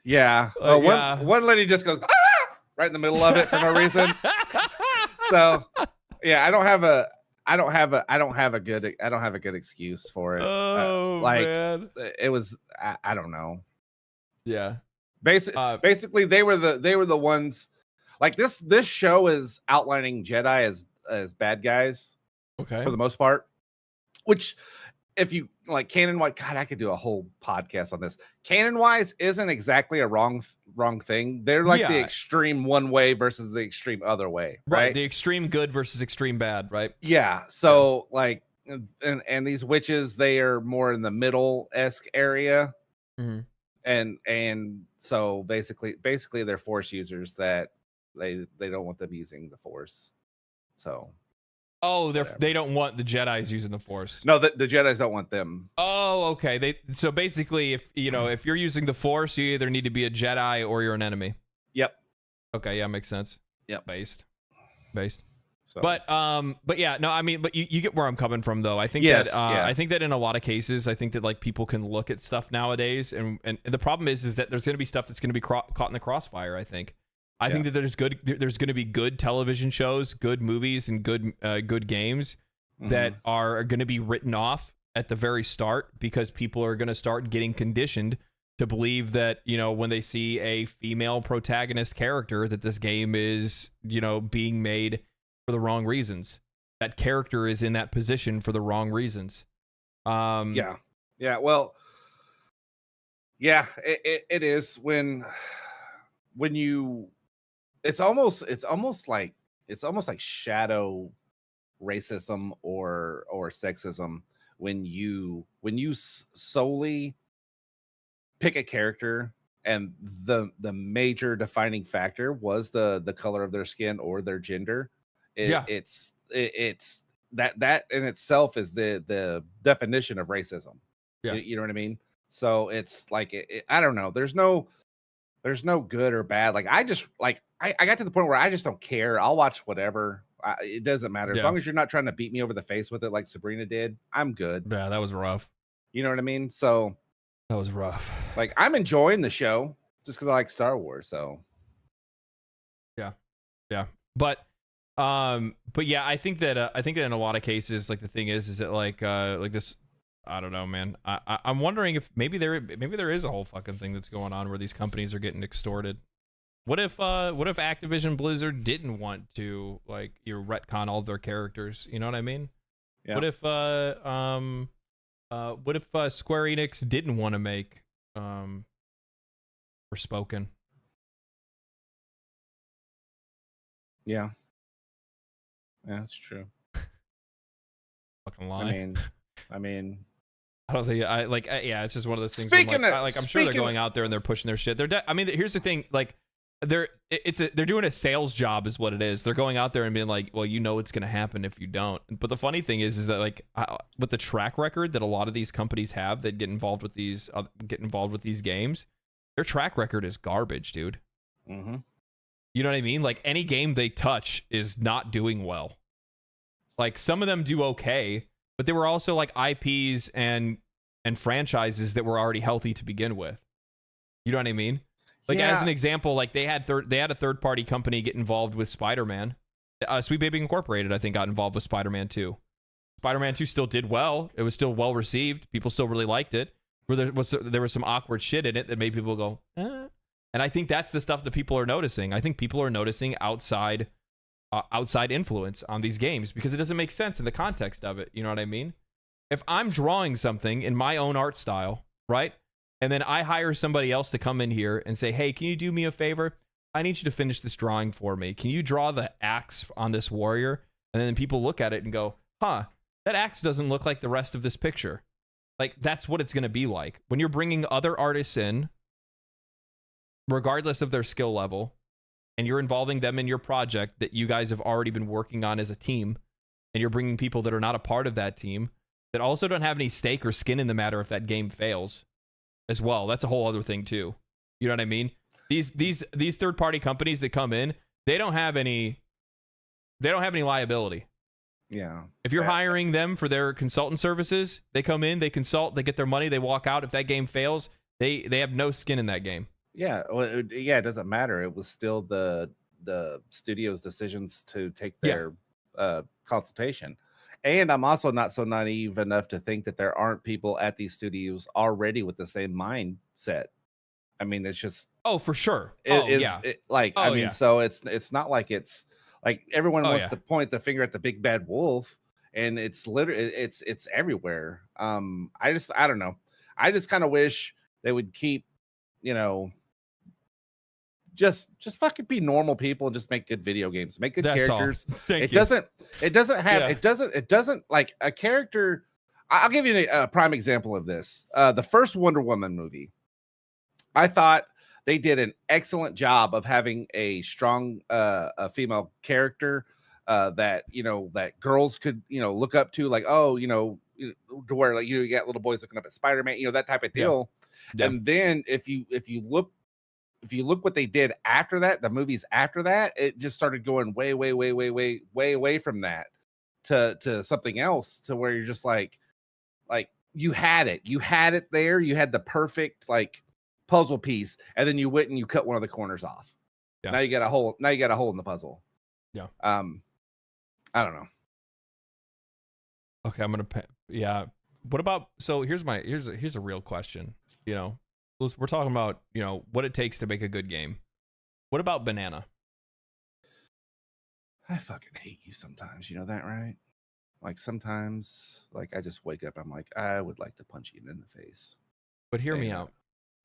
Yeah. One lady just goes right in the middle of it for no reason. So yeah, I don't have a good excuse for it. Oh man. It was I don't know. Yeah. Basically they were the ones, like this show is outlining Jedi as bad guys. Okay. For the most part. Which, if you like canon-wise, God, I could do a whole podcast on this. Canon-wise isn't exactly a wrong thing. They're like the extreme one way versus the extreme other way, right? The extreme good versus extreme bad, right? Yeah. So like, and these witches, they are more in the middle-esque area, and so basically they're Force users that they don't want them using the Force. So. Oh, they don't want the Jedis using the Force. No, the Jedis don't want them. Oh, okay. So basically, if you're using the Force, you either need to be a Jedi or you're an enemy. Yep. Okay, yeah, makes sense. Yep. Based. So. But yeah, no, I mean, but you get where I'm coming from, though. I think I think that in a lot of cases, I think that like people can look at stuff nowadays, and the problem is that there's going to be stuff that's going to be caught in the crossfire. I think that there's going to be good television shows, good movies, and good games that are going to be written off at the very start, because people are going to start getting conditioned to believe that, when they see a female protagonist character, that this game is, being made for the wrong reasons. That character is in that position for the wrong reasons. Yeah. Well, yeah, it is when you. It's almost like shadow racism or sexism when you solely pick a character and the major defining factor was the color of their skin or their gender. It's that in itself is the definition of racism. You know what I mean? So it's like I don't know. There's no good or bad. Like I just like I got to the point where I just don't care. I'll watch whatever. It doesn't matter as long as you're not trying to beat me over the face with it like Sabrina did. I'm good. Yeah, that was rough. You know what I mean? So that was rough. Like I'm enjoying the show just because I like Star Wars. So yeah, but yeah, I think that in a lot of cases, like the thing is that like this. I don't know, man. I'm wondering if maybe there is a whole fucking thing that's going on where these companies are getting extorted. What if Activision Blizzard didn't want to like retcon all of their characters? You know what I mean? Yeah. What if Square Enix didn't want to make Forspoken? Yeah, that's true. Fucking lie. I mean, I don't think it's just one of those things. I'm sure they're going out there and they're pushing their shit. Here's the thing, like they're doing a sales job is what it is. They're going out there and being like, well, you know what's going to happen if you don't. But the funny thing is that like with the track record that a lot of these companies have that get involved with these games, their track record is garbage, dude. Mm-hmm. You know what I mean? Like any game they touch is not doing well. Like some of them do okay, but they were also like IPs and franchises that were already healthy to begin with. You know what I mean? Like as an example, like they had a third party company get involved with Spider-Man. Sweet Baby Incorporated, I think, got involved with Spider-Man 2. Spider-Man 2 still did well. It was still well received. People still really liked it. Where there was some awkward shit in it that made people go, eh. And I think that's the stuff that people are noticing. I think people are noticing outside influence on these games because it doesn't make sense in the context of it. You know what I mean? If I'm drawing something in my own art style, right? And then I hire somebody else to come in here and say, hey, can you do me a favor? I need you to finish this drawing for me. Can you draw the axe on this warrior? And then people look at it and go, huh, that axe doesn't look like the rest of this picture. Like, that's what it's going to be like. When you're bringing other artists in, regardless of their skill level, and you're involving them in your project that you guys have already been working on as a team, and you're bringing people that are not a part of that team, that also don't have any stake or skin in the matter if that game fails as well. That's a whole other thing too. You know what I mean? These third-party companies that come in, they don't have any liability. Yeah. If you're hiring them for their consultant services, they come in, they consult, they get their money, they walk out. If that game fails, they have no skin in that game. Yeah, well, it doesn't matter. It was still the studio's decisions to take their consultation. And I'm also not so naive enough to think that there aren't people at these studios already with the same mindset. I mean, it's just for sure. So it's not like it's like everyone wants to point the finger at the big bad wolf, and it's literally it's everywhere. I don't know. I just kind of wish they would keep, just fucking be normal people and just make good video games, make good characters. It doesn't like a character. I'll give you a prime example of this. The first Wonder Woman movie, I thought they did an excellent job of having a strong a female character that that girls could look up to, like, to where like you get little boys looking up at Spider-Man, that type of deal. Yeah. And then if you look what they did after that, the movies after that, it just started going way away from that to something else, to where you're just like you had it there, you had the perfect like puzzle piece, and then you went and you cut one of the corners off. Yeah. Now you got a hole in the puzzle. Yeah. I don't know. Okay, what about, so here's a real question. We're talking about, what it takes to make a good game. What about Banana? I fucking hate you sometimes. You know that, right? Like sometimes, like I just wake up, I'm like, I would like to punch you in the face. But hear me out.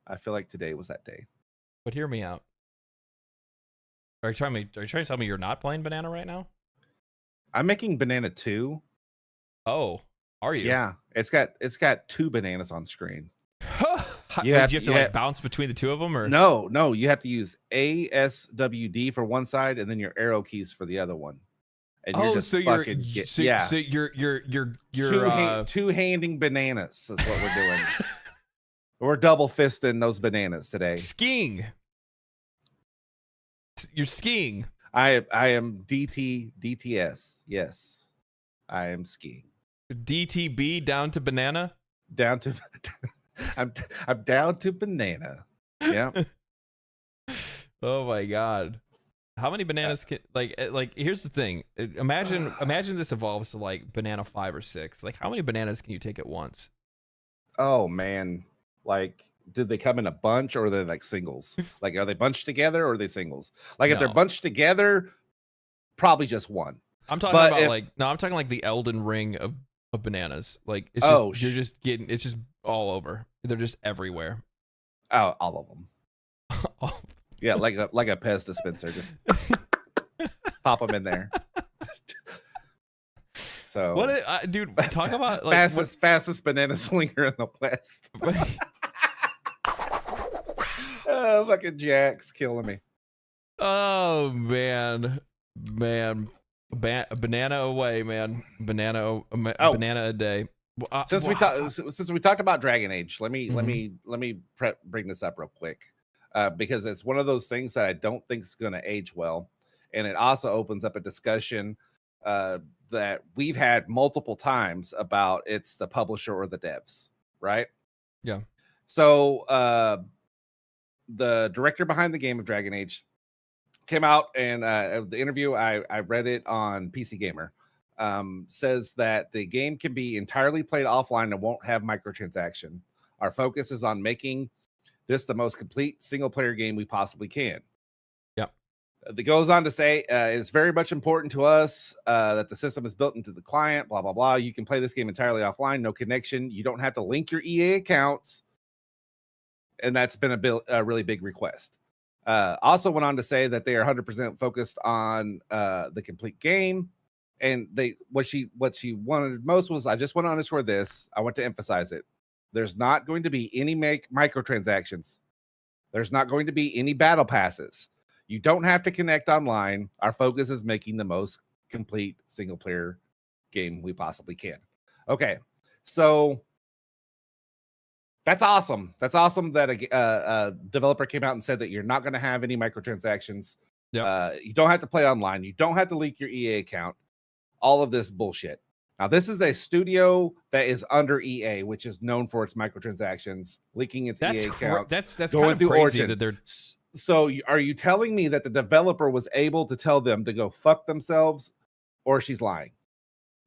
I feel like today was that day. But hear me out. Are you trying to tell me you're not playing Banana right now? I'm making Banana 2. Oh, are you? Yeah. It's got 2 bananas on screen. You have to like bounce between the two of them, or no, you have to use ASWD for one side and then your arrow keys for the other one. And you're just you're two-handing bananas is what we're doing. We're double fisting those bananas today. Skiing. You're skiing. I am DTS. Yes, I am skiing. DTB down to banana. Down to I'm down to banana. Yeah. Oh my god. How many bananas can like here's the thing. Imagine this evolves to like banana 5 or 6. Like how many bananas can you take at once? Oh man. Like do they come in a bunch or are they like singles? Like are they bunched together or are they singles? Like if they're bunched together, probably just one. I'm talking I'm talking like the Elden Ring of bananas. Like it's just you're just getting it's just all over. They're just everywhere. Oh, all of them. Yeah, like a Pez dispenser, just pop them in there. So what, dude? Talk about like fastest banana slinger in the West. Oh, fucking Jack's killing me. Oh man, banana away, man. Banana a day. Since we talked about Dragon Age, let me bring this up real quick. Because it's one of those things that I don't think is going to age well. And it also opens up a discussion that we've had multiple times about it's the publisher or the devs, right? Yeah. So the director behind the game of Dragon Age came out and the interview, I read it on PC Gamer, says that the game can be entirely played offline and won't have microtransaction. Our focus is on making this the most complete single player game we possibly can. Yep. It goes on to say it's very much important to us that the system is built into the client, blah, blah, blah. You can play this game entirely offline, no connection. You don't have to link your EA accounts. And that's been a really big request. Also went on to say that they are 100% focused on the complete game. And what she wanted most was, I just want to underscore this. I want to emphasize it. There's not going to be any microtransactions. There's not going to be any battle passes. You don't have to connect online. Our focus is making the most complete single player game we possibly can. Okay, so that's awesome. That's awesome that a developer came out and said that you're not going to have any microtransactions. Yep. You don't have to play online. You don't have to leak your EA account. All of this bullshit. Now, this is a studio that is under EA, which is known for its microtransactions, leaking its EA accounts. That's kind of crazy Origin. that they're. So, are you telling me that the developer was able to tell them to go fuck themselves, or she's lying?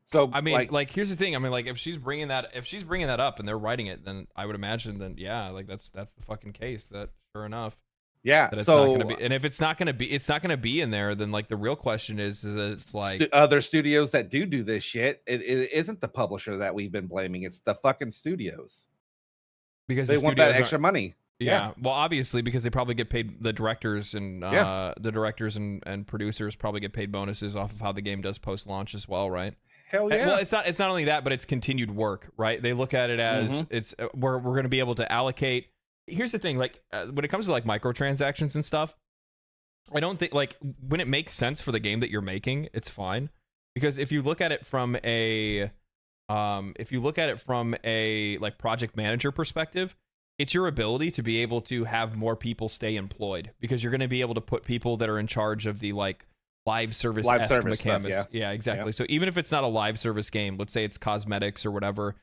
So, I mean, like here's the thing. I mean, like if she's bringing that up and they're writing it, then I would imagine then like that's the fucking case. That sure enough. Yeah. It's not gonna be, and if it's not gonna be in there, then like the real question is it's like other studios that do this shit. It isn't the publisher that we've been blaming. It's the fucking studios because they want that extra money. Yeah. Well, obviously because they probably get paid. The directors and and producers probably get paid bonuses off of how the game does post launch as well, right? Hell yeah. Well, it's not only that, but it's continued work, right? They look at it as it's we're going to be able to allocate. Here's the thing, like when it comes to like microtransactions and stuff, I don't think like when it makes sense for the game that you're making, it's fine. Because if you look at it from a like project manager perspective, it's your ability to be able to have more people stay employed because you're going to be able to put people that are in charge of the like live service mechanics. Stuff, yeah, exactly. So even if it's not a live service game, let's say it's cosmetics or whatever,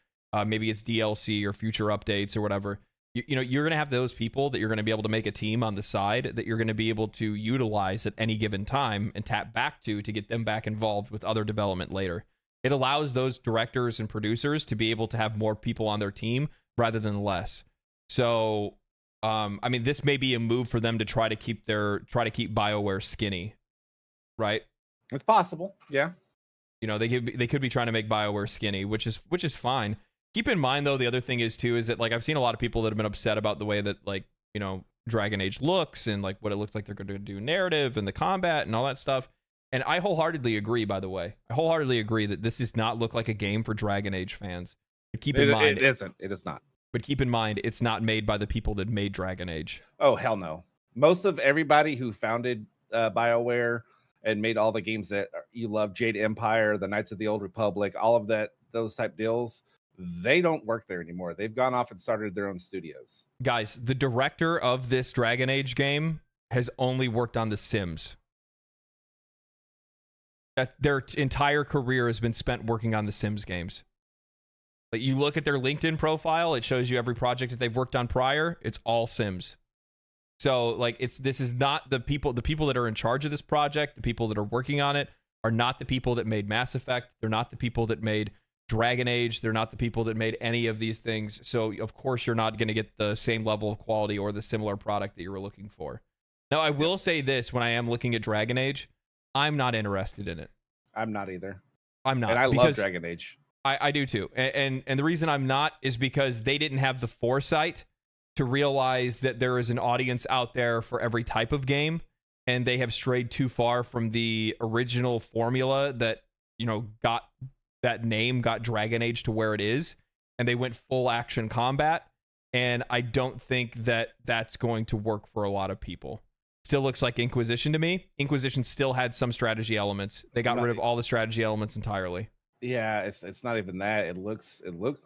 maybe it's DLC or future updates or whatever. You know, you're going to have those people that you're going to be able to make a team on the side that you're going to be able to utilize at any given time and tap back to get them back involved with other development later. It allows those directors and producers to be able to have more people on their team rather than less. So, I mean, this may be a move for them to try to keep BioWare skinny, right? It's possible, yeah. You know, they could be trying to make BioWare skinny, which is fine. Keep in mind, though, the other thing is, too, is that, like, I've seen a lot of people that have been upset about the way that, like, you know, Dragon Age looks and, like, what it looks like they're going to do narrative and the combat and all that stuff. And I wholeheartedly agree, by the way. I wholeheartedly agree that this does not look like a game for Dragon Age fans. But keep in mind... It isn't. It is not. But keep in mind, it's not made by the people that made Dragon Age. Oh, hell no. Most of everybody who founded BioWare and made all the games that you love, Jade Empire, the Knights of the Old Republic, all of that, those type deals, they don't work there anymore. They've gone off and started their own studios. Guys, the director of this Dragon Age game has only worked on The Sims. That their entire career has been spent working on The Sims games. Like, you look at their LinkedIn profile, it shows you every project that they've worked on prior. It's all Sims. So, like, this is not the people that are in charge of this project. The people that are working on it are not the people that made Mass Effect. They're not the people that made Dragon Age. They're not the people that made any of these things. So, of course, you're not going to get the same level of quality or the similar product that you were looking for. Now, I will say this: when I am looking at Dragon Age, I'm not interested in it. I'm not either. I'm not. And I love Dragon Age. I do too. And the reason I'm not is because they didn't have the foresight to realize that there is an audience out there for every type of game, and they have strayed too far from the original formula that, you know, got Dragon Age to where it is, and they went full action combat, and I don't think that that's going to work for a lot of people. Still looks like Inquisition to me. Inquisition still had some strategy elements. They got rid of all the strategy elements entirely. Yeah, it's not even that. It looks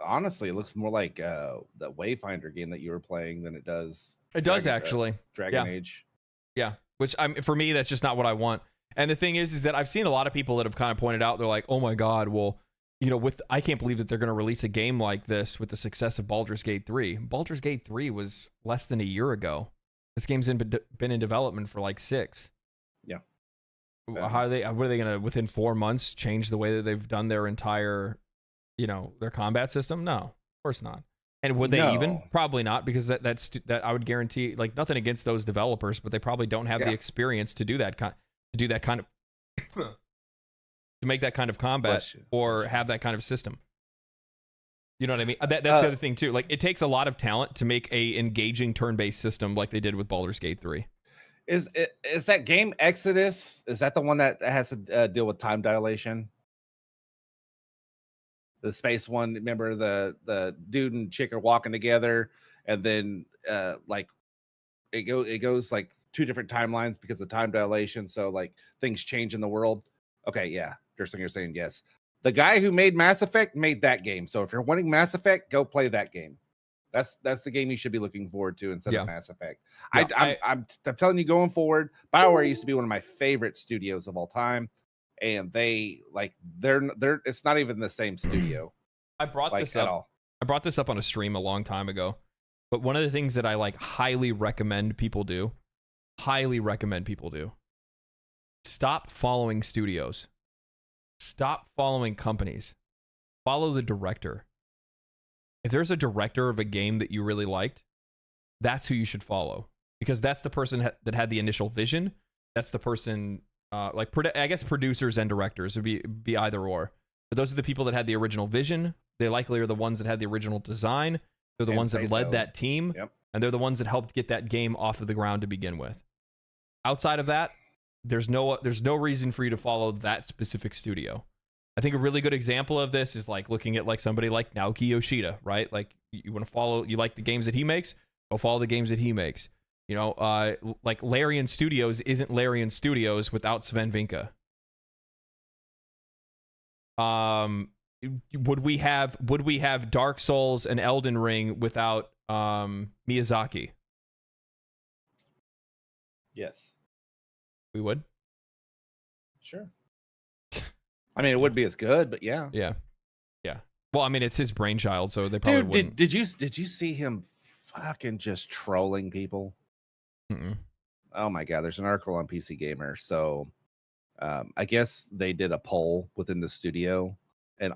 honestly, it looks more like the Wayfinder game that you were playing than it does. It does actually. Dragon Age. Yeah, which for me, that's just not what I want. And the thing is that I've seen a lot of people that have kind of pointed out, they're like, oh my God, well, you know, I can't believe that they're going to release a game like this with the success of Baldur's Gate 3. Baldur's Gate 3 was less than a year ago. This game's been in development for like 6. Yeah. What are they going to, within 4 months, change the way that they've done their entire, you know, their combat system? No, of course not. And would they even? Probably not, because that I would guarantee, like, nothing against those developers, but they probably don't have the experience to do that kind of to make that kind of combat or have that kind of system. You know what I mean? That's the other thing too. Like, it takes a lot of talent to make a engaging turn-based system like they did with Baldur's Gate 3. Is that game Exodus? Is that the one that has to deal with time dilation? The space one. Remember the dude and chick are walking together, and then like it goes like 2 different timelines because of time dilation. So like things change in the world. Okay, yeah, you're saying yes. The guy who made Mass Effect made that game. So if you're wanting Mass Effect, go play that game. That's the game you should be looking forward to instead of Mass Effect. Yeah, I'm telling you, going forward, BioWare used to be one of my favorite studios of all time, and they're it's not even the same studio. I brought this up on a stream a long time ago, but one of the things that I highly recommend people do, stop following studios, stop following companies, follow the director. If there's a director of a game that you really liked, that's who you should follow, because that's the person that had the initial vision. That's the person, I guess producers and directors would be either or. But those are the people that had the original vision. They likely are the ones that had the original design. They're the ones that led that team. Yep. And they're the ones that helped get that game off of the ground to begin with. Outside of that, there's no reason for you to follow that specific studio. I think a really good example of this is looking at somebody like Naoki Yoshida, right? Like, you want to follow, you like the games that he makes, go follow the games that he makes. You know, like Larian Studios isn't Larian Studios without Sven Vinka. Would we have Dark Souls and Elden Ring without Miyazaki? Yes. We would? Sure. I mean, it wouldn't be as good, but yeah. Yeah. Well, I mean, it's his brainchild, so they probably wouldn't. Did you see him fucking just trolling people? Mm-mm. Oh my God, there's an article on PC Gamer. So I guess they did a poll within the studio, and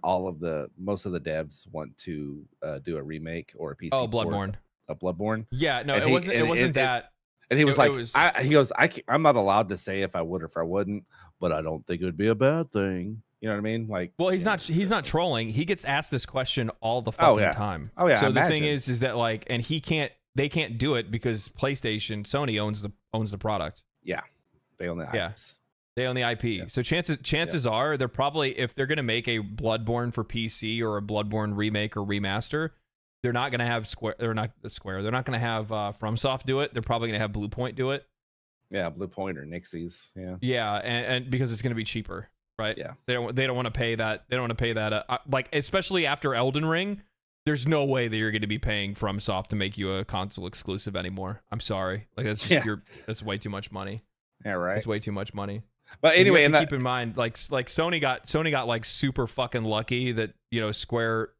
most of the devs want to do a remake or a PC port Bloodborne. of Bloodborne. Yeah, no, it wasn't that. And he was I'm not allowed to say if I would or if I wouldn't, but I don't think it would be a bad thing. You know what I mean? Like, well, he's not trolling. He gets asked this question all the fucking time. Oh yeah. So the thing is that and they can't do it because Sony owns the product. Yeah, they own the IPs. They own the IP. Yeah. So chances are they're probably, if they're gonna make a Bloodborne for PC or a Bloodborne remake or remaster, they're not going to have Square. They're not going to have FromSoft do it. They're probably going to have Bluepoint do it. Yeah, Bluepoint or Nixies. Yeah. Yeah, and because it's going to be cheaper, right? Yeah. They don't want to pay that. They don't want to pay that. Like especially after Elden Ring, there's no way that you're going to be paying FromSoft to make you a console exclusive anymore. I'm sorry. Like that's just that's way too much money. Yeah, right. It's way too much money. But anyway, and keep in mind, like Sony got like super fucking lucky that Square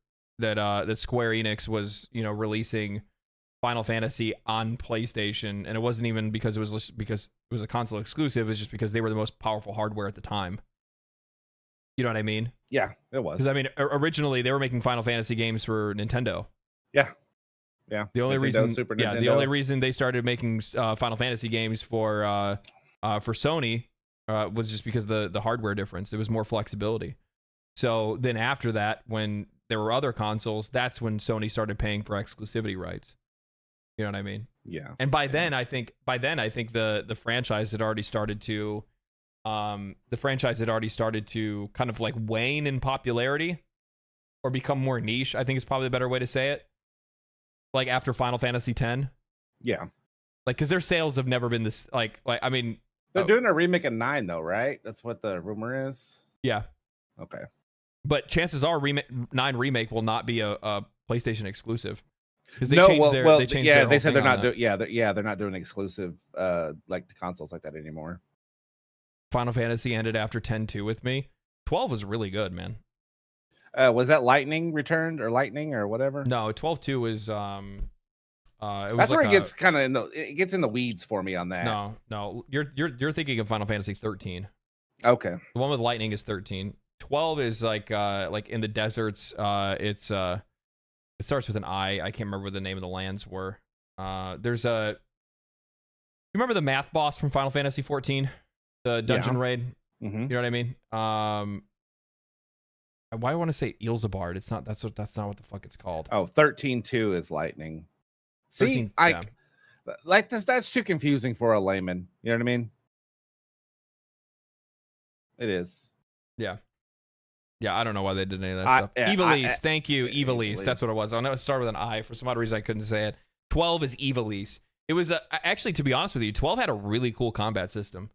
Enix was releasing Final Fantasy on PlayStation, and it wasn't even because it was a console exclusive. It was just because they were the most powerful hardware at the time. You know what I mean? Yeah, it was. Because I mean, originally they were making Final Fantasy games for Nintendo. Yeah. The only reason, Super Nintendo. The only reason they started making Final Fantasy games for Sony was just because the hardware difference. It was more flexibility. So then after that, when there were other consoles, that's when Sony started paying for exclusivity rights. You know what I mean? Yeah. And by then I think the franchise had already started to kind of like wane in popularity or become more niche, I think is probably a better way to say it. Like after Final Fantasy X. Yeah. Like cuz their sales have never been this like I mean they're doing a remake of 9 though, right? That's what the rumor is. Yeah. Okay. But chances are 9 remake will not be a PlayStation exclusive. Because they said they're not they're not doing exclusive like to consoles like that anymore. Final Fantasy ended after 10-2 with me. 12 was really good, man. Was that Lightning returned or Lightning or whatever? No, 12-2 was that's where it gets kind of it gets in the weeds for me on that. No, you're thinking of Final Fantasy 13. Okay. The one with Lightning is 13. 12 is like in the deserts. It starts with an I. I can't remember what the name of the lands were. There's you remember the math boss from Final Fantasy 14? The dungeon raid? Mm-hmm. You know what I mean? Why do I want to say Eelzabard? It's not. That's not what the fuck it's called. Oh, 13-2 is Lightning. 13, See, like this. That's too confusing for a layman. You know what I mean? It is. Yeah. Yeah, I don't know why they did any of that stuff. Evilise, thank you, Evilise. That's what it was. I know it started with an I. For some odd reason, I couldn't say it. 12 is Evilise. It was actually, to be honest with you, 12 had a really cool combat system.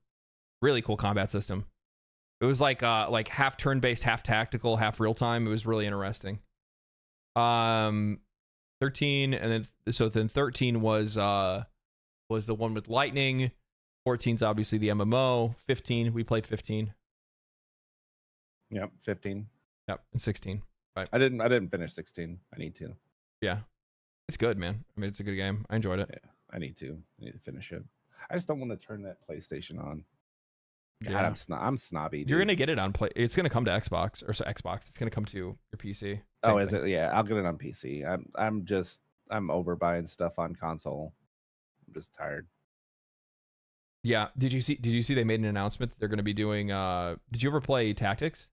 Really cool combat system. It was like half turn-based, half tactical, half real-time. It was really interesting. 13, and then 13 was the one with Lightning. 14's obviously the MMO. 15, we played 15. Yep, 15. Yep, and 16. Right. I didn't finish 16. I need to. Yeah. It's good, man. I mean, it's a good game. I enjoyed it. Yeah, I need to finish it. I just don't want to turn that PlayStation on. God, yeah. I'm snobby. Dude. You're gonna get it on play. It's gonna come to Xbox or Xbox. It's gonna come to your PC. Oh, is it? Yeah, I'll get it on PC. I'm over buying stuff on console. I'm just tired. Yeah. Did you see they made an announcement that they're gonna be doing? Did you ever play Tactics?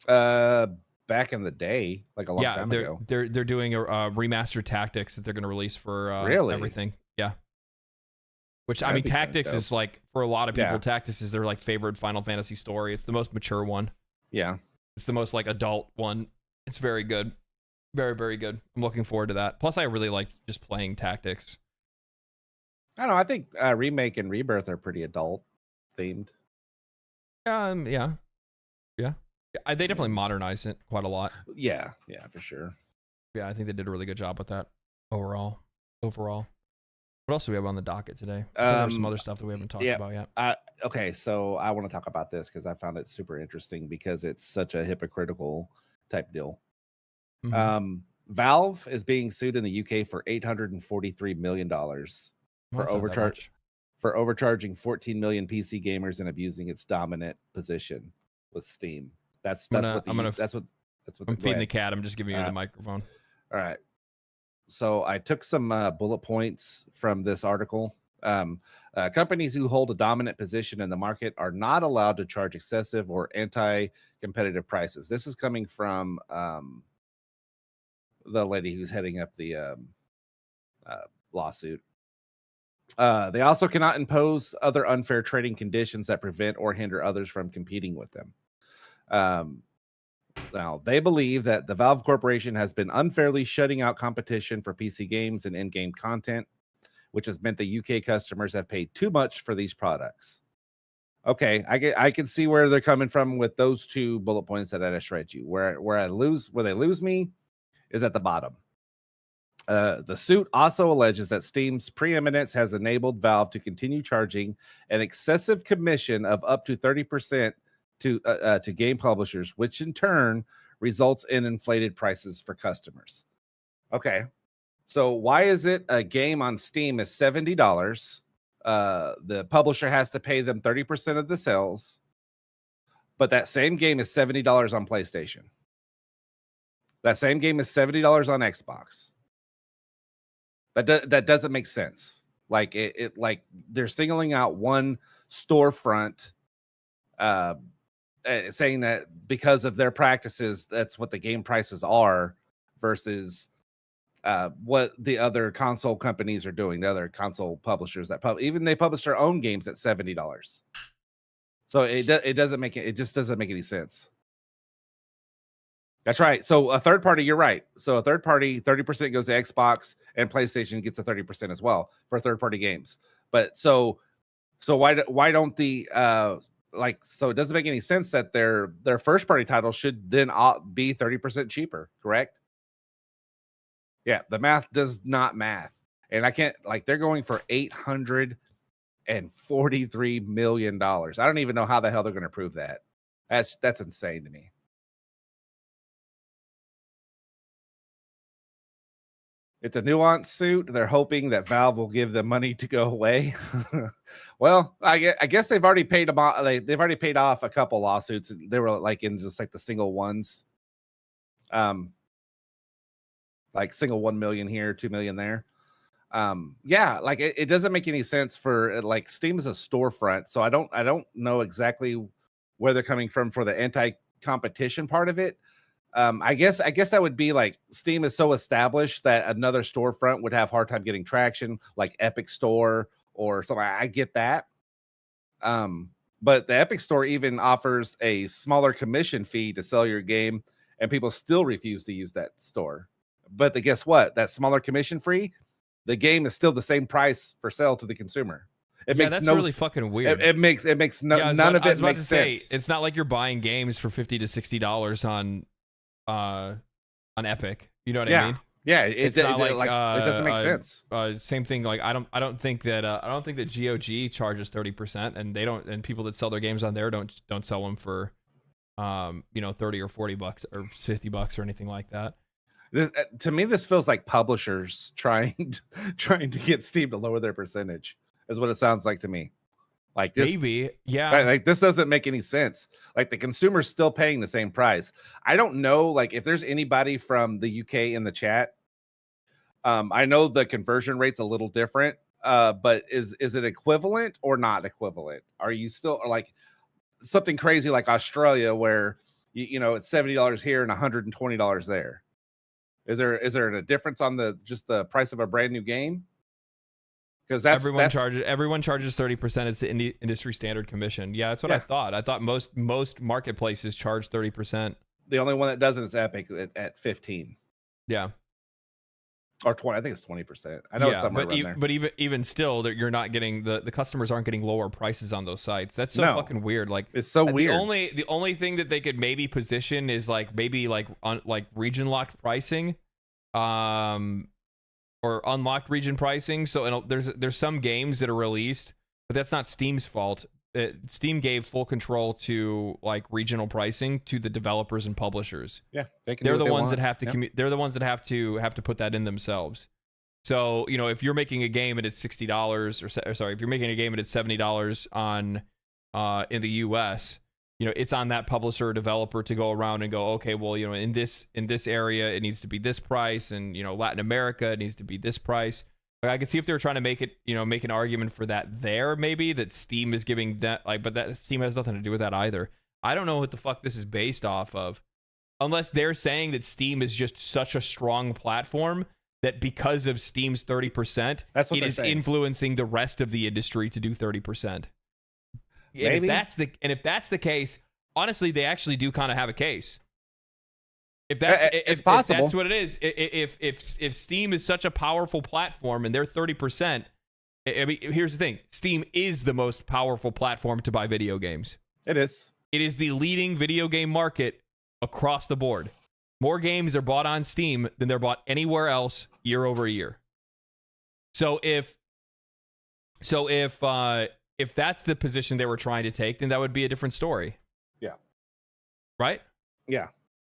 Back in the day, like a long time ago. They're doing a remastered Tactics that they're gonna release for everything. Yeah. Which I mean, Tactics is like for a lot of people, Tactics is their like favorite Final Fantasy story. It's the most mature one. Yeah. It's the most like adult one. It's very good. Very, very good. I'm looking forward to that. Plus, I really like just playing Tactics. I don't know. I think Remake and Rebirth are pretty adult themed. Yeah. They definitely modernized it quite a lot. Yeah, for sure. Yeah, I think they did a really good job with that overall. What else do we have on the docket today? There's some other stuff that we haven't talked about yet. Okay, so I want to talk about this because I found it super interesting because it's such a hypocritical type deal. Mm-hmm. Valve is being sued in the UK for $843 million for overcharging 14 million PC gamers and abusing its dominant position with Steam. That's what I'm feeding the cat. I'm just giving you the microphone. All right. So I took some bullet points from this article. Companies who hold a dominant position in the market are not allowed to charge excessive or anti-competitive prices. This is coming from the lady who's heading up the lawsuit. They also cannot impose other unfair trading conditions that prevent or hinder others from competing with them. Now, they believe that the Valve Corporation has been unfairly shutting out competition for PC games and in-game content, which has meant the UK customers have paid too much for these products. Okay, I can see where they're coming from with those two bullet points that I just read you. Where they lose me is at the bottom. The suit also alleges that Steam's preeminence has enabled Valve to continue charging an excessive commission of up to 30% to game publishers, which in turn results in inflated prices for customers. Okay, so why is it a game on Steam is $70? The publisher has to pay them 30% of the sales, but that same game is $70 on PlayStation. That same game is $70 on Xbox. That doesn't make sense. Like it like they're singling out one storefront, saying that because of their practices, that's what the game prices are, versus what the other console companies are doing. The other console publishers that even they publish their own games at $70. So it doesn't make it just doesn't make any sense. That's right. So a third party, you're right. So a third party, 30% goes to Xbox, and PlayStation gets a 30% as well for third party games. But so why don't the so it doesn't make any sense that their first party title should then be 30% cheaper, correct? Yeah, the math does not math. And I can't, like, they're going for $843 million. I don't even know how the hell they're going to prove that. That's insane to me. It's a nuanced suit. They're hoping that Valve will give them money to go away. Well, I guess they've already paid them off. They've already paid off a couple lawsuits. They were like in just like the single ones. Like single 1 million here, 2 million there. Yeah, like it doesn't make any sense for like Steam is a storefront. So I don't know exactly where they're coming from for the anti-competition part of it. I guess that would be like Steam is so established that another storefront would have a hard time getting traction, like Epic Store or something. I get that. But the Epic Store even offers a smaller commission fee to sell your game, and people still refuse to use that store. But guess what? That smaller commission free, the game is still the same price for sale to the consumer. That's really fucking weird. It makes none of it makes sense. It's not like you're buying games for $50 to $60 on Epic. You know what I mean? Yeah, it's not like it doesn't make sense. Same thing. Like I don't think that GOG charges 30%, and they don't, and people that sell their games on there don't sell them for $30 or $40 or $50 or anything like that. To me, this feels like publishers trying to get Steam to lower their percentage, is what it sounds like to me. Like this, maybe, yeah. Like this doesn't make any sense. Like the consumer's still paying the same price. I don't know, like if there's anybody from the UK in the chat. I know the conversion rate's a little different, but is it equivalent or not equivalent? Are you still like something crazy like Australia where it's $70 here and $120 there? Is there a difference on just the price of a brand new game? Because everyone charges 30%. It's the industry standard commission. Yeah, that's what I thought. I thought most marketplaces charge 30%. The only one that doesn't is Epic at 15. Yeah, or 20. I think it's 20%. I know it's somewhere around there. But even still, you're not getting the customers aren't getting lower prices on those sites. That's so fucking weird. Like it's so weird. The only thing that they could maybe position is like maybe like on like region locked pricing, or unlocked region pricing. So there's some games that are released, but that's not Steam's fault. Steam gave full control to like regional pricing to the developers and publishers. Yeah, they're the ones that have to they're the ones that have to put that in themselves. So if you're making a game and it's $60, or sorry, if you're making a game and it's $70 on in the US, it's on that publisher or developer to go around and go, okay, well, in this area it needs to be this price, and Latin America it needs to be this price. Like, I could see if they were trying to make it, make an argument for that there, maybe that Steam is giving that, like, but that Steam has nothing to do with that either. I don't know what the fuck this is based off of, unless they're saying that Steam is just such a strong platform that because of Steam's 30%, it is influencing the rest of the industry to do 30%. And if that's the case, honestly, they actually do kind of have a case. it's possible. If that's what it is, if Steam is such a powerful platform and they're 30%, I mean, here's the thing: Steam is the most powerful platform to buy video games. It is. It is the leading video game market across the board. More games are bought on Steam than they're bought anywhere else year over year. So if that's the position they were trying to take, then that would be a different story. Yeah. Right? Yeah.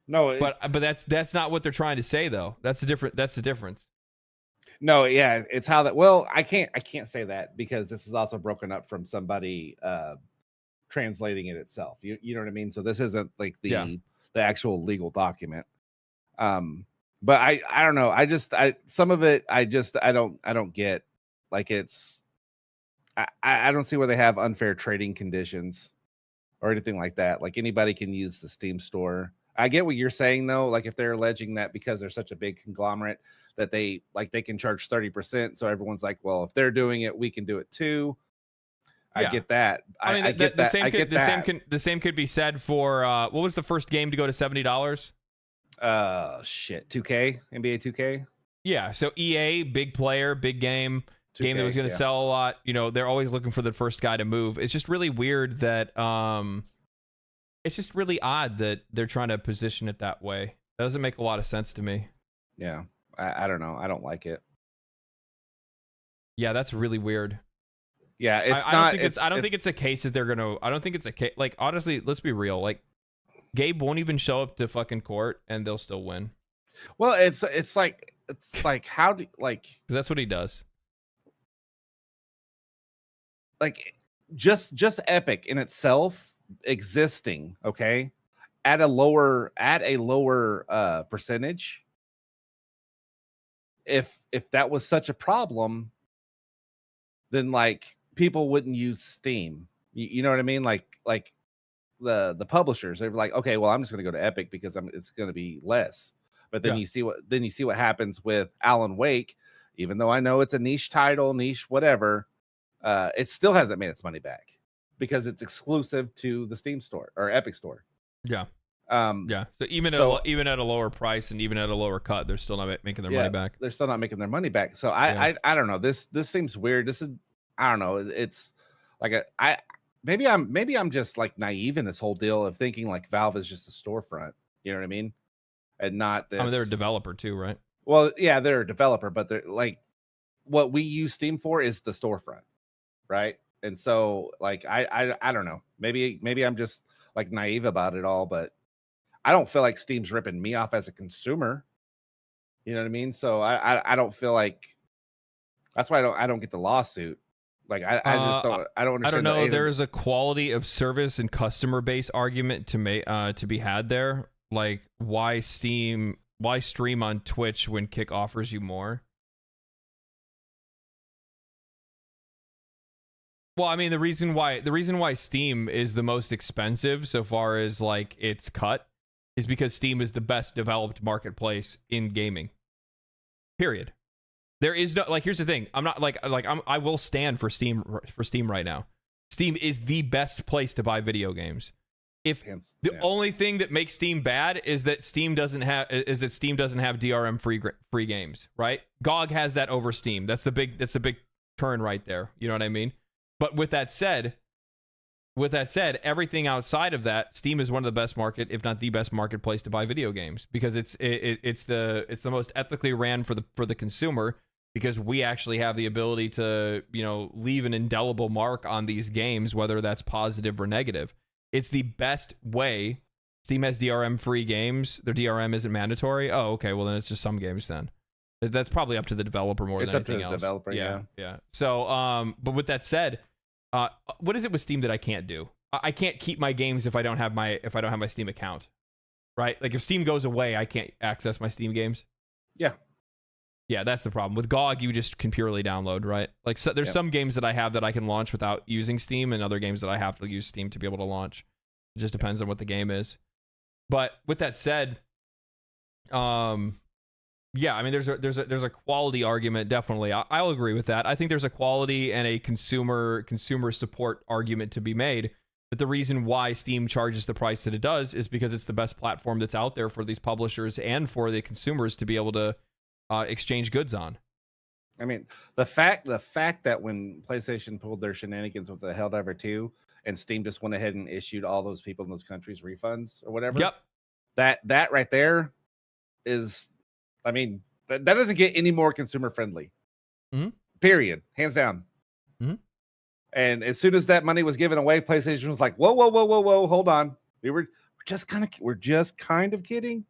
No, but that's not what they're trying to say though. That's the difference. No, yeah, it's how that. Well, I can't say that because this is also broken up from somebody translating it itself. You know what I mean? So this isn't like the actual legal document. But I don't know. Some of it I don't get. Like it's I don't see where they have unfair trading conditions or anything like that. Like anybody can use the Steam store. I get what you're saying though. Like if they're alleging that because they're such a big conglomerate that they can charge 30%. So everyone's like, well, if they're doing it, we can do it too. I get that. I mean, I get that. The same could be said for what was the first game to go to $70? Shit, 2K, NBA 2K. Yeah, so EA, big player, big game that was going to sell a lot. You know, they're always looking for the first guy to move. It's just really weird that it's just really odd that they're trying to position it that way. That doesn't make a lot of sense to me. Yeah, I don't know. I don't like it. Yeah, that's really weird. Yeah, I don't think it's a case that they're gonna. I don't think it's a case. Like honestly, let's be real. Like Gabe won't even show up to fucking court, and they'll still win. Well, it's like how do like? 'Cause that's what he does. Like just Epic in itself existing, okay, at a lower percentage. If that was such a problem, then like people wouldn't use Steam. You know what I mean? Like the publishers, they're like, okay, well, I'm just going to go to Epic because it's going to be less. But then you see what happens with Alan Wake. Even though I know it's a niche title, niche whatever, it still hasn't made its money back because it's exclusive to the Steam store or Epic store. Yeah. So even at a lower price and even at a lower cut, they're still not making their money back. They're still not making their money back. So I don't know. This seems weird. This is, I don't know. It's like maybe I'm just like naive in this whole deal of thinking like Valve is just a storefront. You know what I mean? And not this. I mean, they're a developer too, right? Well, yeah, they're a developer, but they're like what we use Steam for is the storefront, right? And so like I don't know. Maybe I'm just like naive about it all, but I don't feel like Steam's ripping me off as a consumer. You know what I mean? So I don't feel like that's why I don't get the lawsuit. Like I just don't understand. I don't know. There's a quality of service and customer base argument to be had there. Like why stream on Twitch when Kick offers you more? Well, I mean the reason why Steam is the most expensive so far as like its cut is because Steam is the best developed marketplace in gaming. Period. There is no like. Here's the thing. I'm not like I will stand for Steam right now. Steam is the best place to buy video games. If the only thing that makes Steam bad is that Steam doesn't have DRM free games, right? GOG has that over Steam. That's the big turn right there. You know what I mean? But with that said, everything outside of that, Steam is one of the best market, if not the best marketplace to buy video games because it's the most ethically ran for the consumer because we actually have the ability to, you know, leave an indelible mark on these games, whether that's positive or negative. It's the best way. Steam has DRM free games. Their DRM isn't mandatory. Oh, okay. Well, then it's just some games then. That's probably up to the developer more than anything else. It's up to the developer, yeah. So, but with that said, what is it with Steam that I can't do? I can't keep my games if I don't have my Steam account, right? Like if Steam goes away, I can't access my Steam games. Yeah, that's the problem. With GOG, you just can purely download, right? Like so, there's some games that I have that I can launch without using Steam, and other games that I have to use Steam to be able to launch. It just depends on what the game is. But with that said, yeah, I mean, there's a quality argument, definitely. I'll agree with that. I think there's a quality and a consumer support argument to be made. But the reason why Steam charges the price that it does is because it's the best platform that's out there for these publishers and for the consumers to be able to exchange goods on. I mean, the fact that when PlayStation pulled their shenanigans with the Helldivers 2 and Steam just went ahead and issued all those people in those countries refunds or whatever. Yep. That right there is, I mean, that doesn't get any more consumer friendly. Mm-hmm. Period. Hands down. Mm-hmm. And as soon as that money was given away, PlayStation was like, whoa, hold on. We're just kind of kidding.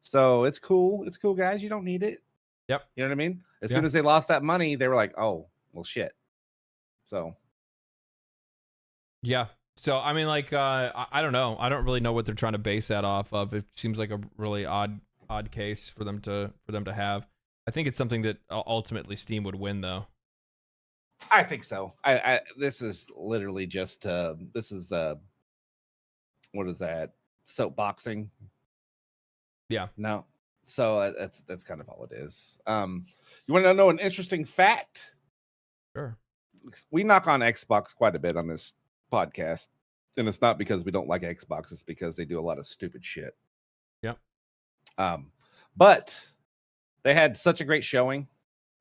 So it's cool. It's cool, guys. You don't need it. Yep. You know what I mean? As soon as they lost that money, they were like, oh, well, shit. So. Yeah. So, I mean, like, I don't know. I don't really know what they're trying to base that off of. It seems like a really odd case for them to have. I think it's something that ultimately Steam would win, though. I think so. This is literally just what is that? Soapboxing. Yeah. No. So that's kind of all it is. You want to know an interesting fact? Sure. We knock on Xbox quite a bit on this podcast, and it's not because we don't like Xbox, it's because they do a lot of stupid shit. Yep. But they had such a great showing,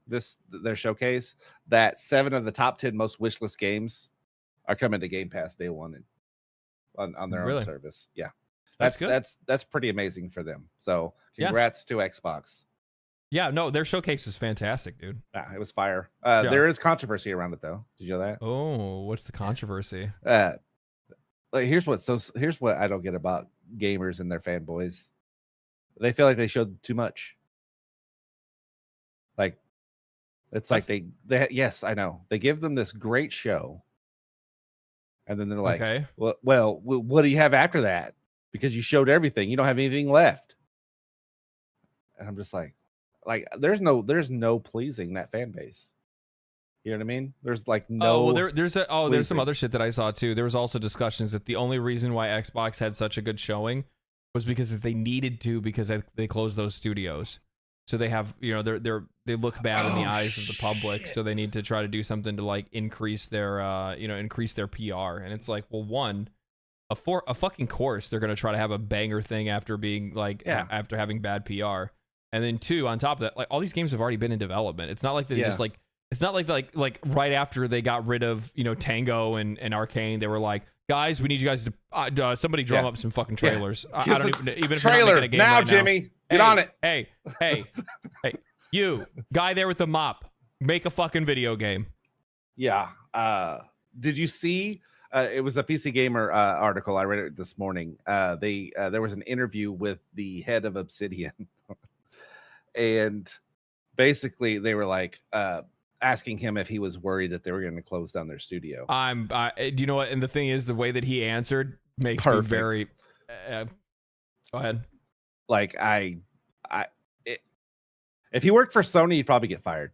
their showcase, that 7 of the top 10 most wishlist games are coming to Game Pass day one on their own service. Yeah. That's good. That's pretty amazing for them. So congrats to Xbox. Yeah, no, their showcase was fantastic, dude. Yeah, it was fire. There is controversy around it, though. Did you know that? Oh, what's the controversy? Here's what I don't get about gamers and their fanboys. They feel like they showed too much. Like, it's like they yes, I know. They give them this great show, and then they're like, okay, well, what do you have after that? Because you showed everything. You don't have anything left. And I'm just like there's no pleasing that fan base. You know what I mean? There's like no. There's some other shit that I saw too. There was also discussions that the only reason why Xbox had such a good showing was because they needed to, because they closed those studios. So they have, you know, they look bad in the eyes of the public. So they need to try to do something to like increase their PR. And it's like, well, one, a fucking course, they're gonna try to have a banger thing after being like after having bad PR. And then 2, on top of that, like all these games have already been in development. It's not like they just like, it's not like right after they got rid of, you know, Tango and Arcane, they were like, guys, we need you guys to somebody drum up some fucking trailers. I don't even if trailer you're not making a game now, right Jimmy, get on it. Hey, you guy there with the mop, make a fucking video game. Yeah. Did you see? It was a PC Gamer article. I read it this morning. There was an interview with the head of Obsidian. And basically they were like asking him if he was worried that they were going to close down their studio. Do you know what? And the thing is, the way that he answered makes me very go ahead. Like if he worked for Sony, he'd probably get fired.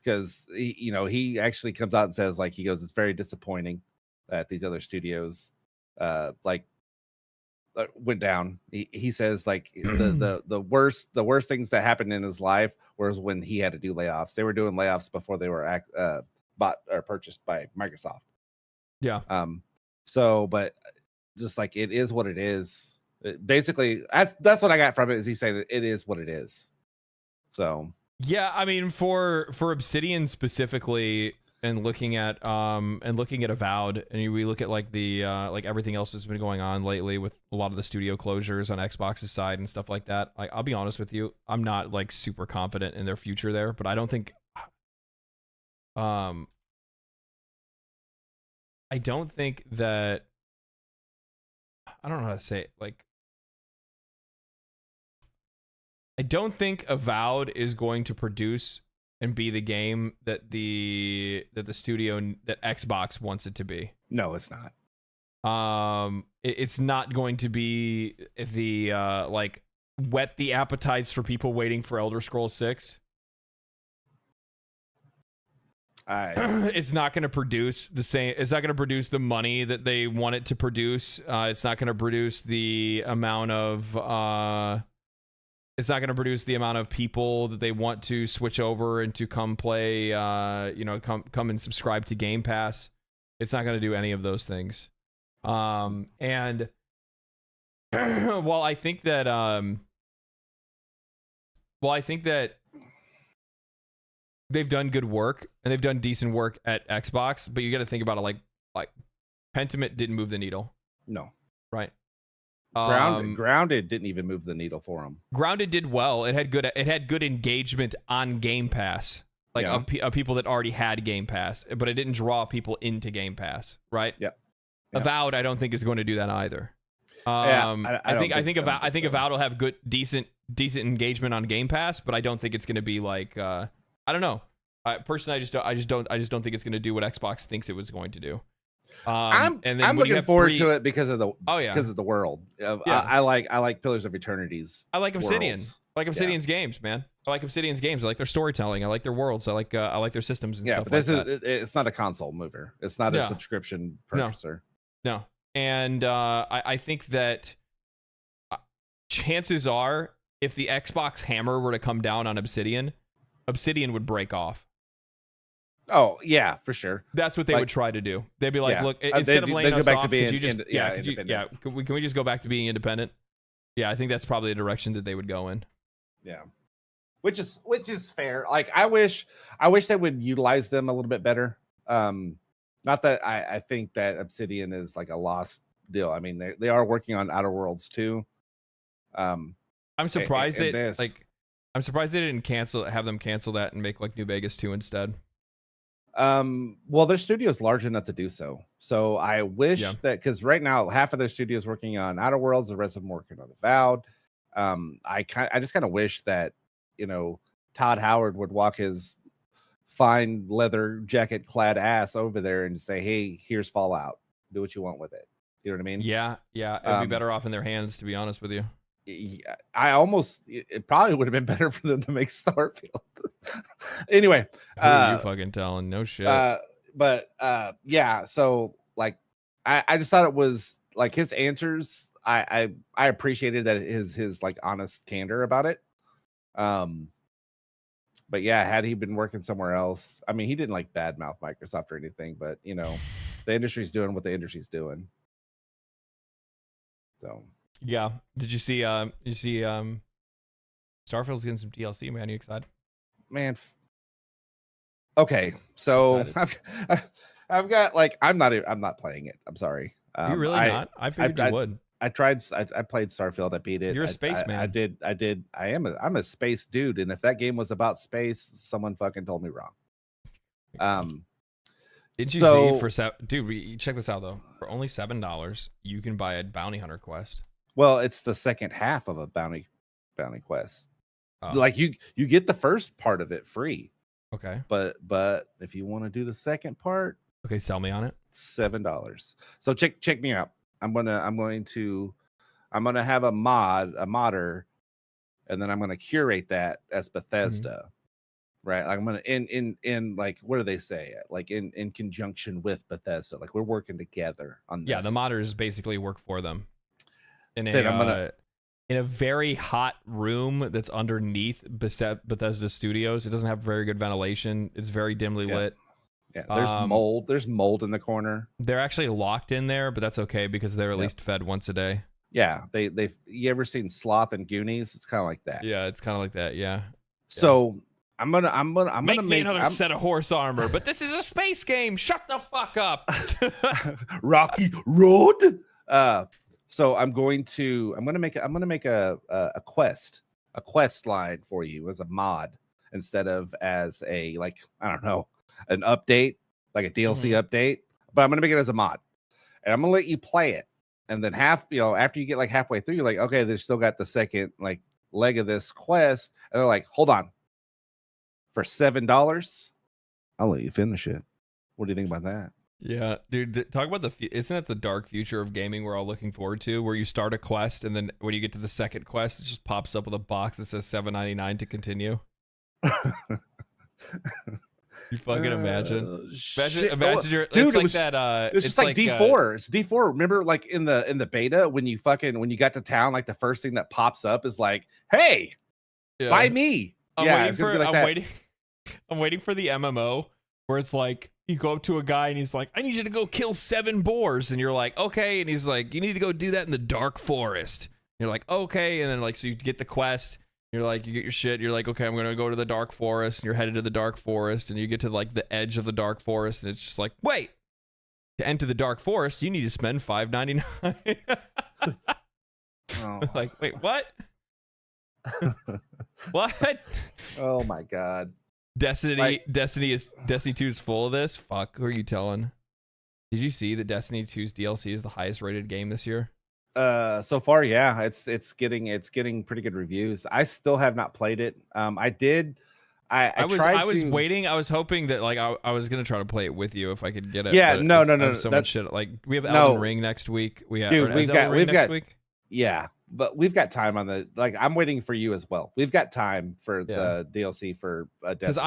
Because he actually comes out and says, like, he goes, it's very disappointing that these other studios went down. He says like the worst things that happened in his life was when he had to do layoffs. They were doing layoffs before they were bought or purchased by Microsoft. Yeah. So, but just like, it is what it is. Basically, that's what I got from it. Is he saying it is what it is? So yeah, I mean, for Obsidian specifically, and looking at Avowed, and we look at like the like everything else that's been going on lately with a lot of the studio closures on Xbox's side and stuff like that. Like, I'll be honest with you, I'm not like super confident in their future there, but I don't think that I don't know how to say it. Like, I don't think Avowed is going to produce and be the game that the studio, that Xbox wants it to be. No, it's not. It's not going to be the like whet the appetites for people waiting for Elder Scrolls 6. It's not going to produce the same. It's not going to produce the money that they want it to produce. It's not going to produce the amount of. It's not going to produce the amount of people that they want to switch over and to come play. Come and subscribe to Game Pass. It's not going to do any of those things. And while I think that they've done good work and they've done decent work at Xbox, but you got to think about it like Pentiment didn't move the needle. No. Right. Grounded didn't even move the needle for them. Grounded did well. It had good engagement on Game Pass, like of people that already had Game Pass, but it didn't draw people into Game Pass, right? Yep. Avowed, I don't think is going to do that either. I think Avowed will have good, decent engagement on Game Pass, but I don't think it's going to be like I don't know. Personally, I just don't think it's going to do what Xbox thinks it was going to do. I'm looking forward to it because of the world. I like Pillars of Eternity's. I like Obsidian. Worlds. I like Obsidian's games, man. I like Obsidian's games. I like their storytelling. I like their worlds. I like their systems and stuff like that. It's not a console mover. It's not a subscription purchaser. No. And I think that chances are, if the Xbox hammer were to come down on Obsidian would break off. Oh yeah, for sure. That's what they would try to do. They'd be like, look, instead of laying us off, can we just go back to being independent? Yeah, I think that's probably the direction that they would go in. Yeah, which is fair. Like I wish they would utilize them a little bit better. Not that I think that Obsidian is like a lost deal. I mean, they are working on Outer Worlds too. I'm surprised they didn't have them cancel that and make like New Vegas 2 instead. Well, their studio is large enough to do so. So I wish that, because right now half of their studio is working on Outer Worlds, the rest of them working on Avowed. I just kind of wish that, Todd Howard would walk his fine leather jacket clad ass over there and say, hey, here's Fallout, do what you want with it. You know what I mean? Yeah it'd be better off in their hands, to be honest with you. Yeah, it probably would have been better for them to make Starfield. Anyway, who are you fucking telling? No shit. So like I just thought it was like his answers, I appreciated that his like honest candor about it. But yeah, had he been working somewhere else, I mean, he didn't like badmouth Microsoft or anything, but the industry's doing what the industry's doing. So yeah. Did you see Starfield's getting some DLC, man? You excited? Man. Okay. So I've got like I'm not playing it. I'm sorry. You really not? I figured you would. I played Starfield. I beat it. You're a spaceman. I'm a space dude, and if that game was about space, someone fucking told me wrong. Did you see dude? Check this out though. For only $7, you can buy a bounty hunter quest. Well, it's the second half of a bounty quest. Like you get the first part of it free. Okay. But if you want to do the second part, okay, sell me on it. $7. So check me out. I'm gonna have a modder, and then I'm gonna curate that as Bethesda. Right? Like I'm gonna in like, what do they say? Like in conjunction with Bethesda. Like we're working together on this. Yeah, the modders basically work for them. In a very hot room that's underneath Bethesda Studios. It doesn't have very good ventilation. It's very dimly lit. Yeah, there's mold. There's mold in the corner. They're actually locked in there, but that's okay because they're at least fed once a day. Yeah, you ever seen Sloth and Goonies? It's kind of like that. Yeah, it's kind of like that. Yeah. So I'm gonna make another set of horse armor, but this is a space game. Shut the fuck up. Rocky Road. So I'm gonna make a quest line for you as a mod instead of as a, like, I don't know, an update, like a DLC update, but I'm gonna make it as a mod, and I'm gonna let you play it, and then after you get like halfway through, you're like, okay, they still got the second like leg of this quest, and they're like, hold on, for $7, I'll let you finish it. What do you think about that? Yeah, dude, talk about isn't that the dark future of gaming we're all looking forward to, where you start a quest and then when you get to the second quest, it just pops up with a box that says $7.99 to continue. You fucking imagine. Imagine you're, dude, it's like that. It's just like D4. It's D4. Remember, like in the beta, when you got to town, like the first thing that pops up is like, "Hey, buy me." I'm waiting for the MMO where it's like, you go up to a guy and he's like, I need you to go kill 7 boars. And you're like, okay. And he's like, you need to go do that in the dark forest. You're like, okay. And then like, so you get the quest. You're like, you get your shit. You're like, okay, I'm going to go to the dark forest. And you're headed to the dark forest. And you get to like the edge of the dark forest. And it's just like, wait, to enter the dark forest, you need to spend $5.99. Oh. Like, wait, what? What? Oh my god. Destiny 2 is full of this. Fuck, who are you telling? Did you see that Destiny 2's DLC is the highest rated game this year? So far, yeah, it's getting pretty good reviews. I still have not played it. I was waiting. I was hoping that like I was gonna try to play it with you if I could get it. Yeah, no. So much shit. Like we have Elden Ring next week. We've got week? Yeah, but we've got time on the like. I'm waiting for you as well. We've got time for the DLC for Destiny. Because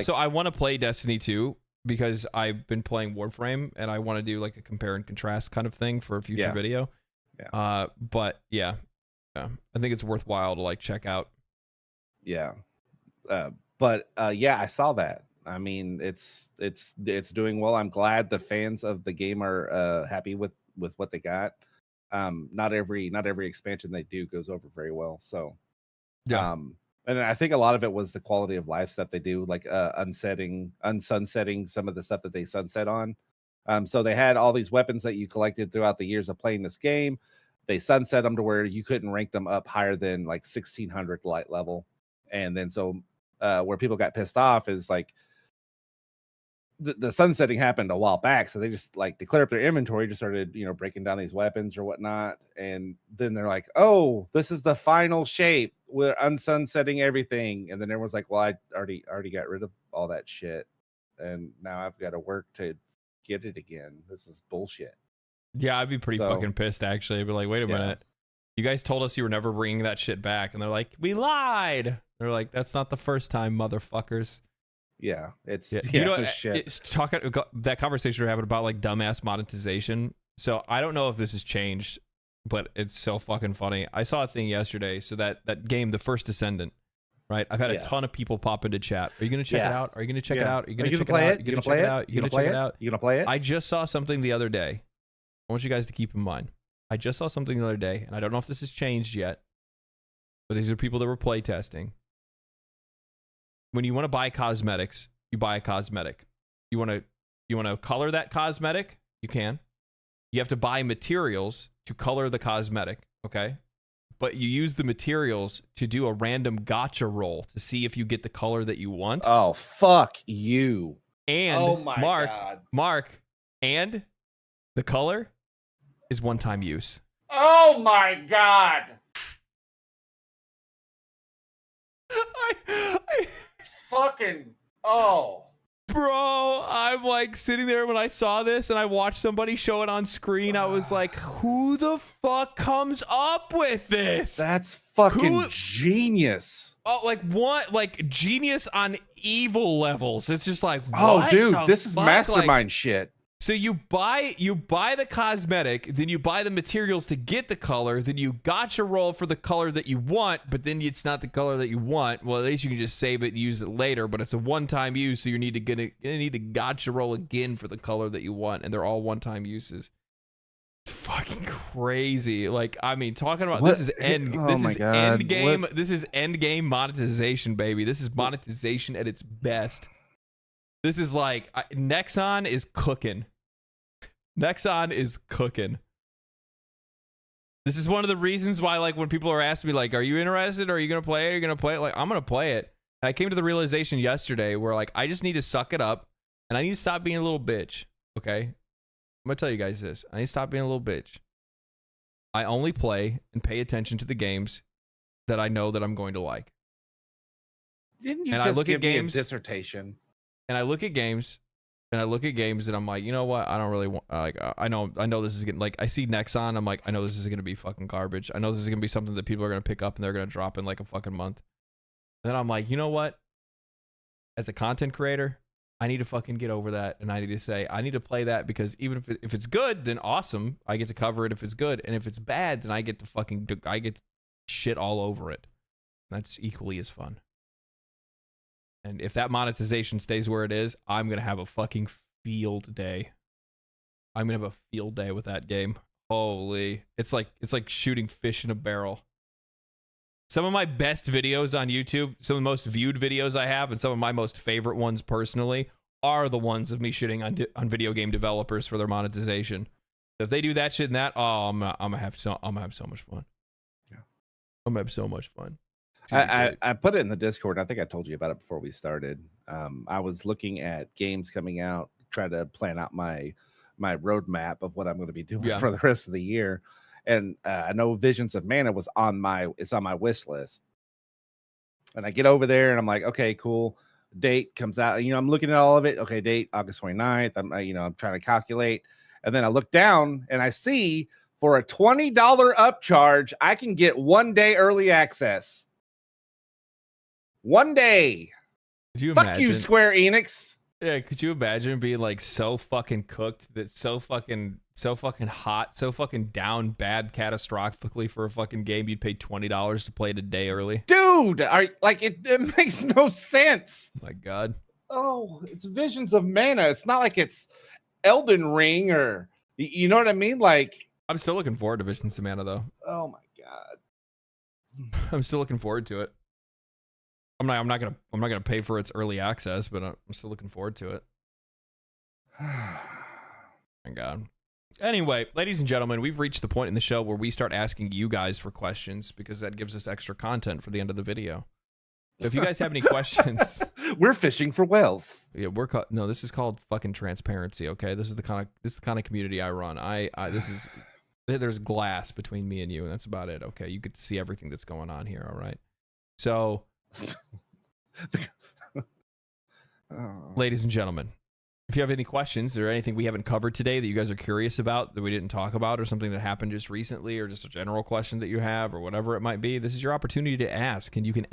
I want to play Destiny 2 because I've been playing Warframe and I want to do like a compare and contrast kind of thing for a future video. Yeah. But yeah, I think it's worthwhile to like check out. Yeah. But yeah, I saw that. I mean, it's doing well. I'm glad the fans of the game are happy with what they got. Not every expansion they do goes over very well. So, and I think a lot of it was the quality of life stuff they do, like unsunsetting some of the stuff that they sunset on. So they had all these weapons that you collected throughout the years of playing this game. They sunset them to where you couldn't rank them up higher than like 1600 light level. And then so where people got pissed off is like the sunsetting happened a while back. So they just like declared up their inventory, just started, breaking down these weapons or whatnot. And then they're like, oh, this is the final shape. We're unsunsetting everything. And then everyone's like, well, I already got rid of all that shit. And now I've got to work to get it again. This is bullshit. Yeah, I'd be pretty fucking pissed actually. I'd be like, wait a minute. You guys told us you were never bringing that shit back. And they're like, we lied. They're like, that's not the first time, motherfuckers. Yeah, it's shit. It's talking that conversation we're having about like dumbass monetization. So I don't know if this has changed, but it's so fucking funny. I saw a thing yesterday. So that game, The First Descendant, right? I've had a ton of people pop into chat. Are you gonna check it out? Are you gonna check it out? Are you gonna check it out? Are you gonna check it out? You gonna check it out? You gonna play it? I just saw something the other day. I want you guys to keep in mind. I just saw something the other day, and I don't know if this has changed yet, but these are people that were playtesting. When you want to buy cosmetics, you buy a cosmetic. You want to color that cosmetic? You can. You have to buy materials to color the cosmetic, okay? But you use the materials to do a random gotcha roll to see if you get the color that you want. Oh, fuck you. And oh my God. Mark, and the color is one-time use. Oh my God. I fucking bro, I'm like sitting there when I saw this and I watched somebody show it on screen. I was like, who the fuck comes up with this? That's fucking genius. Oh, like genius on evil levels. It's just like, oh dude, this is mastermind shit. So you buy the cosmetic, then you buy the materials to get the color, then you gotcha roll for the color that you want, but then it's not the color that you want. Well, at least you can just save it and use it later, but it's a one-time use, so you need to gotcha roll again for the color that you want, and they're all one-time uses. It's fucking crazy. Like, I mean, talking about this is end game monetization, baby. This is monetization at its best. This is like Nexon is cooking. Nexon is cooking. This is one of the reasons why, like, when people are asking me, like, are you interested? Are you going to play it? Are you going to play it? Like, I'm going to play it. And I came to the realization yesterday where, like, I just need to suck it up and I need to stop being a little bitch. Okay? I'm going to tell you guys this. I need to stop being a little bitch. I only play and pay attention to the games that I know that I'm going to like. Didn't you just give me a dissertation? And I look at games, and I'm like, you know what? I don't really want. Like, I know this is getting like. I see Nexon. I'm like, I know this is gonna be fucking garbage. I know this is gonna be something that people are gonna pick up and they're gonna drop in like a fucking month. And then I'm like, you know what? As a content creator, I need to fucking get over that, and I need to say I need to play that because even if it's good, then awesome. I get to cover it if it's good, and if it's bad, then I get to shit all over it. That's equally as fun. And if that monetization stays where it is, I'm going to have a fucking field day. I'm gonna have a field day with that game. Holy, it's like shooting fish in a barrel. Some of my best videos on YouTube, some of the most viewed videos I have, and some of my most favorite ones personally are the ones of me shitting on video game developers for their monetization. So if they do that shit and that, oh, I'm gonna have so much fun. Yeah, I'm gonna have so much fun. I put it in the Discord. I think I told you about it before we started. I was looking at games coming out, trying to plan out my roadmap of what I'm going to be doing for the rest of the year. And I know Visions of Mana was on my wish list. And I get over there and I'm like, okay, cool. Date comes out. You know, I'm looking at all of it. Okay, date August 29th. I'm trying to calculate. And then I look down and I see for a $20 upcharge, I can get 1 day early access. 1 day. Could you Fuck imagine? you, Square Enix. Yeah, could you imagine being like so fucking cooked, that so fucking hot, so fucking down bad catastrophically for a fucking game you'd pay $20 to play it a day early? Dude, it makes no sense. My God. Oh, it's Visions of Mana. It's not like it's Elden Ring or, you know what I mean? Like, I'm still looking forward to Visions of Mana though. Oh my God. I'm still looking forward to it. I'm not gonna pay for its early access, but I'm still looking forward to it. My God. Anyway, ladies and gentlemen, we've reached the point in the show where we start asking you guys for questions because that gives us extra content for the end of the video. So if you guys have any questions, we're fishing for whales. Yeah, no, this is called fucking transparency. Okay, this is the kind of community I run. There's glass between me and you, and that's about it. Okay, you get to see everything that's going on here. All right, so. Ladies and gentlemen, if you have any questions or anything we haven't covered today that you guys are curious about that we didn't talk about, or something that happened just recently, or just a general question that you have, or whatever it might be, this is your opportunity to ask, and you can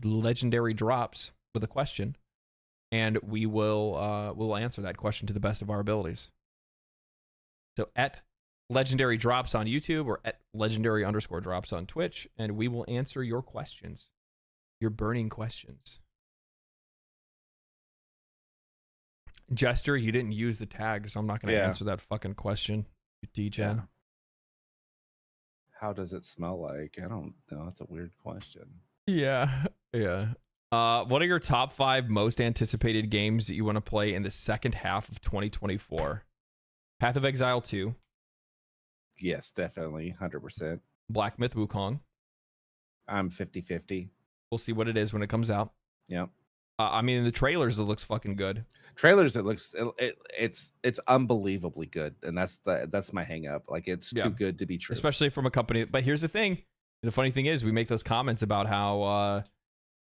@legendary drops with a question, and we'll answer that question to the best of our abilities. So @legendary drops on YouTube or @legendary_drops on Twitch, and we will answer your questions. Your burning questions. Jester, you didn't use the tag, so I'm not going to answer that fucking question, D-Gen. Yeah. How does it smell like? I don't know. That's a weird question. Yeah. What are your top 5 most anticipated games that you want to play in the second half of 2024? Path of Exile 2. Yes, definitely. 100%. Black Myth Wukong. I'm 50-50. We'll see what it is when it comes out. Yeah. I mean, in the trailers, it looks fucking good. Trailers, it's unbelievably good, and that's my hang up. Like, it's too good to be true. Especially from a company. But here's the thing. The funny thing is, we make those comments about how,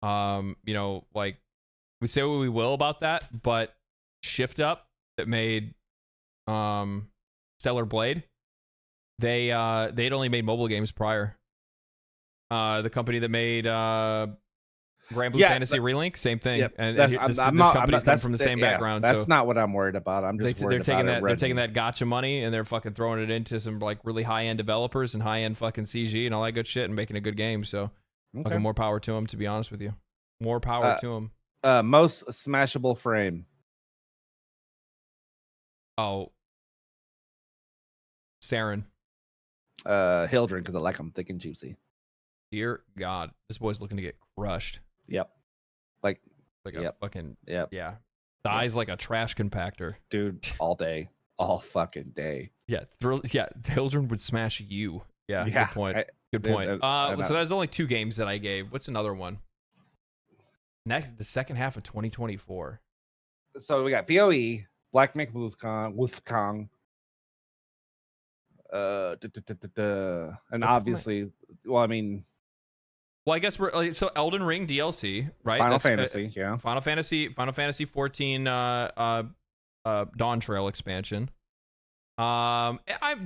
like, we say what we will about that, but Shift Up that made Stellar Blade, they'd only made mobile games prior. The company that made Grand Blue Fantasy Relink, same thing. Yep. And this company's come from the same background. That's not what I'm worried about. I'm just worried about they're taking that gotcha money and they're fucking throwing it into some like really high-end developers and high-end fucking CG and all that good shit and making a good game. So fucking more power to them, to be honest with you. More power to them. Most smashable frame. Oh. Saren. Hildren, because I like them thick and juicy. Dear God, this boy's looking to get crushed. Yep. Like a fucking yeah. Dies like a trash compactor. Dude, all day. All fucking day. Yeah, Hildren would smash you. Yeah, good point. Good point. So there's only 2 games that I gave. What's another one? Next, the second half of 2024. So we got PoE, Black Myth Wukong. And obviously, well, I mean, I guess we're so Elden Ring DLC, right? Final Fantasy, yeah. Final Fantasy 14 Dawn Trail expansion. Do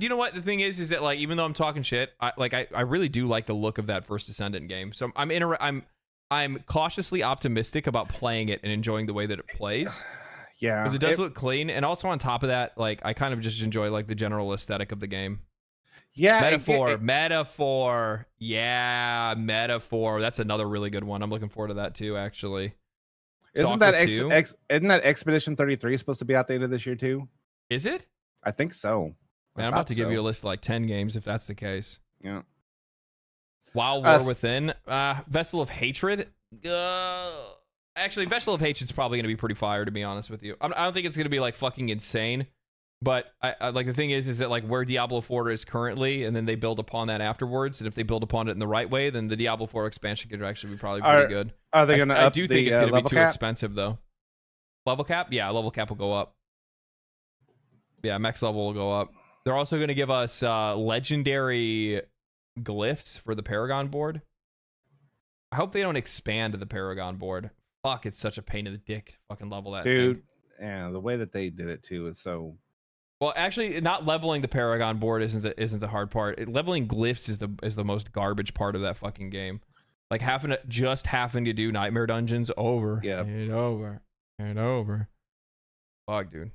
you know what the thing is that like even though I'm talking shit, I really do like the look of that first Descendant game. So I'm cautiously optimistic about playing it and enjoying the way that it plays. Yeah, because it does look clean, and also on top of that, like I kind of just enjoy like the general aesthetic of the game. Yeah, metaphor. Yeah, metaphor. That's another really good one. I'm looking forward to that too, actually. Isn't that isn't that Expedition 33 supposed to be out the end of this year too? Is it? I think so. Man, I'm about to give you a list of like 10 games if that's the case. Yeah. While War Within, Vessel of Hatred. Actually, Vessel of Hatred's probably going to be pretty fire, to be honest with you. I don't think it's going to be like fucking insane, but I like the thing is that like where Diablo 4 is currently, and then they build upon that afterwards. And if they build upon it in the right way, then the Diablo 4 expansion could actually be probably pretty good. Are they going to? I do think it's going to be too expensive though. Level cap? Yeah, level cap will go up. Yeah, max level will go up. They're also going to give us legendary glyphs for the Paragon board. I hope they don't expand the Paragon board. Fuck, it's such a pain in the dick to fucking level that thing. Yeah, the way that they did it too is so. Well, actually, not leveling the Paragon board isn't the hard part. Leveling glyphs is the most garbage part of that fucking game. Like having to do nightmare dungeons over and over and over. Fuck, dude.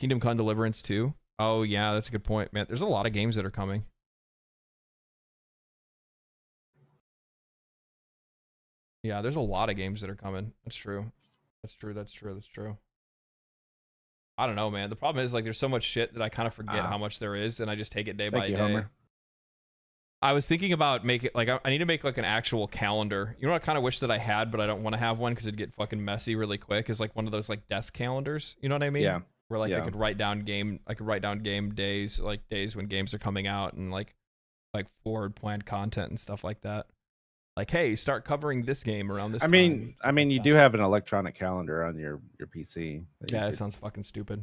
Kingdom Come Deliverance 2. Oh yeah, that's a good point, man. There's a lot of games that are coming. Yeah, there's a lot of games that are coming. That's true. That's true. I don't know, man. The problem is like there's so much shit that I kind of forget how much there is, and I just take it day by day. Homer. I was thinking about I need to make like an actual calendar. You know what I kind of wish that I had, but I don't want to have one because it'd get fucking messy really quick. Is like one of those like desk calendars. You know what I mean? Yeah. Where like I could write down game days, like days when games are coming out, and like forward planned content and stuff like that. Like, hey, start covering this game around this time. I mean, you do have an electronic calendar on your PC. Yeah, it sounds fucking stupid.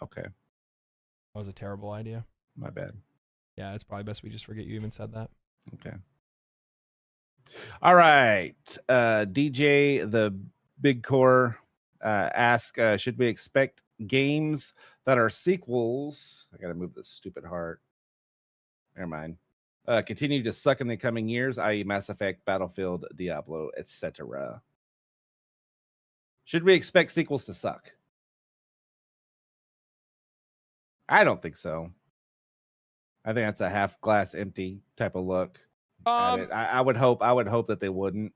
Okay. That was a terrible idea. My bad. Yeah, it's probably best we just forget you even said that. Okay. All right. DJ, the Big Core, ask, should we expect games that are sequels? I got to move this stupid heart. Never mind. Continue to suck in the coming years, i.e. Mass Effect, Battlefield, Diablo, etc. Should we expect sequels to suck? I don't think so. I think that's a half glass empty type of look at it. I would hope that they wouldn't.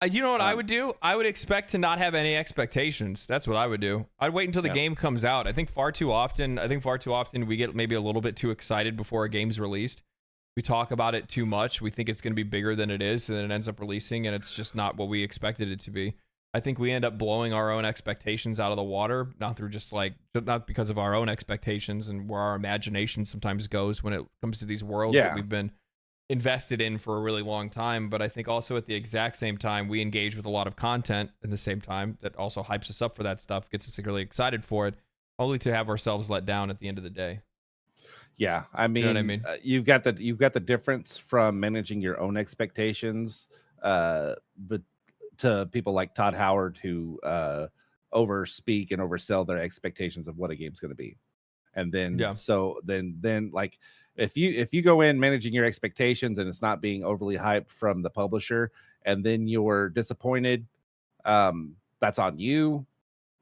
You know what I would do? I would expect to not have any expectations. That's what I would do. I'd wait until the game comes out. I think far too often we get maybe a little bit too excited before a game's released. We talk about it too much. We think it's going to be bigger than it is, and then it ends up releasing, and it's just not what we expected it to be. I think we end up blowing our own expectations out of the water, not because of our own expectations and where our imagination sometimes goes when it comes to these worlds that we've been invested in for a really long time. But I think also at the exact same time, we engage with a lot of content at the same time that also hypes us up for that stuff, gets us really excited for it, only to have ourselves let down at the end of the day. Yeah, I mean, you know what I mean? You've got the difference from managing your own expectations, but to people like Todd Howard who overspeak and oversell their expectations of what a game's going to be, and then then like if you go in managing your expectations and it's not being overly hyped from the publisher, and then you're disappointed, that's on you,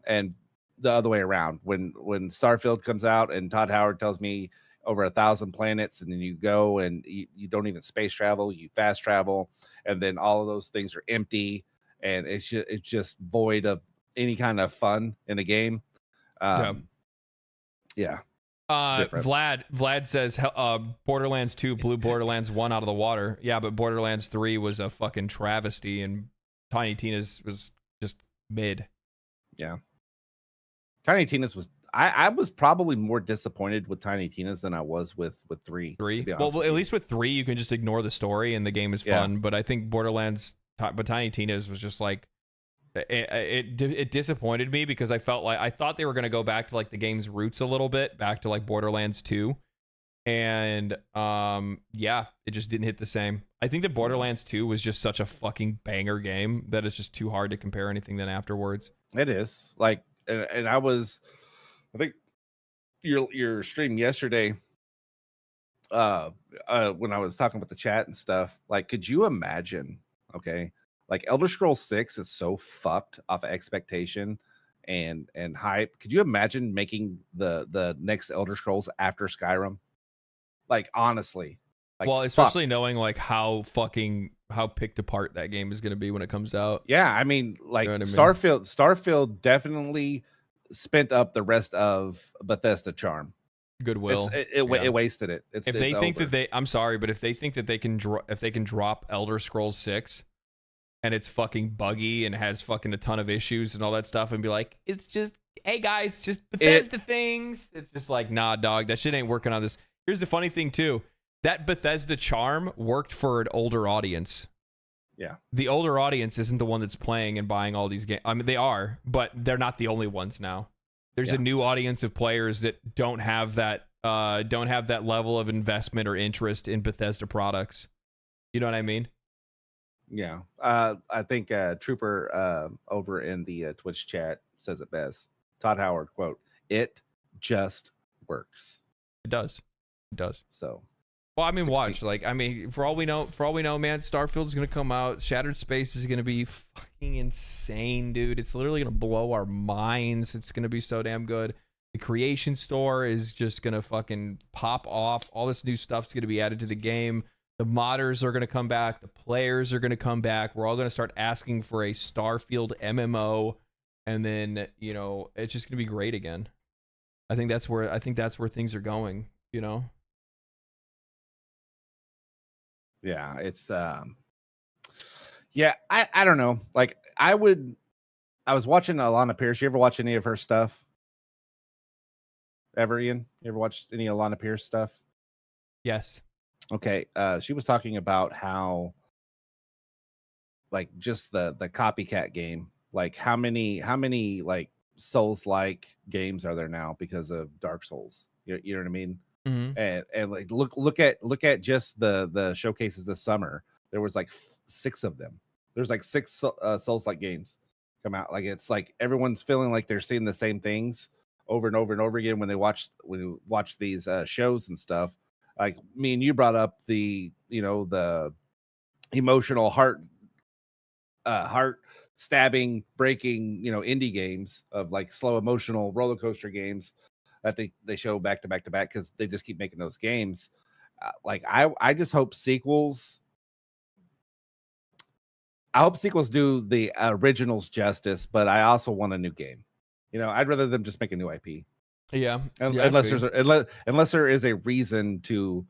and the other way around. When Starfield comes out and Todd Howard tells me over 1,000 planets, and then you go and you don't even space travel, you fast travel, and then all of those things are empty, and it's just void of any kind of fun in the game. Vlad says Borderlands 2 blew Borderlands 1 out of the water. Yeah, but Borderlands 3 was a fucking travesty, and Tiny Tina's was just mid. Yeah, Tiny Tina's was. I was probably more disappointed with Tiny Tina's than I was with 3. Well, at least with 3, you can just ignore the story and the game is fun. But I think Tiny Tina's was just like it disappointed me because I thought they were going to go back to like the game's roots a little bit, back to like Borderlands 2, and it just didn't hit the same. I think that Borderlands 2 was just such a fucking banger game that it's just too hard to compare anything then afterwards. It is like, and I think your stream yesterday, when I was talking about the chat and stuff, like, could you imagine, okay, like Elder Scrolls 6 is so fucked off of expectation and hype. Could you imagine making the next Elder Scrolls after Skyrim? Like, honestly. Like, well, especially knowing like how fucking how picked apart that game is going to be when it comes out. Yeah, I mean, like, You know what I mean? Starfield definitely spent up the rest of Bethesda charm. Goodwill. It wasted it. If they think that I'm sorry, but if they think that they can drop Elder Scrolls 6 and it's fucking buggy and has fucking a ton of issues and all that stuff and be like, it's just, hey guys, just Bethesda things. It's just like, nah, dog, that shit ain't working on this. Here's the funny thing too. That Bethesda charm worked for an older audience. Yeah. The older audience isn't the one that's playing and buying all these games. I mean, they are, but they're not the only ones now. There's a new audience of players that don't have that level of investment or interest in Bethesda products. You know what I mean? Yeah. I think Trooper over in the Twitch chat says it best. Todd Howard quote, "It just works." It does. It does. So, well, I mean, 16. Watch. Like, I mean, for all we know, man, Starfield is gonna come out. Shattered Space is gonna be fucking insane, dude. It's literally gonna blow our minds. It's gonna be so damn good. The Creation Store is just gonna fucking pop off. All this new stuff's gonna be added to the game. The modders are gonna come back. The players are gonna come back. We're all gonna start asking for a Starfield MMO, and then it's just gonna be great again. I think that's where things are going. You know. Yeah, it's yeah, I don't know. Like, I was watching Alana Pierce. You ever watch any of her stuff? Ever, Ian? You ever watched any Alana Pierce stuff? Yes. Okay. She was talking about how, like, just the copycat game, like how many like Souls-like games are there now because of Dark Souls? You know what I mean? Mm-hmm. And like look at just the showcases this summer. There was like 6 of them. There's like 6 Souls-like games come out. Like, it's like everyone's feeling like they're seeing the same things over and over and over again when we watch these shows and stuff. Like, me and you brought up the emotional heart stabbing, breaking, indie games of like slow emotional roller coaster games that they show back to back to back because they just keep making those games. Like, I just hope sequels. I hope sequels do the originals justice, but I also want a new game. I'd rather them just make a new IP. Yeah. Unless there is a reason to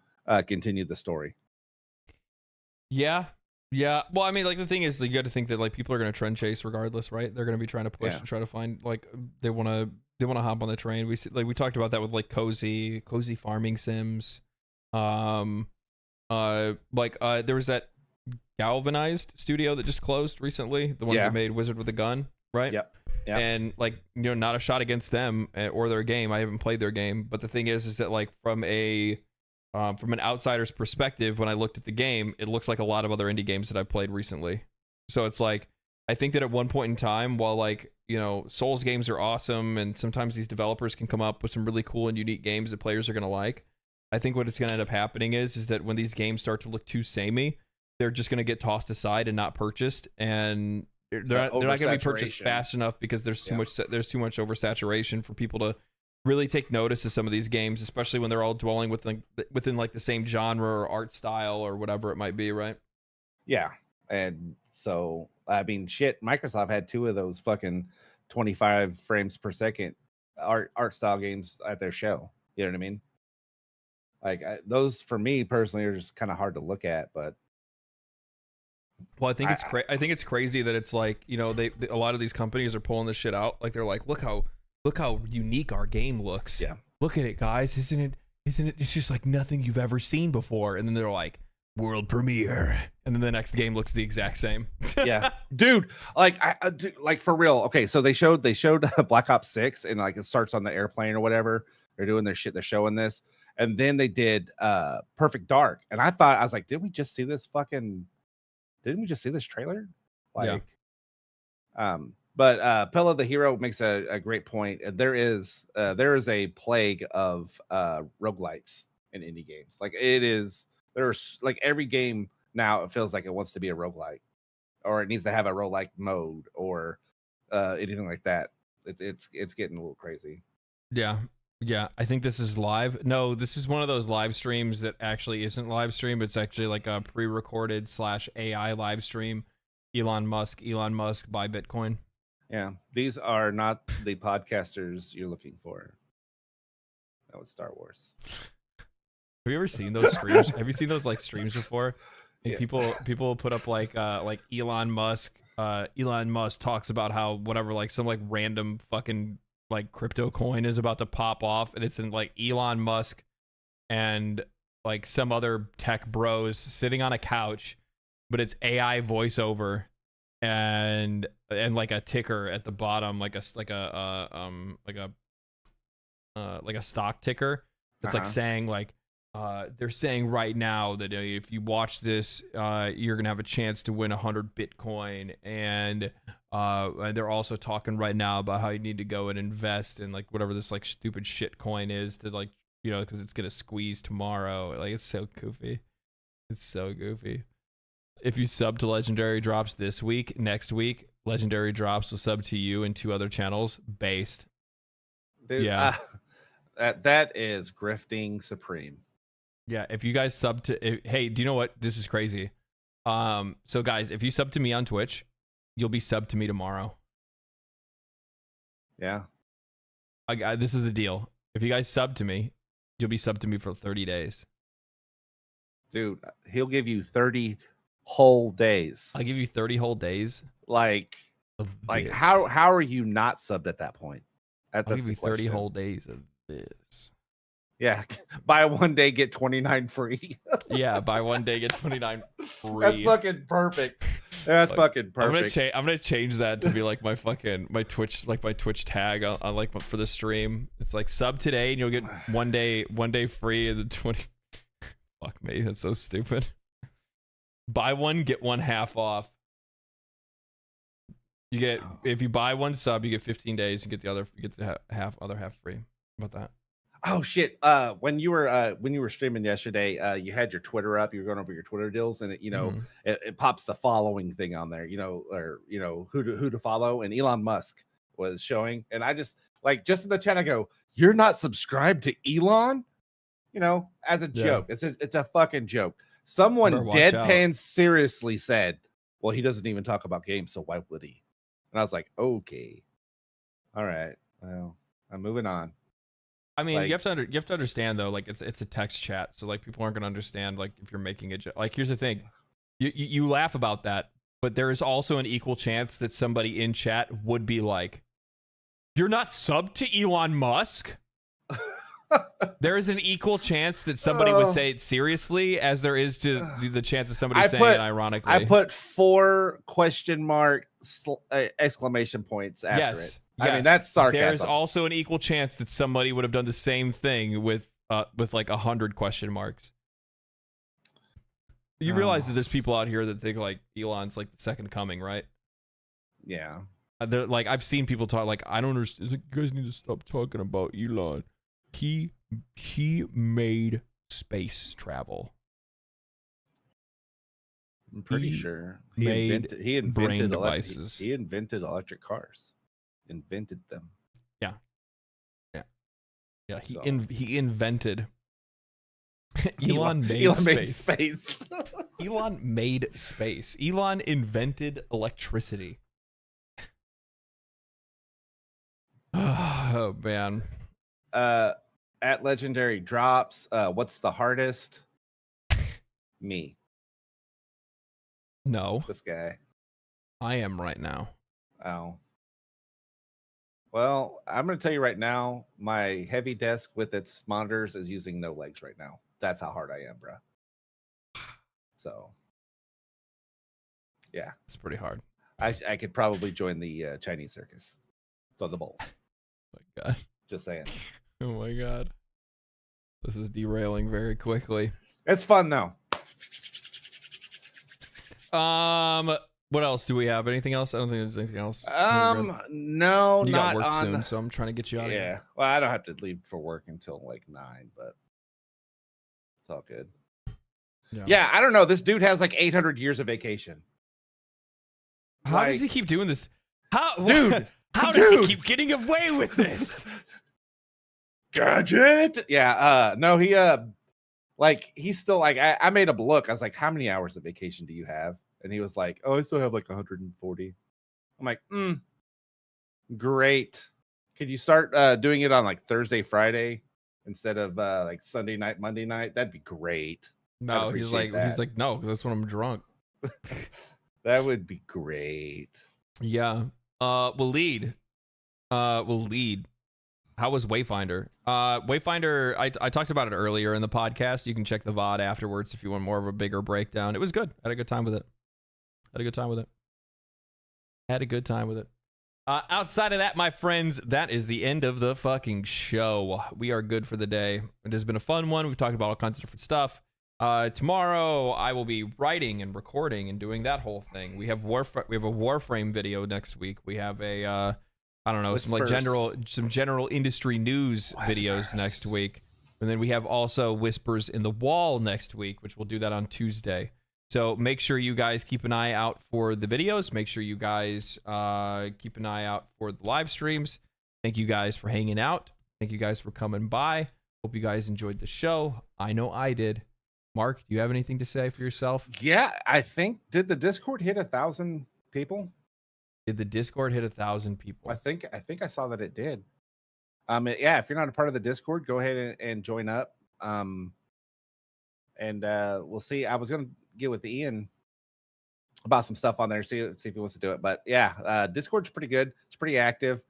continue the story. Yeah. Yeah. Well, I mean, like, the thing is, you got to think that, like, people are going to trend chase regardless, right? They're going to be trying to push and try to find, like, they want to hop on the train. We talked about that with like cozy farming sims. There was that Galvanized studio that just closed recently, the ones that made Wizard with a Gun, right? Yep. And like, not a shot against them or their game. I haven't played their game, but the thing is that, like, from an outsider's perspective, when I looked at the game, it looks like a lot of other indie games that I've played recently. So it's like, I think that at one point in time, while, like, Souls games are awesome, and sometimes these developers can come up with some really cool and unique games that players are going to like, I think what it's going to end up happening is that when these games start to look too samey, they're just going to get tossed aside and not purchased, and they're not going to be purchased fast enough because there's too much oversaturation for people to really take notice of some of these games, especially when they're all dwelling within the same genre or art style or whatever it might be, right? Yeah. And so, I mean, shit, Microsoft had 2 of those fucking 25 frames per second art style games at their show. You know what I mean? Like, those for me personally are just kind of hard to look at, but well, I think it's crazy that it's like, a lot of these companies are pulling this shit out. Like, they're like, look how unique our game looks. Yeah. Look at it, guys. Isn't it? It's just like nothing you've ever seen before. And then they're like, world premiere, and then the next game looks the exact same. Yeah, dude, like, like, for real. Okay, so they showed Black Ops 6, and like, it starts on the airplane or whatever. They're doing their shit. They're showing this, and then they did Perfect Dark, and I was like, didn't we just see this trailer? Like, yeah. But Pella the Hero makes a great point. There is a plague of roguelites in indie games. Like, there's like every game now, it feels like it wants to be a roguelike, or it needs to have a roguelike mode, or anything like that. It's getting a little crazy. Yeah. Yeah, I think this is live. No, this is one of those live streams that actually isn't live stream. It's actually like a pre-recorded /AI live stream. Elon Musk buy Bitcoin. Yeah, these are not the podcasters you're looking for. That was Star Wars. Have you ever seen those streams? Have you seen those like streams before? Like, Yeah. people put up like Elon Musk. Elon Musk talks about how whatever like some like random fucking like crypto coin is about to pop off, and it's in like Elon Musk and like some other tech bros sitting on a couch, but it's AI voiceover and like a ticker at the bottom, like a stock ticker that's like saying like they're saying right now that if you watch this, you're gonna have a chance to win 100 Bitcoin, and they're also talking right now about how you need to go and invest in like whatever this like stupid shit coin is to like, you know, because it's gonna squeeze tomorrow. Like, it's so goofy. It's so goofy. If you sub to Legendary Drops this week, next week Legendary Drops will sub to you and 2 other channels based. Dude, yeah, that is grifting supreme. Yeah, if you guys sub to, hey, do you know what? This is crazy. So guys, if you sub to me on Twitch, you'll be subbed to me tomorrow. Yeah. This is the deal. If you guys sub to me, you'll be subbed to me for 30 days. Dude, he'll give you 30 whole days. I'll give you 30 whole days. Like how are you not subbed at that point? I'll give you 30 whole days of this. Yeah, buy 1 day, get 29 free. Yeah, buy 1 day, get 29 free. That's fucking perfect. That's fucking perfect. I'm gonna change that to be like my Twitch tag on like for the stream. It's like sub today and you'll get 1 day free, and the 20. Fuck me, that's so stupid. Buy one, get one half off. You get, if you buy one sub, you get 15 days. You get the other half free. How about that? Oh shit! When you were streaming yesterday, you had your Twitter up. You were going over your Twitter deals, and it pops the following thing on there. Who to follow, and Elon Musk was showing, and I just in the chat, I go, "You're not subscribed to Elon?" As a joke. It's a fucking joke. Someone deadpan seriously said, "Well, he doesn't even talk about games, so why would he?" And I was like, "Okay, all right, well, I'm moving on." I mean, you have to understand though, like it's a text chat, so like people aren't gonna understand like if you're making a joke. Like, here's the thing, you laugh about that, but there is also an equal chance that somebody in chat would be like, "You're not subbed to Elon Musk." There is an equal chance that somebody would say it seriously as there is to the chance of somebody saying it ironically. I put 4 question mark exclamation points after it. I mean, that's sarcasm. There's also an equal chance that somebody would have done the same thing with like 100 question marks. You realize that there's people out here that think like Elon's like the second coming, right? Yeah. They're like, I've seen people talk like, I don't understand. Like, you guys need to stop talking about Elon. He made space travel. I'm pretty sure he invented brain devices. He invented electric cars. Invented them. Yeah. He invented. Elon made space. Elon made space. Elon invented electricity. Oh man. At Legendary Drops, what's the hardest? Me. No. This guy. I am right now. Oh. Well, I'm going to tell you right now, my heavy desk with its monitors is using no legs right now. That's how hard I am, bro. So, yeah. It's pretty hard. I could probably join the Chinese circus. So the bowls. Oh my God. Just saying. Oh my God. This is derailing very quickly. It's fun though. What else do we have? Anything else? I don't think there's anything else. No, you not got work on soon, so I'm trying to get you out of here. Yeah. Well, I don't have to leave for work until like 9, but it's all good. Yeah, I don't know. This dude has like 800 years of vacation. How does he keep doing this? How, dude? How does he keep getting away with this? Gadget. Yeah. No, he like he's still like I made him look. I was like, how many hours of vacation do you have? And he was like, oh, I still have like 140. I'm like, great. Could you start doing it on like Thursday, Friday instead of like Sunday night, Monday night? That'd be great. No, he's like no, because that's when I'm drunk. That would be great. Yeah. We'll lead. How was Wayfinder? Wayfinder, I talked about it earlier in the podcast. You can check the VOD afterwards if you want more of a bigger breakdown. It was good. Had a good time with it. Outside of that, my friends, that is the end of the fucking show. We are good for the day. It has been a fun one. We've talked about all kinds of different stuff. Tomorrow I will be writing and recording and doing that whole thing. We have a Warframe video next week. We have a I don't know, some general industry news videos next week. And then we have also Whispers in the Wall next week, which we'll do that on Tuesday. So make sure you guys keep an eye out for the videos. Make sure you guys keep an eye out for the live streams. Thank you guys for hanging out. Thank you guys for coming by. Hope you guys enjoyed the show. I know I did. Mark, do you have anything to say for yourself? Yeah, I think, did the Discord hit 1,000 people? Did the Discord hit 1,000 people? I think I saw that it did. Yeah, if you're not a part of the Discord, go ahead and join up. And we'll see. I was gonna get with Ian about some stuff on there, see if he wants to do it. But yeah, Discord's pretty good. It's pretty active.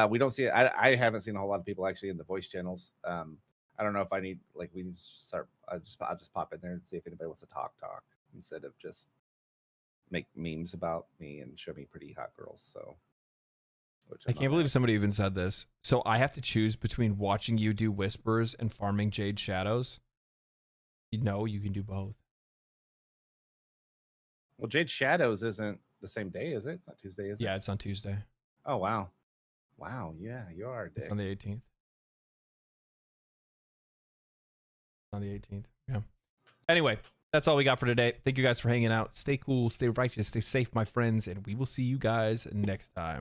We don't see it. I haven't seen a whole lot of people actually in the voice channels. I don't know if I need we need to start. I'll just pop in there and see if anybody wants to talk instead of just make memes about me and show me pretty hot girls. So I can't believe somebody even said this. So I have to choose between watching you do Whispers and farming Jade Shadows. No, you can do both. Well, Jade Shadows isn't the same day, is it? It's not Tuesday, is it? Yeah, it's on Tuesday. Oh, wow. Wow, yeah, you are a dick. It's on the 18th. On the 18th, yeah. Anyway, that's all we got for today. Thank you guys for hanging out. Stay cool, stay righteous, stay safe, my friends, and we will see you guys next time.